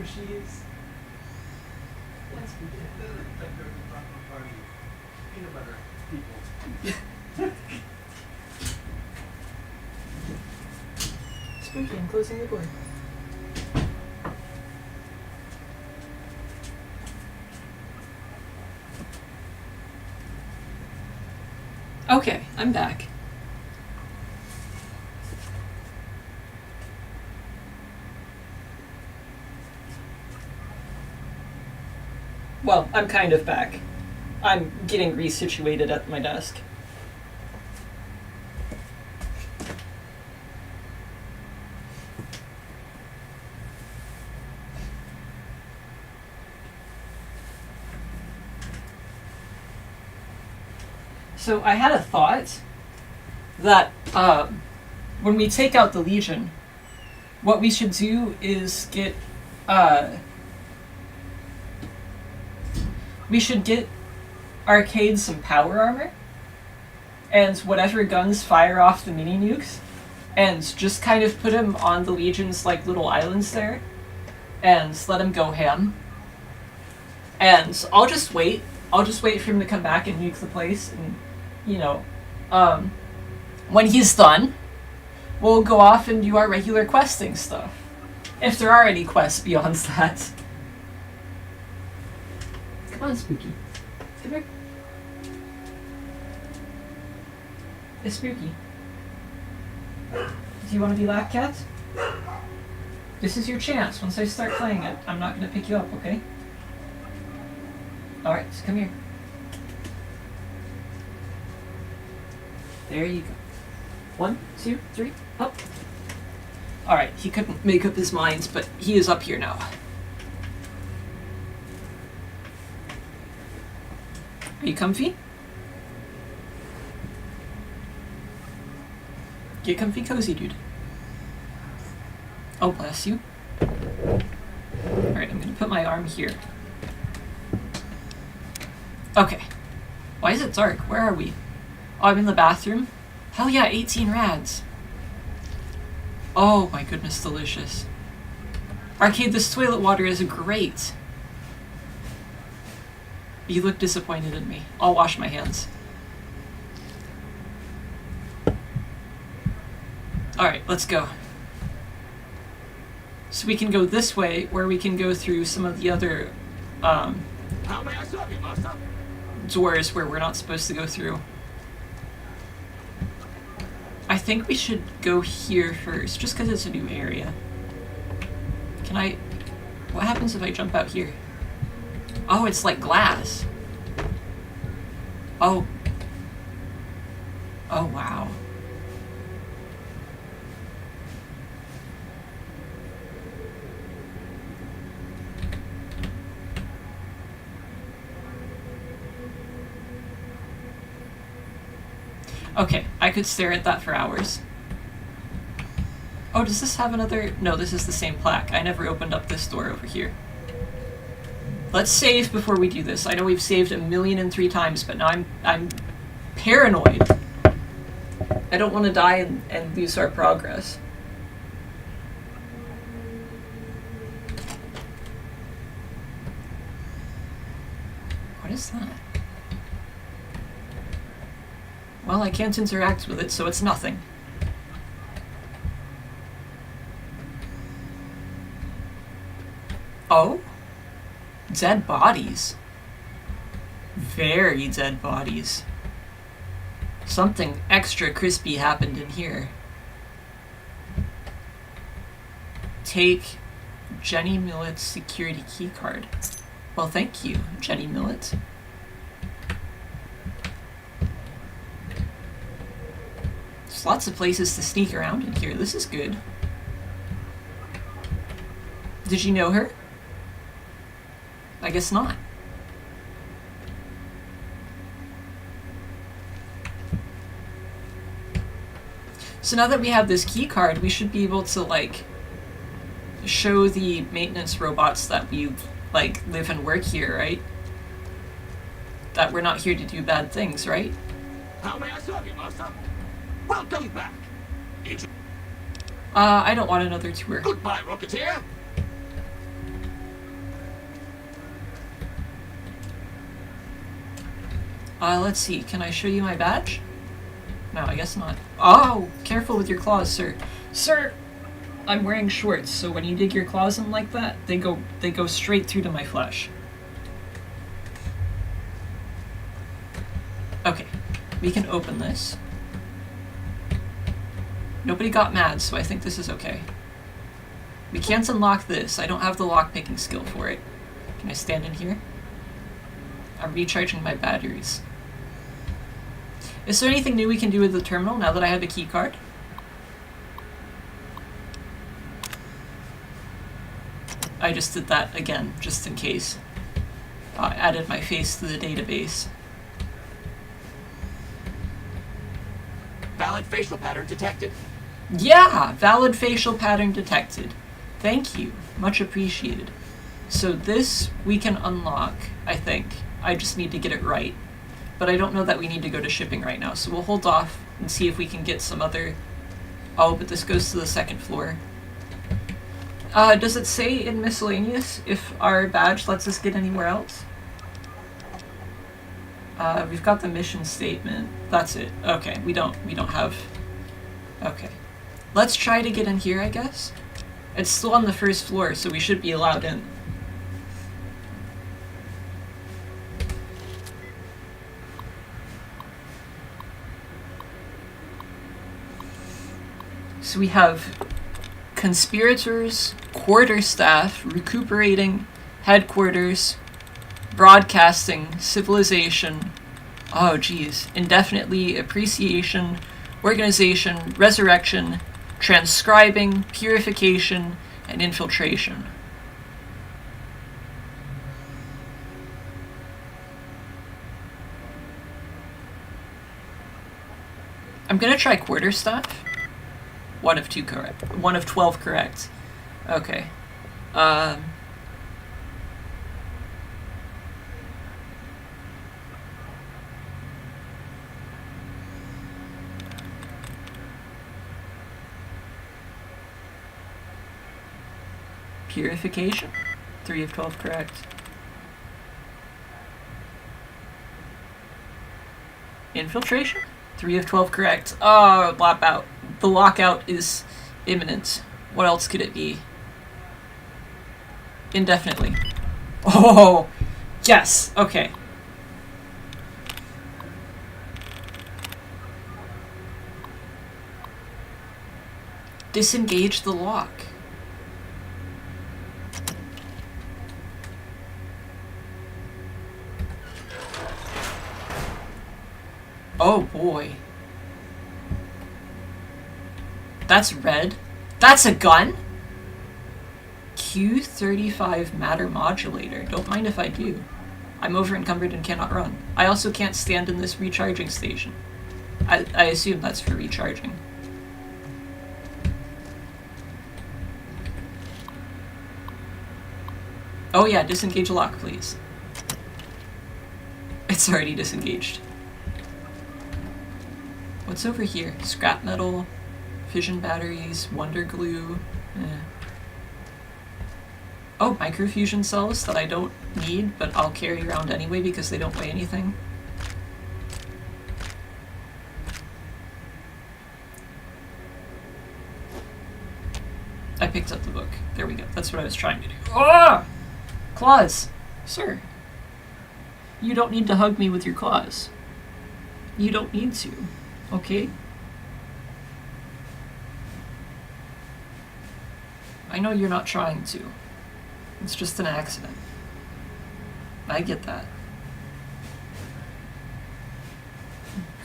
she's. Yes, we did. Peanut butter people. Spooky, I'm closing the door. Okay, I'm back. Well, I'm kind of back. I'm getting resituated at my desk. So I had a thought that when we take out the Legion, what we should do is get we should get Arcade some power armor, and whatever guns fire off the mini nukes, and just kind of put him on the Legion's like little islands there, and let him go ham. And I'll just wait for him to come back and nuke the place, and you know, when he's done, we'll go off and do our regular questing stuff. If there are any quests beyond that. Come on, Spooky. Come here. It's Spooky. Do you want to be Lap Cat? This is your chance. Once I start playing it, I'm not going to pick you up, okay? Alright, so come here. There you go. 1, 2, 3, up. Alright, he couldn't make up his mind, but he is up here now. Are you comfy? Get comfy cozy, dude. Oh, bless you. Alright, I'm gonna put my arm here. Okay. Why is it dark? Where are we? Oh, I'm in the bathroom? Hell yeah, 18 rads. Oh my goodness, delicious. Arcade, this toilet water is great. You look disappointed in me. I'll wash my hands. Alright, let's go. So we can go this way, where we can go through some of the other, How may I serve you, master? doors where we're not supposed to go through. I think we should go here first, just because it's a new area. Can I... What happens if I jump out here? Oh, it's like glass. Oh. Oh, wow. Okay, I could stare at that for hours. Oh, does this have another... No, this is the same plaque. I never opened up this door over here. Let's save before we do this. I know we've saved 1,000,003 times, but now I'm paranoid. I don't want to die and lose our progress. What is that? Well, I can't interact with it, so it's nothing. Oh? Dead bodies. Very dead bodies. Something extra crispy happened in here. Take Jenny Millett's security keycard. Well, thank you, Jenny Millett. There's lots of places to sneak around in here. This is good. Did you know her? I guess not. So now that we have this key card, we should be able to, like, show the maintenance robots that we, like, live and work here, right? That we're not here to do bad things, right? How may I serve you, master? Welcome back. I don't want another tour. Goodbye, Rocketeer. Let's see. Can I show you my badge? No, I guess not. Oh, careful with your claws, sir. Sir, I'm wearing shorts, so when you dig your claws in like that, they go straight through to my flesh. Okay, we can open this. Nobody got mad, so I think this is okay. We can't unlock this. I don't have the lock-picking skill for it. Can I stand in here? I'm recharging my batteries. Is there anything new we can do with the terminal now that I have a key card? I just did that again, just in case. Added my face to the database. Valid facial pattern detected. Yeah! Valid facial pattern detected. Thank you. Much appreciated. So this we can unlock, I think. I just need to get it right. But I don't know that we need to go to shipping right now, so we'll hold off and see if we can get some other... Oh, but this goes to the second floor. Does it say in miscellaneous if our badge lets us get anywhere else? We've got the mission statement. That's it. Okay, we don't have... Okay. Let's try to get in here, I guess. It's still on the first floor, so we should be allowed in. So we have conspirators, quarterstaff, recuperating, headquarters, broadcasting, civilization, oh geez, indefinitely, appreciation, organization, resurrection, transcribing, purification, and infiltration. I'm gonna try quarterstaff. 1 of 2 correct. 1 of 12 correct. Okay. Purification? 3 of 12 correct. Infiltration? 3 of 12 correct. Oh, lockout. The lockout is imminent. What else could it be? Indefinitely. Oh, yes. Okay. Disengage the lock. Oh boy. That's red. That's a gun? Q35 matter modulator. Don't mind if I do. I'm over encumbered and cannot run. I also can't stand in this recharging station. I assume that's for recharging. Oh yeah, disengage lock, please. It's already disengaged. What's over here? Scrap metal, fission batteries, wonder glue. Oh, microfusion cells that I don't need, but I'll carry around anyway because they don't weigh anything. I picked up the book. There we go. That's what I was trying to do. Ah! Claws! Sir. You don't need to hug me with your claws. You don't need to. Okay? I know you're not trying to. It's just an accident. I get that.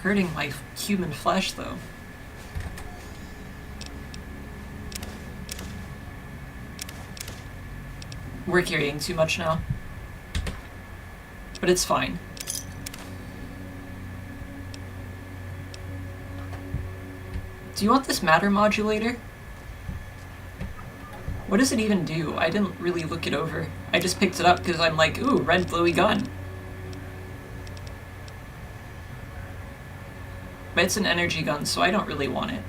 Hurting my human flesh, though. We're carrying too much now. But it's fine. Do you want this matter modulator? What does it even do? I didn't really look it over. I just picked it up because I'm like, ooh, red glowy gun. But it's an energy gun, so I don't really want it.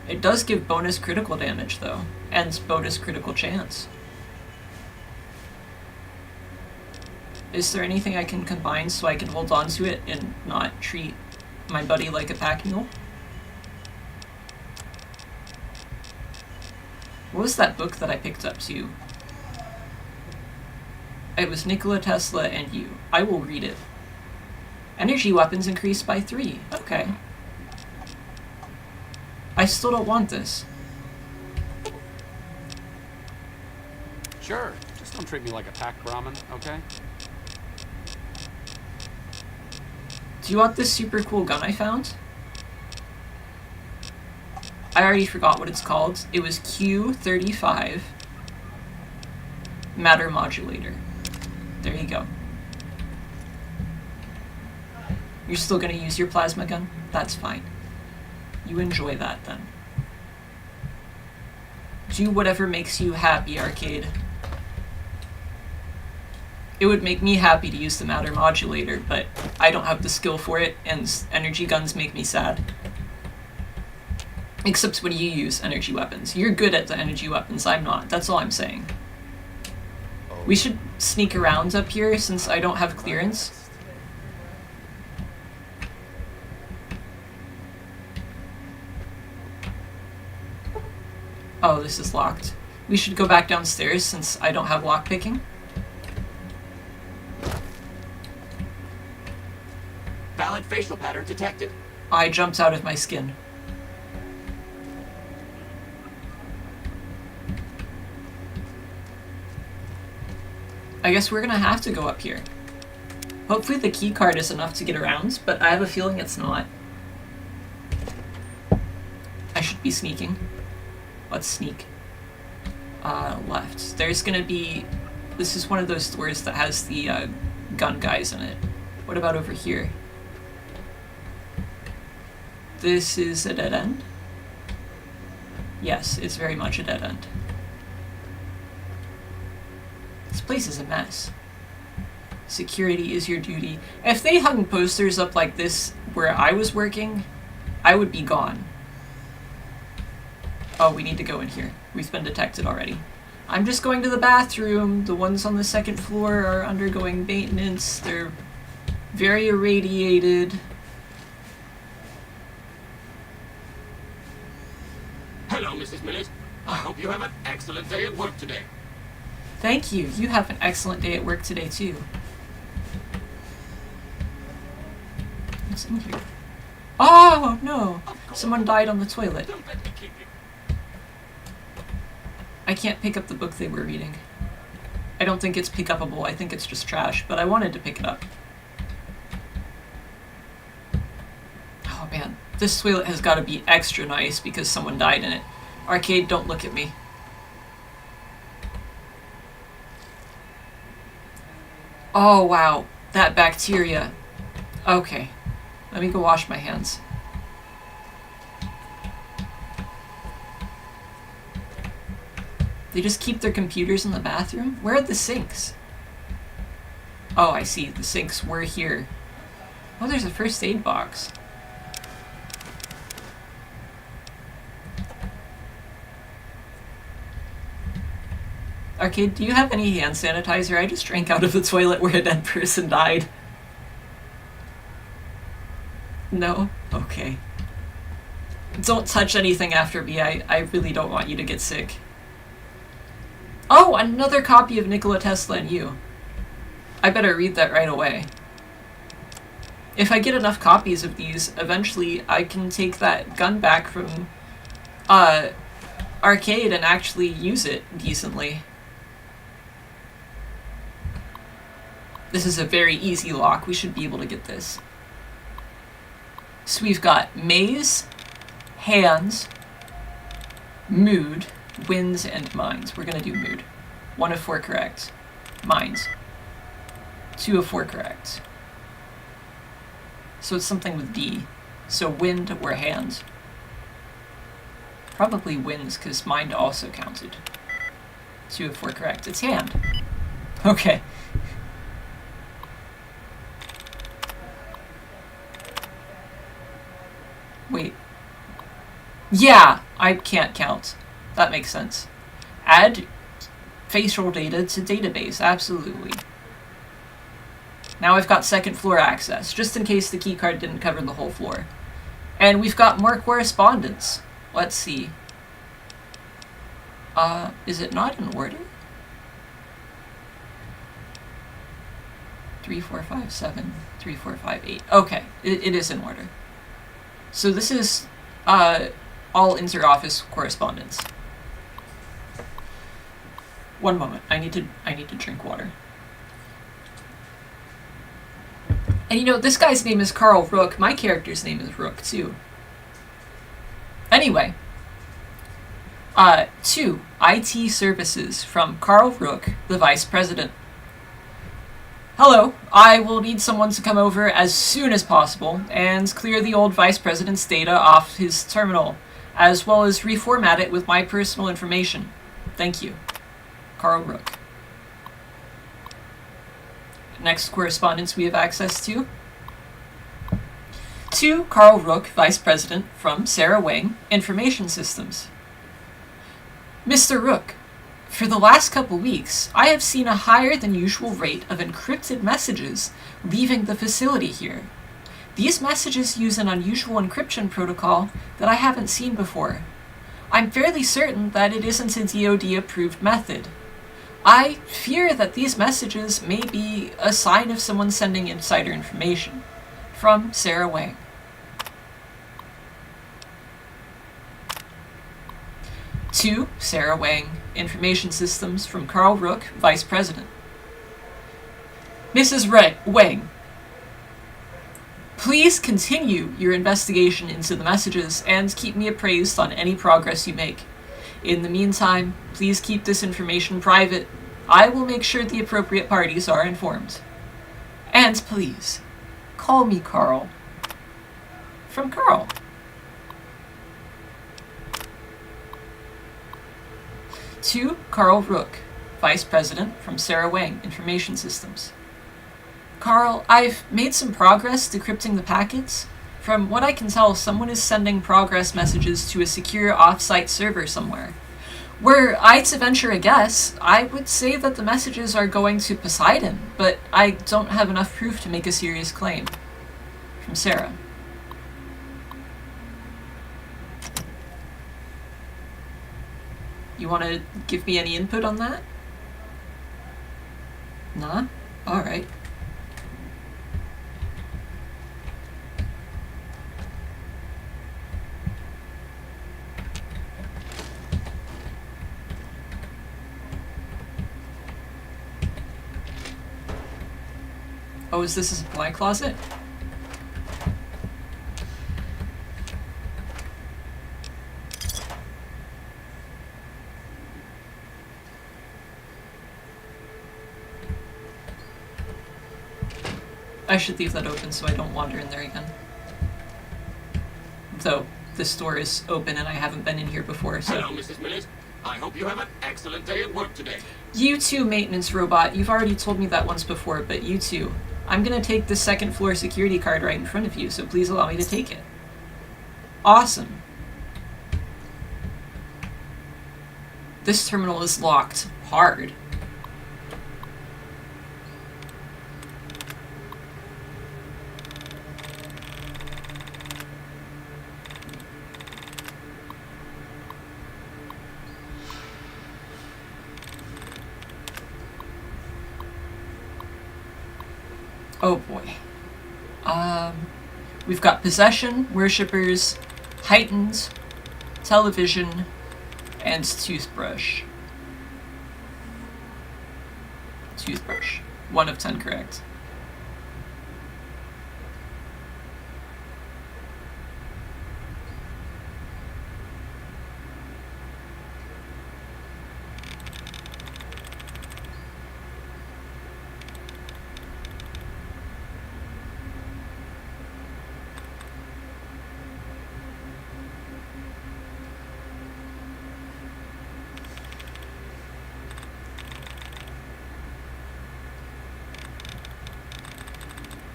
It does give bonus critical damage, though, and bonus critical chance. Is there anything I can combine so I can hold on to it and not treat my buddy like a pack mule? What was that book that I picked up too? It was Nikola Tesla and You. I will read it. Energy weapons increased by 3. Okay. I still don't want this. Sure. Just don't treat me like a pack Brahmin, okay? Do you want this super cool gun I found? I already forgot what it's called. It was Q35 Matter Modulator. There you go. You're still gonna use your plasma gun? That's fine. You enjoy that then. Do whatever makes you happy, Arcade. It would make me happy to use the Matter Modulator, but I don't have the skill for it, and energy guns make me sad. Except when you use energy weapons. You're good at the energy weapons, I'm not. That's all I'm saying. We should sneak around up here since I don't have clearance. Oh, this is locked. We should go back downstairs since I don't have lockpicking. Valid facial pattern detected. I jumped out of my skin. I guess we're gonna have to go up here. Hopefully the key card is enough to get around, but I have a feeling it's not. I should be sneaking. Let's sneak. Left. There's gonna be... This is one of those doors that has the gun guys in it. What about over here? This is a dead end? Yes, it's very much a dead end. This place is a mess. Security is your duty. If they hung posters up like this where I was working, I would be gone. Oh, we need to go in here. We've been detected already. I'm just going to the bathroom. The ones on the second floor are undergoing maintenance. They're very irradiated. Hello, Mrs. Millet. I hope you have an excellent day at work today. Thank you. You have an excellent day at work today, too. What's in here? Oh, no. Someone died on the toilet. Don't let me keep you. I can't pick up the book they were reading. I don't think it's pick-upable. I think it's just trash, but I wanted to pick it up. Oh, man. This toilet has got to be extra nice because someone died in it. Arcade, don't look at me. Oh, wow. That bacteria. Okay. Let me go wash my hands. They just keep their computers in the bathroom? Where are the sinks? Oh, I see. The sinks were here. Oh, there's a first aid box. Arcade, do you have any hand sanitizer? I just drank out of the toilet where a dead person died. No? Okay. Don't touch anything after me. I really don't want you to get sick. Oh, another copy of Nikola Tesla and You. I better read that right away. If I get enough copies of these, eventually I can take that gun back from Arcade and actually use it decently. This is a very easy lock. We should be able to get this. So we've got maze, hands, mood, winds, and minds. We're gonna do mood. 1 of 4 correct. Minds. 2 of 4 correct. So it's something with D. So wind or hand. Probably winds, because mind also counted. 2 of 4 correct. It's hand. Okay. Wait. Yeah, I can't count. That makes sense. Add facial data to database, absolutely. Now I've got second floor access, just in case the keycard didn't cover the whole floor. And we've got more correspondence. Let's see. Is it not in order? 3, 4, 5, 7, 3, 4, 5, 8. Okay, it is in order. So this is all inter-office correspondence. One moment. I need to drink water. And you know, this guy's name is Carl Rook. My character's name is Rook too. Anyway, to IT services from Carl Rook, the Vice President. Hello, I will need someone to come over as soon as possible and clear the old Vice President's data off his terminal, as well as reformat it with my personal information. Thank you. Carl Rook. Next correspondence we have access to. To Carl Rook, Vice President, from Sarah Wang, Information Systems. Mr. Rook, for the last couple weeks, I have seen a higher than usual rate of encrypted messages leaving the facility here. These messages use an unusual encryption protocol that I haven't seen before. I'm fairly certain that it isn't a DoD-approved method. I fear that these messages may be a sign of someone sending insider information. From Sarah Wang. To Sarah Wang, Information Systems, from Carl Rook, Vice President. Mrs. Wang, please continue your investigation into the messages and keep me appraised on any progress you make. In the meantime, please keep this information private. I will make sure the appropriate parties are informed. And please, call me Carl. From Carl. To Carl Rook, Vice President, from Sarah Wang, Information Systems. Carl, I've made some progress decrypting the packets. From what I can tell, someone is sending progress messages to a secure off-site server somewhere. Were I to venture a guess, I would say that the messages are going to Poseidon, but I don't have enough proof to make a serious claim. From Sarah. You want to give me any input on that? Nah? Alright. Oh, is this a supply closet? I should leave that open so I don't wander in there again. Though, this door is open and I haven't been in here before, so... Hello, Mrs. Millet. I hope you have an excellent day at work today. You too, maintenance robot. You've already told me that once before, but you too. I'm gonna take the second floor security card right in front of you, so please allow me to take it. Awesome. This terminal is locked hard. Oh boy. We've got possession, worshippers, heightened, television, and toothbrush. Toothbrush. 1 of 10 correct.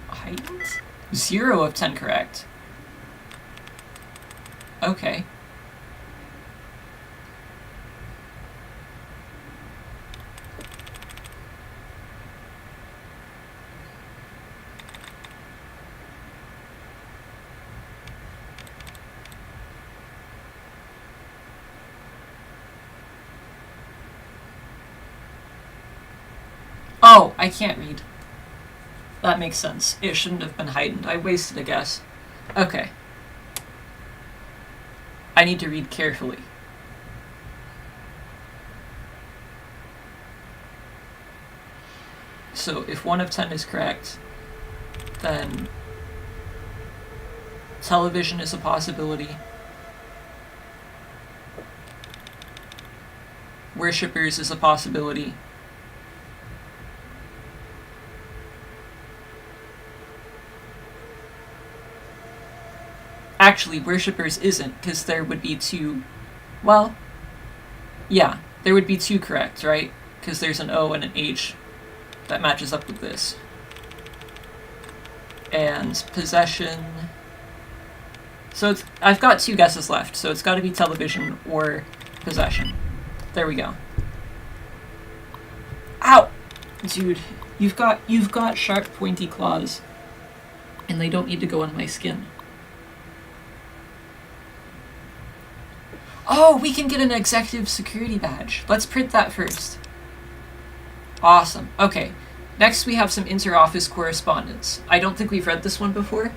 Heightened? 0 of 10 correct. Okay. Oh, I can't read. That makes sense. It shouldn't have been heightened. I wasted a guess. Okay. I need to read carefully. So if 1 of 10 is correct, then television is a possibility. Worshippers is a possibility. Actually, worshippers isn't, because there would be 2... Well, yeah, there would be 2 correct, right? Because there's an O and an H that matches up with this. And possession... So I've got 2 guesses left, so it's got to be television or possession. There we go. Ow! Dude, you've got sharp, pointy claws, and they don't need to go on my skin. Oh, we can get an executive security badge. Let's print that first. Awesome. Okay. Next we have some inter-office correspondence. I don't think we've read this one before.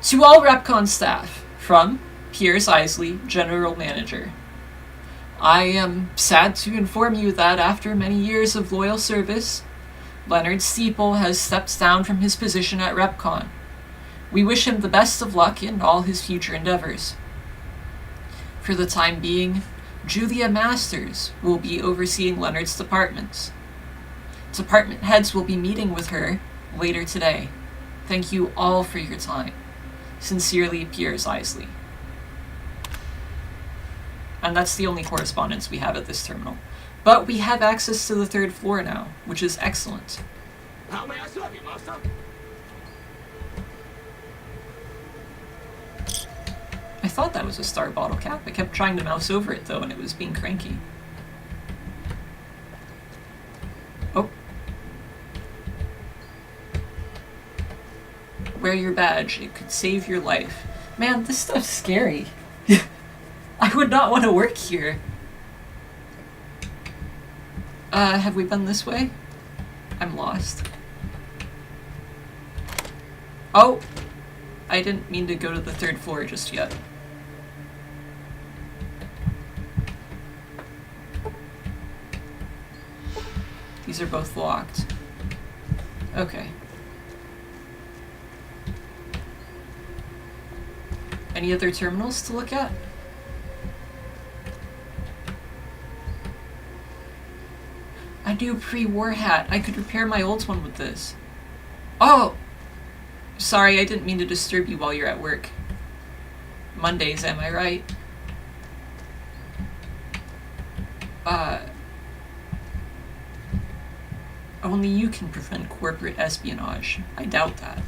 To all RepCon staff, from Piers Isley, General Manager. I am sad to inform you that after many years of loyal service, Leonard Steeple has stepped down from his position at RepCon. We wish him the best of luck in all his future endeavors. For the time being, Julia Masters will be overseeing Leonard's departments. Department heads will be meeting with her later today. Thank you all for your time. Sincerely, Piers Isley. And that's the only correspondence we have at this terminal. But we have access to the 3rd floor now, which is excellent. How may I serve you, Master? I thought that was a star bottle cap. I kept trying to mouse over it, though, and it was being cranky. Oh. Wear your badge. It could save your life. Man, this stuff's scary. I would not want to work here. Have we been this way? I'm lost. Oh! I didn't mean to go to the 3rd floor just yet. These are both locked. Okay. Any other terminals to look at? I do a pre-war hat. I could repair my old one with this. Oh! Sorry, I didn't mean to disturb you while you're at work. Mondays, am I right? Only you can prevent corporate espionage. I doubt that.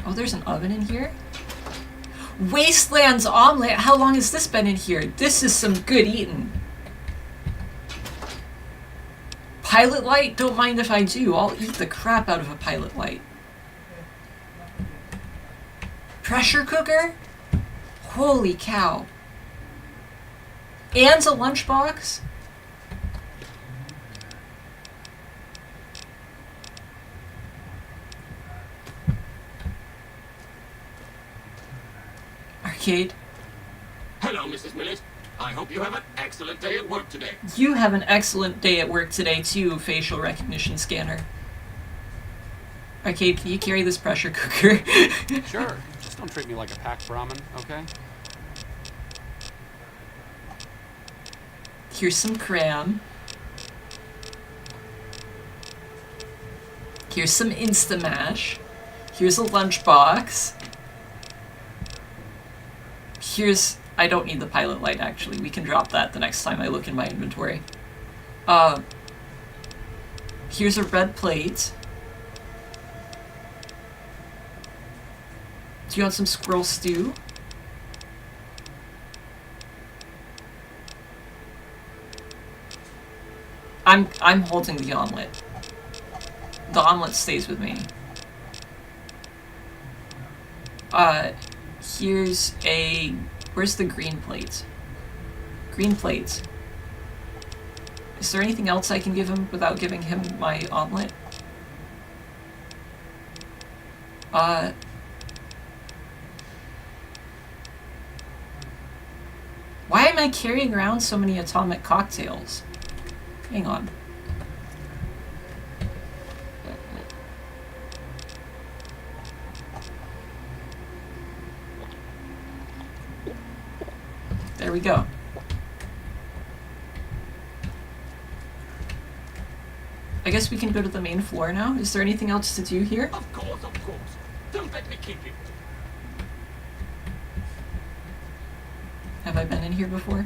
Oh, there's an oven in here? Wasteland's omelet? How long has this been in here? This is some good eating. Pilot light? Don't mind if I do. I'll eat the crap out of a pilot light. Pressure cooker? Holy cow. And a lunchbox? Arcade. Hello, Mrs. Millet. I hope you have an excellent day at work today. You have an excellent day at work today too, facial recognition scanner. Arcade, can you carry this pressure cooker? Sure. Just don't treat me like a packed Brahmin, okay? Here's some cram. Here's some Instamash. Here's a lunchbox. Here's... I don't need the pilot light, actually. We can drop that the next time I look in my inventory. Here's a red plate. Do you want some squirrel stew? I'm holding the omelet. The omelet stays with me. Here's a Where's the green plate? Green plate. Is there anything else I can give him without giving him my omelet? Why am I carrying around so many atomic cocktails? Hang on. There we go. I guess we can go to the main floor now. Is there anything else to do here? Of course, of course. Don't let me keep you. Have I been in here before?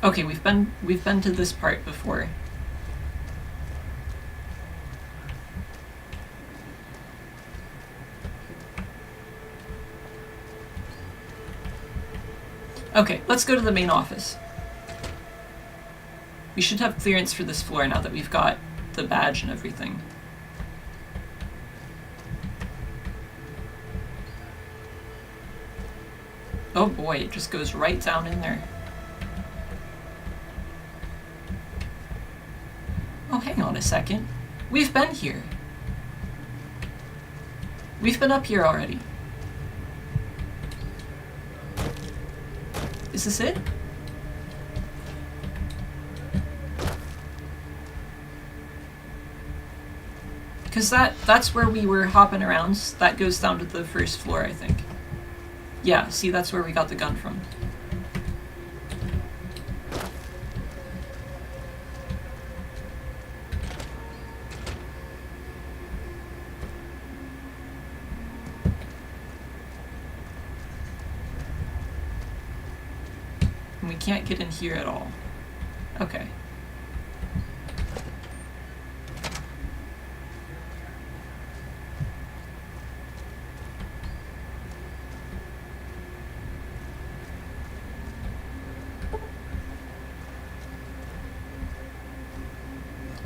Okay, we've been to this part before. Okay, let's go to the main office. We should have clearance for this floor now that we've got the badge and everything. Oh boy, it just goes right down in there. Oh, hang on a second. We've been here. We've been up here already. Is this it? Because that's where we were hopping around. That goes down to the first floor, I think. Yeah, see, that's where we got the gun from. And we can't get in here at all. Okay.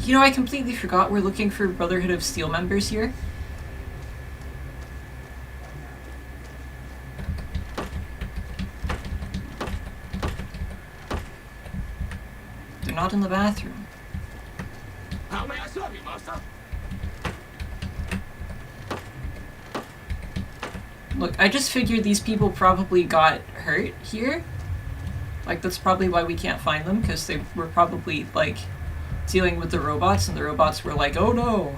You know, I completely forgot we're looking for Brotherhood of Steel members here. They're not in the bathroom. How may I serve you, master? Look, I just figured these people probably got hurt here. Like, that's probably why we can't find them, because they were probably, like, dealing with the robots, and the robots were like, oh no!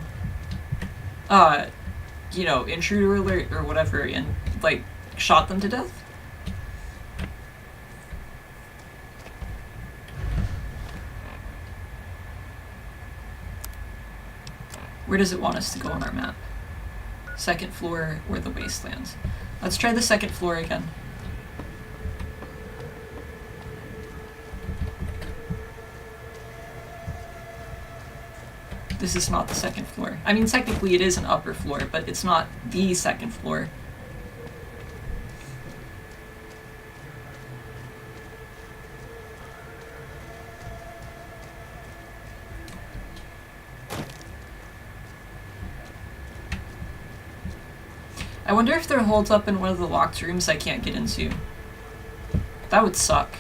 You know, intruder alert, or whatever, and, like, shot them to death? Where does it want us to go on our map? Second floor or the wastelands? Let's try the second floor again. This is not the second floor. I mean, technically it is an upper floor, but it's not the second floor. I wonder if there holds up in one of the locked rooms I can't get into. That would suck.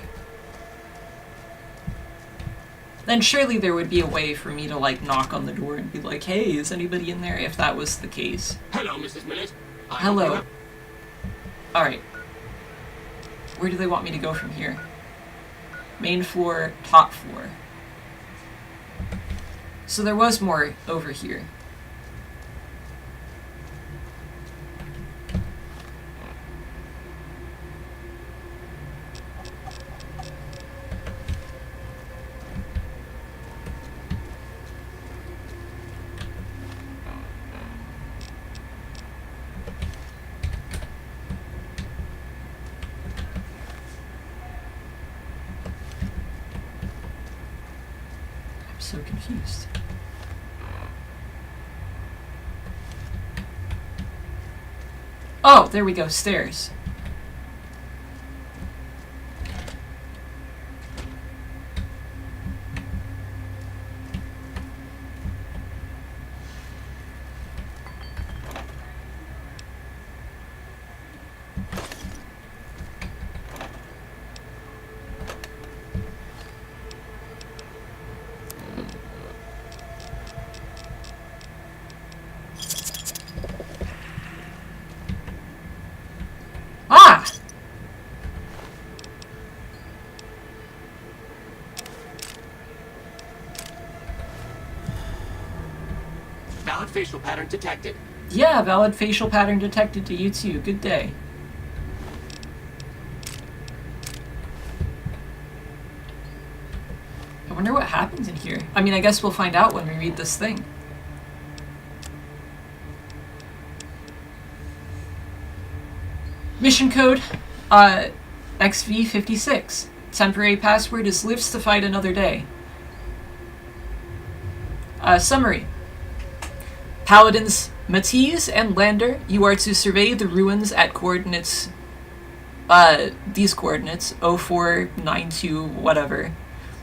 Then surely there would be a way for me to, like, knock on the door and be like, hey, is anybody in there, if that was the case. Hello, Mrs. Millet. Hello. Alright. Where do they want me to go from here? Main floor, top floor. So there was more over here. So confused. Oh, there we go, stairs. facial pattern detected. Yeah, valid facial pattern detected to you too. Good day. I wonder what happens in here. I mean, I guess we'll find out when we read this thing. Mission code, XV56. Temporary password is lives to fight another day. Summary. Paladins Matisse and Lander, you are to survey the ruins at coordinates, these coordinates, 0492 whatever.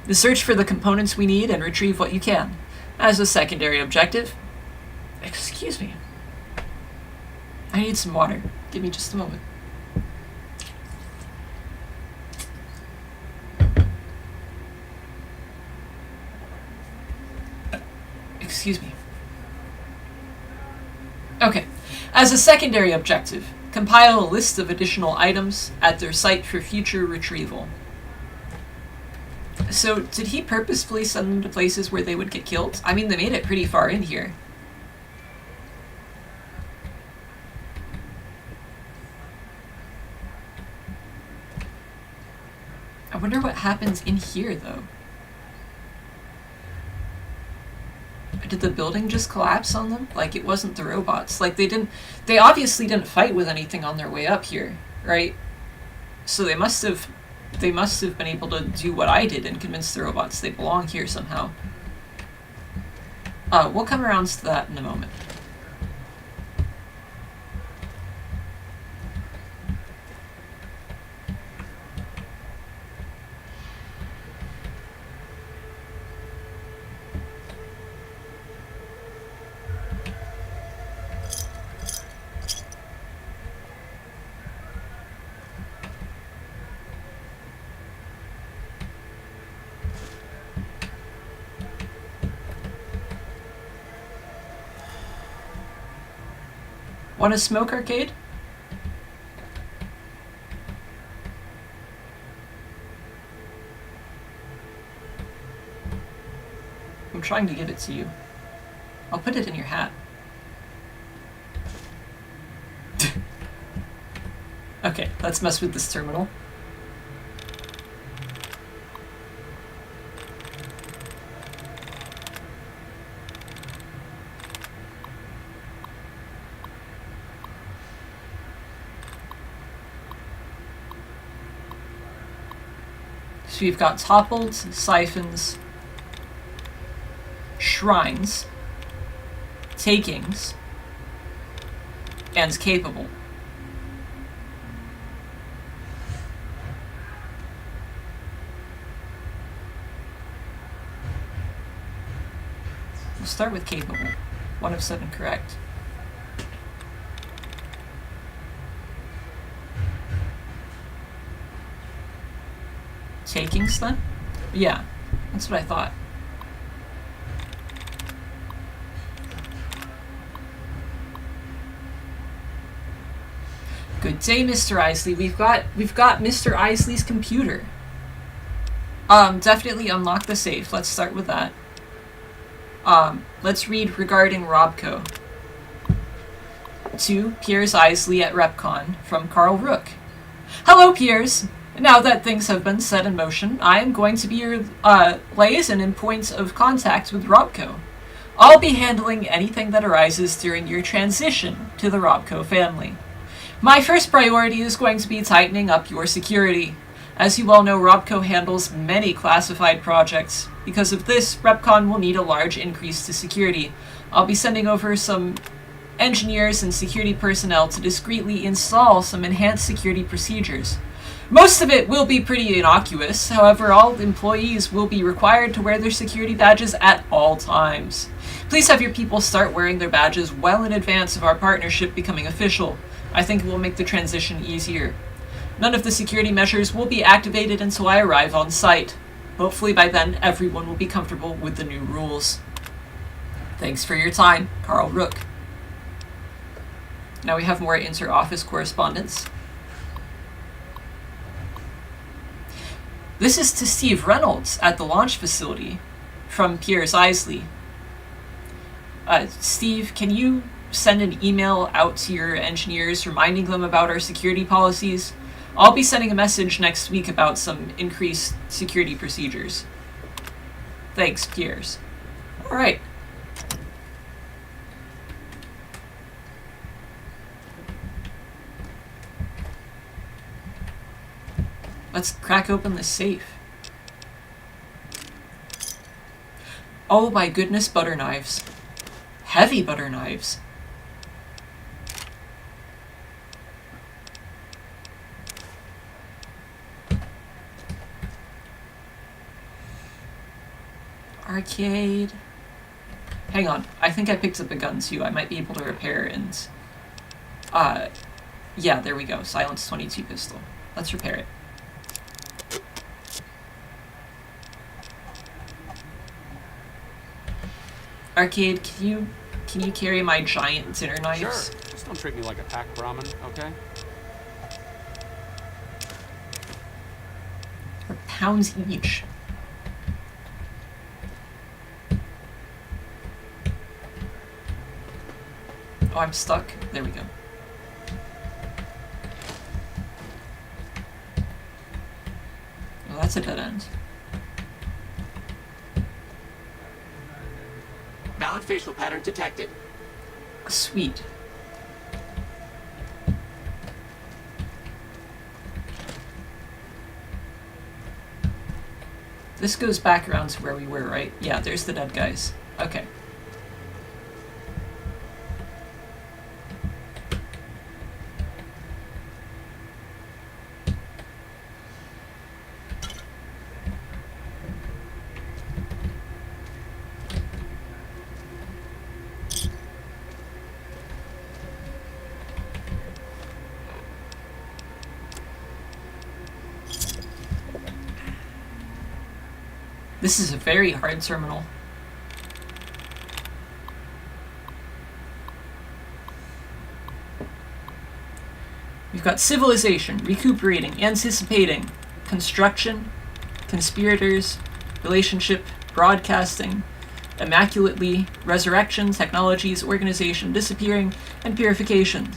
To search for the components we need and retrieve what you can. As a secondary objective... Excuse me. I need some water. Give me just a moment. Excuse me. Okay. As a secondary objective, compile a list of additional items at their site for future retrieval. So, did he purposefully send them to places where they would get killed? I mean, they made it pretty far in here. I wonder what happens in here, though. Did the building just collapse on them? Like, it wasn't the robots. Like, they obviously didn't fight with anything on their way up here, right? So they must have been able to do what I did and convince the robots they belong here somehow. We'll come around to that in a moment. Want to smoke, Arcade? I'm trying to give it to you. I'll put it in your hat. Okay, let's mess with this terminal. So we've got toppled, siphons, shrines, takings, and capable. We'll start with capable. 1 of 7 correct. Takings, then? Yeah, that's what I thought. Good day, Mr. Isley. We've got Mr. Isley's computer. Definitely unlock the safe. Let's start with that. Let's read regarding Robco. To Piers Isley at RepCon from Carl Rook. Hello, Piers. Now that things have been set in motion, I am going to be your liaison and point of contact with Robco. I'll be handling anything that arises during your transition to the Robco family. My first priority is going to be tightening up your security. As you well know, Robco handles many classified projects. Because of this, RepCon will need a large increase to security. I'll be sending over some engineers and security personnel to discreetly install some enhanced security procedures. Most of it will be pretty innocuous, however, all employees will be required to wear their security badges at all times. Please have your people start wearing their badges well in advance of our partnership becoming official. I think it will make the transition easier. None of the security measures will be activated until I arrive on site. Hopefully by then, everyone will be comfortable with the new rules. Thanks for your time, Carl Rook. Now we have more inter-office correspondence. This is to Steve Reynolds at the launch facility from Piers Isley. Steve, can you send an email out to your engineers reminding them about our security policies? I'll be sending a message next week about some increased security procedures. Thanks, Piers. Alright. Let's crack open the safe. Oh my goodness, butter knives. Heavy butter knives. Arcade. Hang on, I think I picked up a gun too. I might be able to repair and... yeah, there we go. Silence 22 pistol. Let's repair it. Arcade, can you carry my giant dinner knives? Sure. Just don't treat me like a pack Brahmin, okay? For pounds each. Oh, I'm stuck. There we go. Well, that's a dead end. Valid facial pattern detected. Sweet. This goes back around to where we were, right? Yeah, there's the dead guys. Okay. This is a very hard terminal. We've got civilization, recuperating, anticipating, construction, conspirators, relationship, broadcasting, immaculately, resurrection, technologies, organization, disappearing, and purification.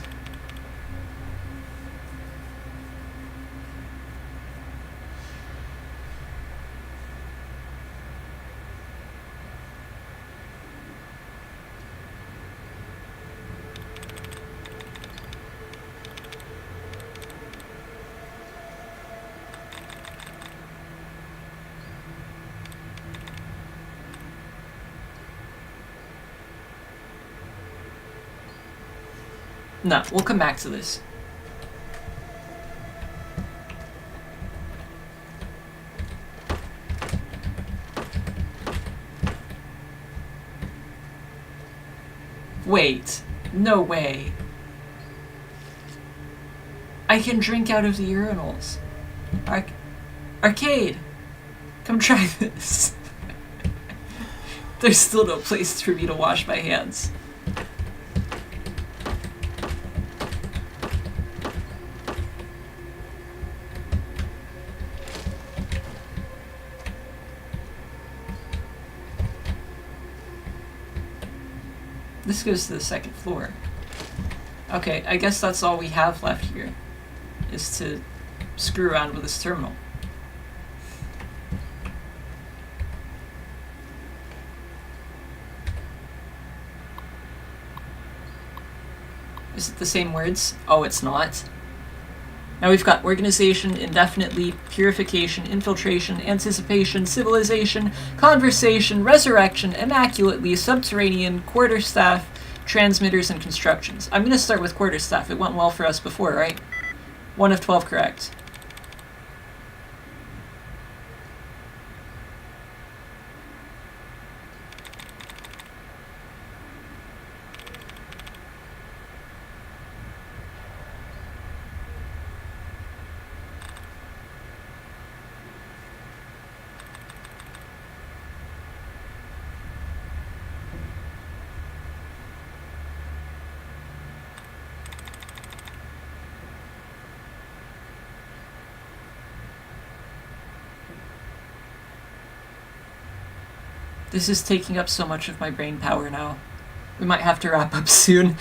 No, we'll come back to this. Wait, no way. I can drink out of the urinals. Arcade, come try this. There's still no place for me to wash my hands. This goes to the second floor. Okay, I guess that's all we have left here, is to screw around with this terminal. Is it the same words? Oh, it's not. Now we've got organization, indefinitely, purification, infiltration, anticipation, civilization, conversation, resurrection, immaculately, subterranean, quarterstaff, transmitters, and constructions. I'm going to start with quarterstaff. It went well for us before, right? 1 of 12 correct. This is taking up so much of my brain power now. We might have to wrap up soon.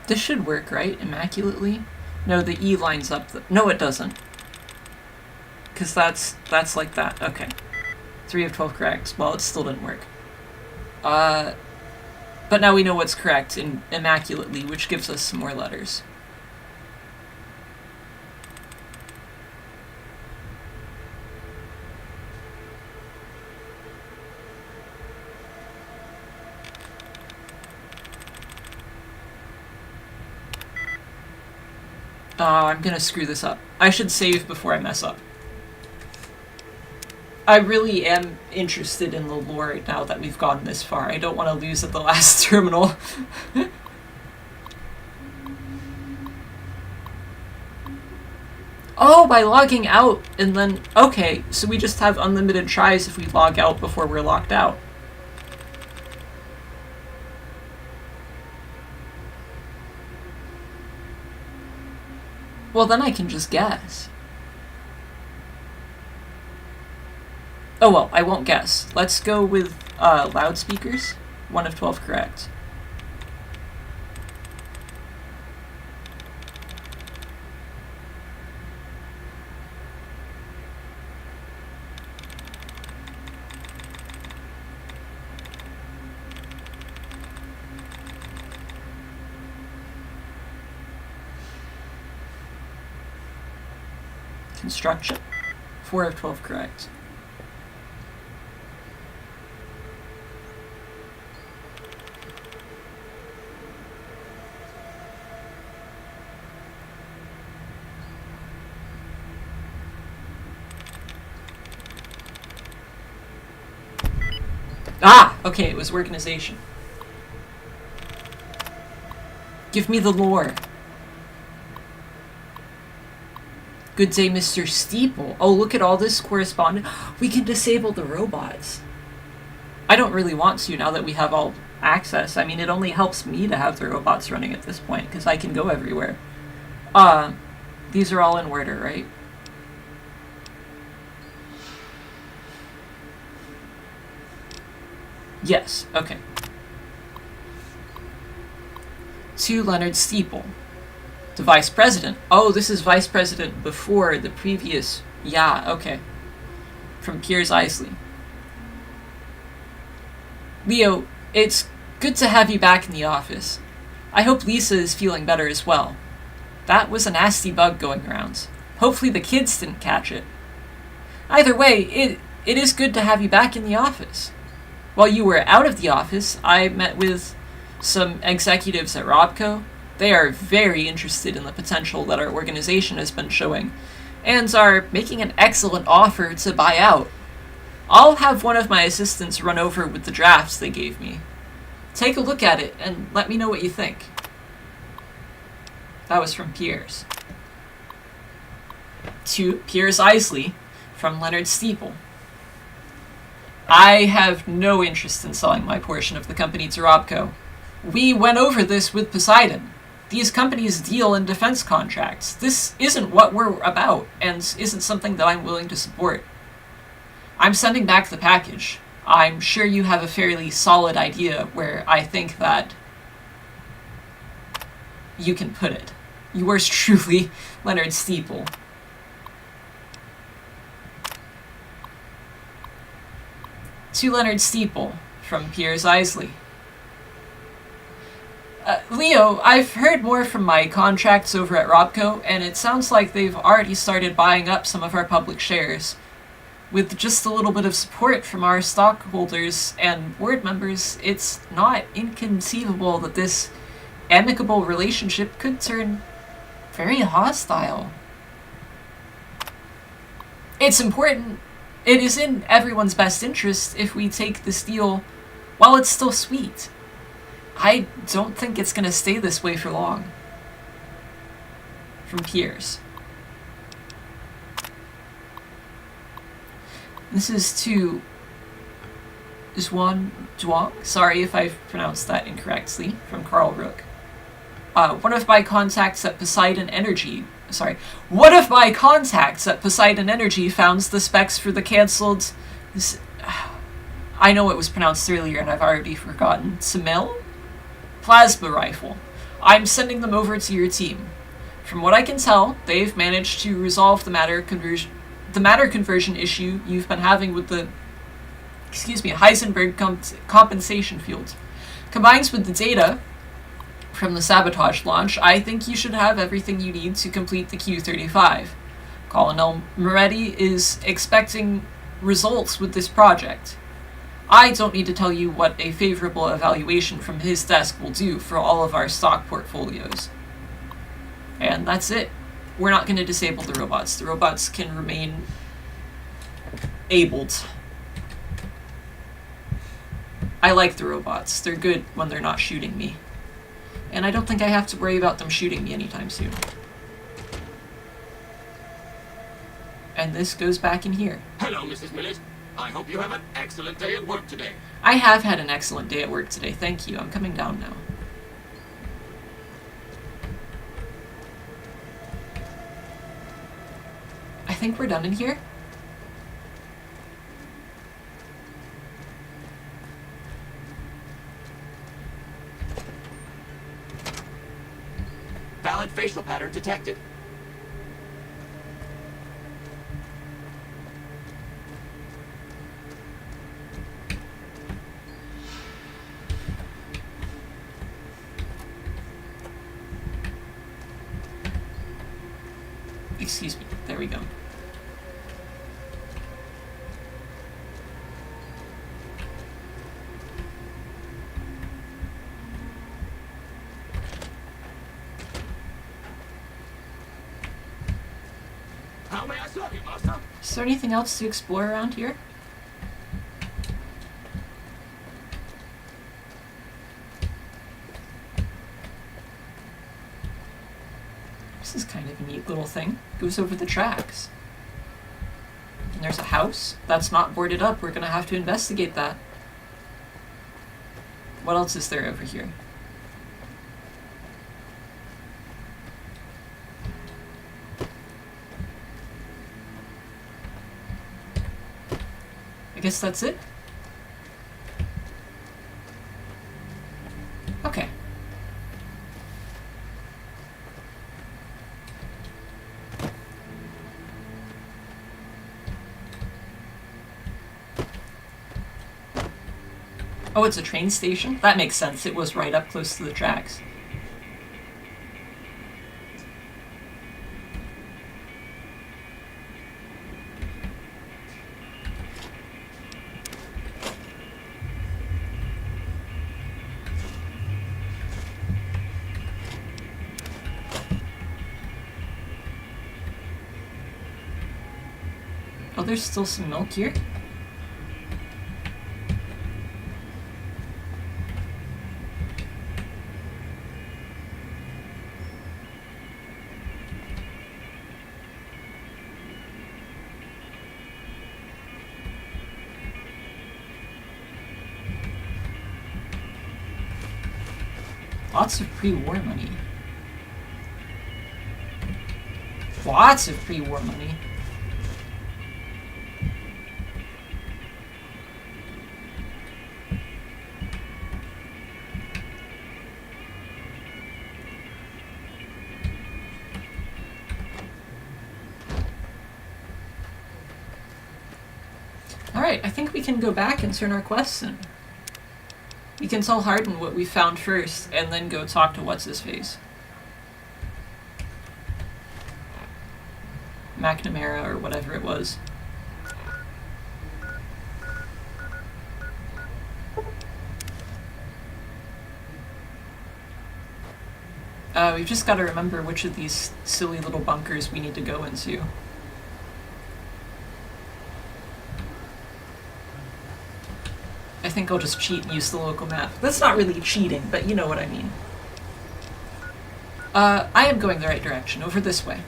This should work, right? Immaculately? No, the E lines up. No, it doesn't. Because that's like that. Okay. 3 of 12 correct. Well, it still didn't work. But now we know what's correct in immaculately, which gives us some more letters. Oh, I'm gonna screw this up. I should save before I mess up. I really am interested in the lore now that we've gotten this far. I don't want to lose at the last terminal. Oh, by logging out and then... Okay, so we just have unlimited tries if we log out before we're locked out. Well, then I can just guess. Oh well, I won't guess. Let's go with loudspeakers. 1 of 12 correct. Construction. 4 of 12 correct. Ah! Okay, it was organization. Give me the lore. Good day, Mr. Steeple. Oh, look at all this correspondence. We can disable the robots. I don't really want to now that we have all access. I mean, it only helps me to have the robots running at this point, because I can go everywhere. These are all in order, right? Yes, okay. To Leonard Steeple. The Vice President. Oh, this is Vice President before the previous... Yeah, okay. From Piers Isley. Leo, it's good to have you back in the office. I hope Lisa is feeling better as well. That was a nasty bug going around. Hopefully the kids didn't catch it. Either way, it is good to have you back in the office. While you were out of the office, I met with some executives at Robco. They are very interested in the potential that our organization has been showing, and are making an excellent offer to buy out. I'll have one of my assistants run over with the drafts they gave me. Take a look at it, and let me know what you think. That was from Piers. To Piers Isley, from Leonard Steeple. I have no interest in selling my portion of the company to Robco. We went over this with Poseidon. These companies deal in defense contracts. This isn't what we're about, and isn't something that I'm willing to support. I'm sending back the package. I'm sure you have a fairly solid idea where I think that you can put it. Yours truly, Leonard Steeple. To Leonard Steeple, from Piers Isley. Leo, I've heard more from my contracts over at Robco, and it sounds like they've already started buying up some of our public shares. With just a little bit of support from our stockholders and board members, it's not inconceivable that this amicable relationship could turn very hostile. It's important. It is in everyone's best interest if we take this deal while it's still sweet. I don't think it's gonna stay this way for long. From Piers. This is to Zhuang, sorry if I've pronounced that incorrectly, from Carl Rook. One of my contacts at Poseidon Energy One of my contacts at Poseidon Energy found the specs for the cancelled... I know it was pronounced earlier and I've already forgotten. Simel? Plasma rifle. I'm sending them over to your team. From what I can tell, they've managed to resolve the matter conversion issue you've been having with the Heisenberg compensation field. Combined with the data from the sabotage launch, I think you should have everything you need to complete the Q-35. Colonel Moretti is expecting results with this project. I don't need to tell you what a favorable evaluation from his desk will do for all of our stock portfolios. And that's it. We're not going to disable the robots. The robots can remain abled. I like the robots. They're good when they're not shooting me. And I don't think I have to worry about them shooting me anytime soon. And this goes back in here. Hello, Mrs. Millet. I hope you have an excellent day at work today. I have had an excellent day at work today, thank you. I'm coming down now. I think we're done in here. Valid facial pattern detected. Excuse me. There we go. How may I serve you, Master? Is there anything else to explore around here? This is kind of a neat little thing. Goes over the tracks. And there's a house that's not boarded up. We're gonna have to investigate that. What else is there over here? I guess that's it? Okay. Oh, it's a train station? That makes sense. It was right up close to the tracks. Oh, there's still some milk here? Lots of pre-war money. Lots of pre-war money. Alright, I think we can go back and turn our quests in. We can tell Hardin what we found first, and then go talk to What's-His-Face. McNamara, or whatever it was. We've just got to remember which of these silly little bunkers we need to go into. I think I'll just cheat and use the local map. That's not really cheating, but you know what I mean. I am going the right direction, over this way.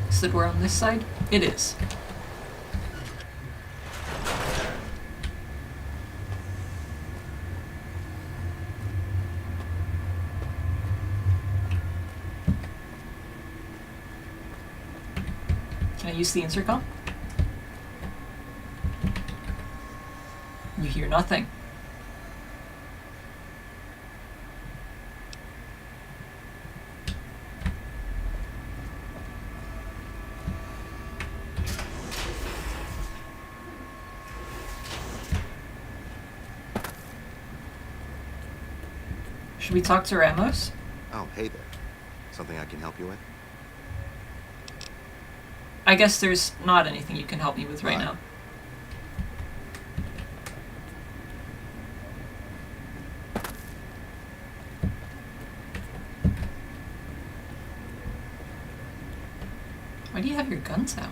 Is the door on this side? It is. Can I use the intercom? You hear nothing. Should we talk to Ramos? Oh, hey there. Something I can help you with? I guess there's not anything you can help me with right Right. now. Why do you have your guns out?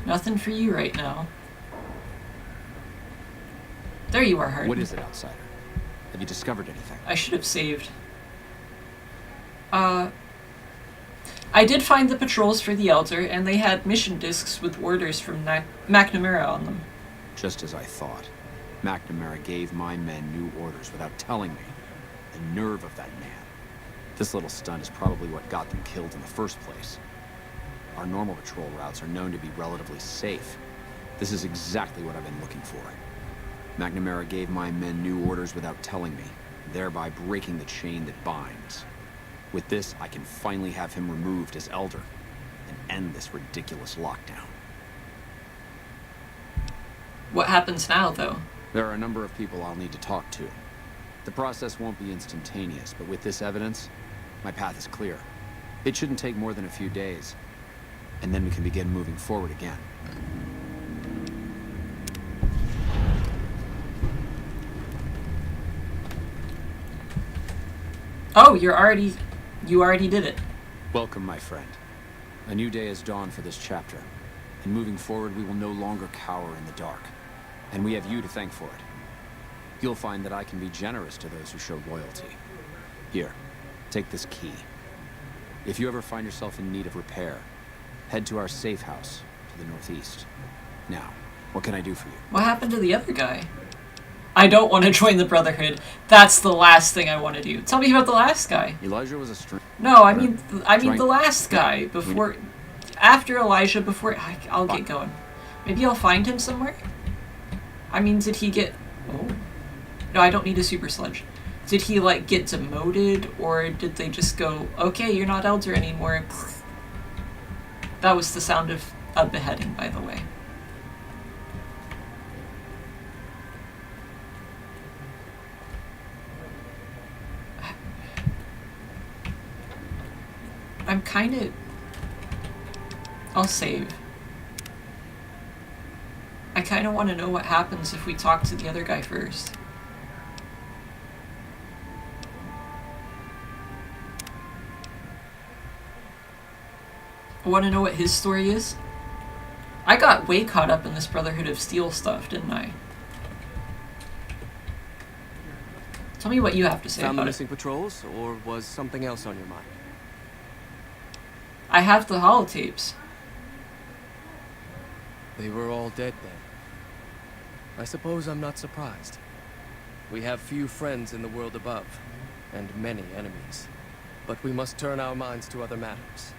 Nothing for you right now. There you are, Hardin. What is it, outsider? Have you discovered anything? I should have saved. I did find the patrols for the Elder, and they had mission discs with orders from McNamara on them. Just as I thought. McNamara gave my men new orders without telling me. The nerve of that man. This little stunt is probably what got them killed in the first place. Our normal patrol routes are known to be relatively safe. This is exactly what I've been looking for. McNamara gave my men new orders without telling me, thereby breaking the chain that binds. With this, I can finally have him removed as Elder, and end this ridiculous lockdown. What happens now, though? There are a number of people I'll need to talk to. The process won't be instantaneous, but with this evidence, my path is clear. It shouldn't take more than a few days, and then we can begin moving forward again. Oh, you already did it. Welcome, my friend. A new day has dawned for this chapter, and moving forward we will no longer cower in the dark. And we have you to thank for it. You'll find that I can be generous to those who show loyalty. Here, take this key. If you ever find yourself in need of repair, head to our safe house to the northeast. Now, what can I do for you? What happened to the other guy? I don't want to join the Brotherhood. That's the last thing I want to do. Tell me about the last guy. Elijah was a strange... No, I mean the last guy before, after Elijah. Before I'll get going. Maybe I'll find him somewhere. I mean, did he get? Oh, no, I don't need a super sludge. Did he like get demoted, or did they just go, okay, you're not Elder anymore? That was the sound of a beheading, by the way. I'm kind of... I'll save. I kind of want to know what happens if we talk to the other guy first. I want to know what his story is. I got way caught up in this Brotherhood of Steel stuff, didn't I? Tell me what you have to say Found the about it. missing patrols, or was something else on your mind? I have the holotapes. They were all dead then. I suppose I'm not surprised. We have few friends in the world above, and many enemies. But we must turn our minds to other matters.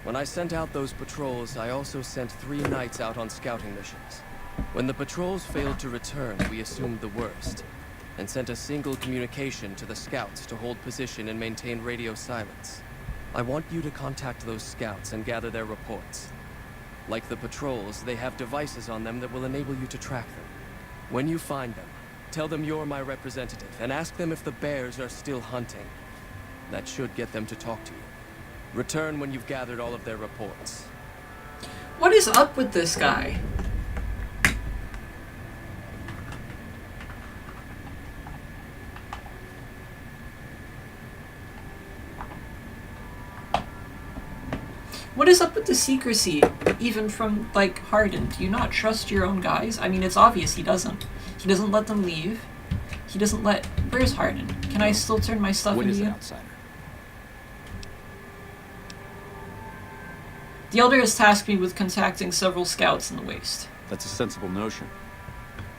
When I sent out those patrols, I also sent 3 knights out on scouting missions. When the patrols failed to return, we assumed the worst, and sent a single communication to the scouts to hold position and maintain radio silence. I want you to contact those scouts and gather their reports. Like the patrols, they have devices on them that will enable you to track them. When you find them, tell them you're my representative and ask them if the bears are still hunting. That should get them to talk to you. Return when you've gathered all of their reports. What is up with this guy? What is up with the secrecy, even from, like, Hardin? Do you not trust your own guys? I mean, it's obvious he doesn't. He doesn't let them leave. He doesn't let... Where's Hardin? Can I still turn my stuff What into is it, you? outsider? The Elder has tasked me with contacting several scouts in the waste. That's a sensible notion.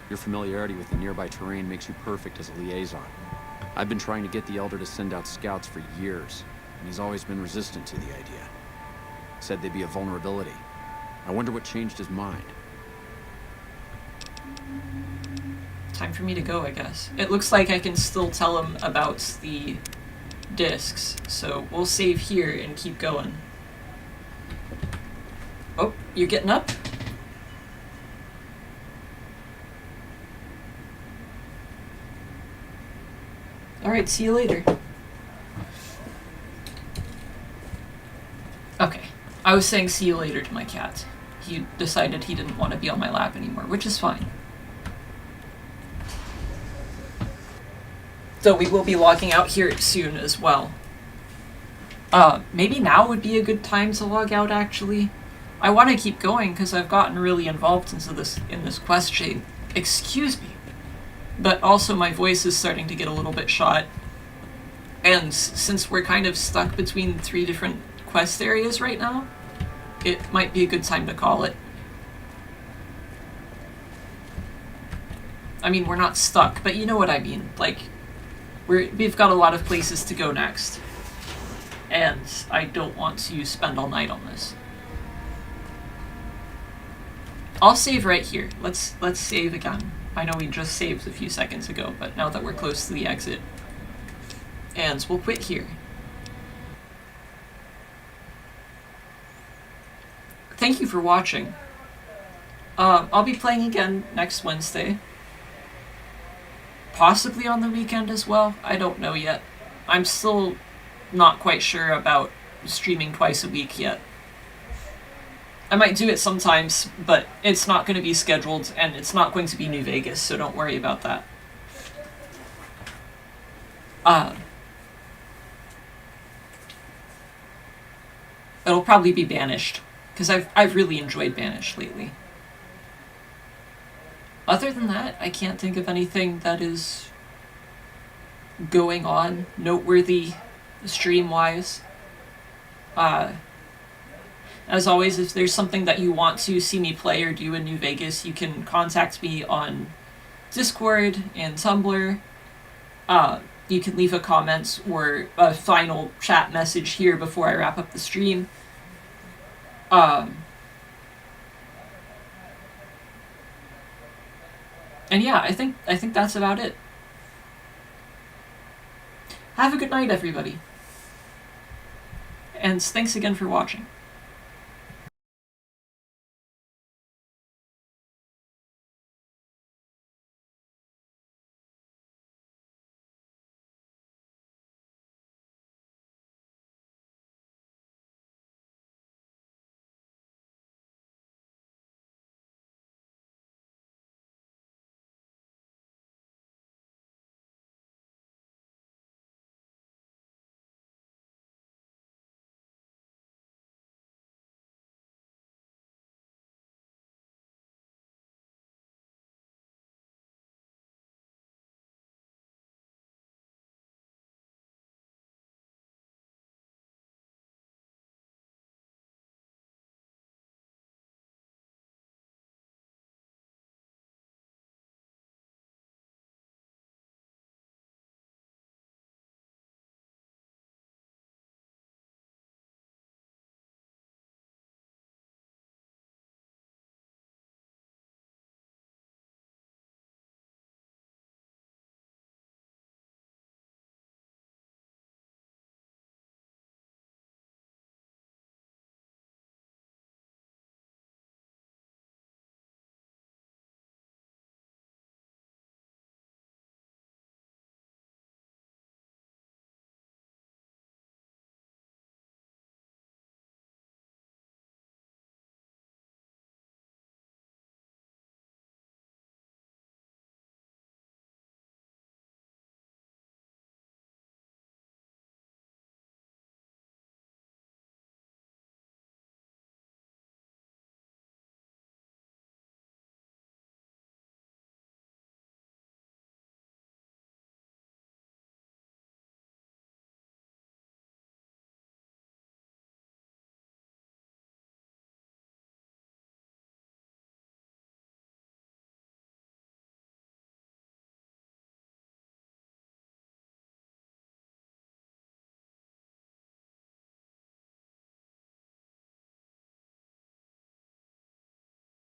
Your familiarity with the nearby terrain makes you perfect as a liaison. I've been trying to get the Elder to send out scouts for years, and he's always been resistant to the idea. Said they'd be a vulnerability. I wonder what changed his mind. Time for me to go, I guess. It looks like I can still tell him about the discs, so we'll save here and keep going. Oh, you're getting up? Alright, see you later. Okay, I was saying see you later to my cat. He decided he didn't want to be on my lap anymore, which is fine. So we will be logging out here soon as well. Maybe now would be a good time to log out, actually. I want to keep going because I've gotten really involved in this quest chain. Excuse me. But also my voice is starting to get a little bit shot. And since we're kind of stuck between 3 different quest areas right now, it might be a good time to call it. I mean, we're not stuck, but you know what I mean. Like, we've got a lot of places to go next. And I don't want to spend all night on this. I'll save right here. Let's save again. I know we just saved a few seconds ago, but now that we're close to the exit. And we'll quit here. Thank you for watching. I'll be playing again next Wednesday. Possibly on the weekend as well. I don't know yet. I'm still not quite sure about streaming twice a week yet. I might do it sometimes, but it's not going to be scheduled, and it's not going to be New Vegas, so don't worry about that. It'll probably be Banished, because I've really enjoyed Banished lately. Other than that, I can't think of anything that is going on noteworthy stream-wise. As always, if there's something that you want to see me play or do in New Vegas, you can contact me on Discord and Tumblr. You can leave a comment or a final chat message here before I wrap up the stream. And yeah, I think that's about it. Have a good night, everybody. And thanks again for watching.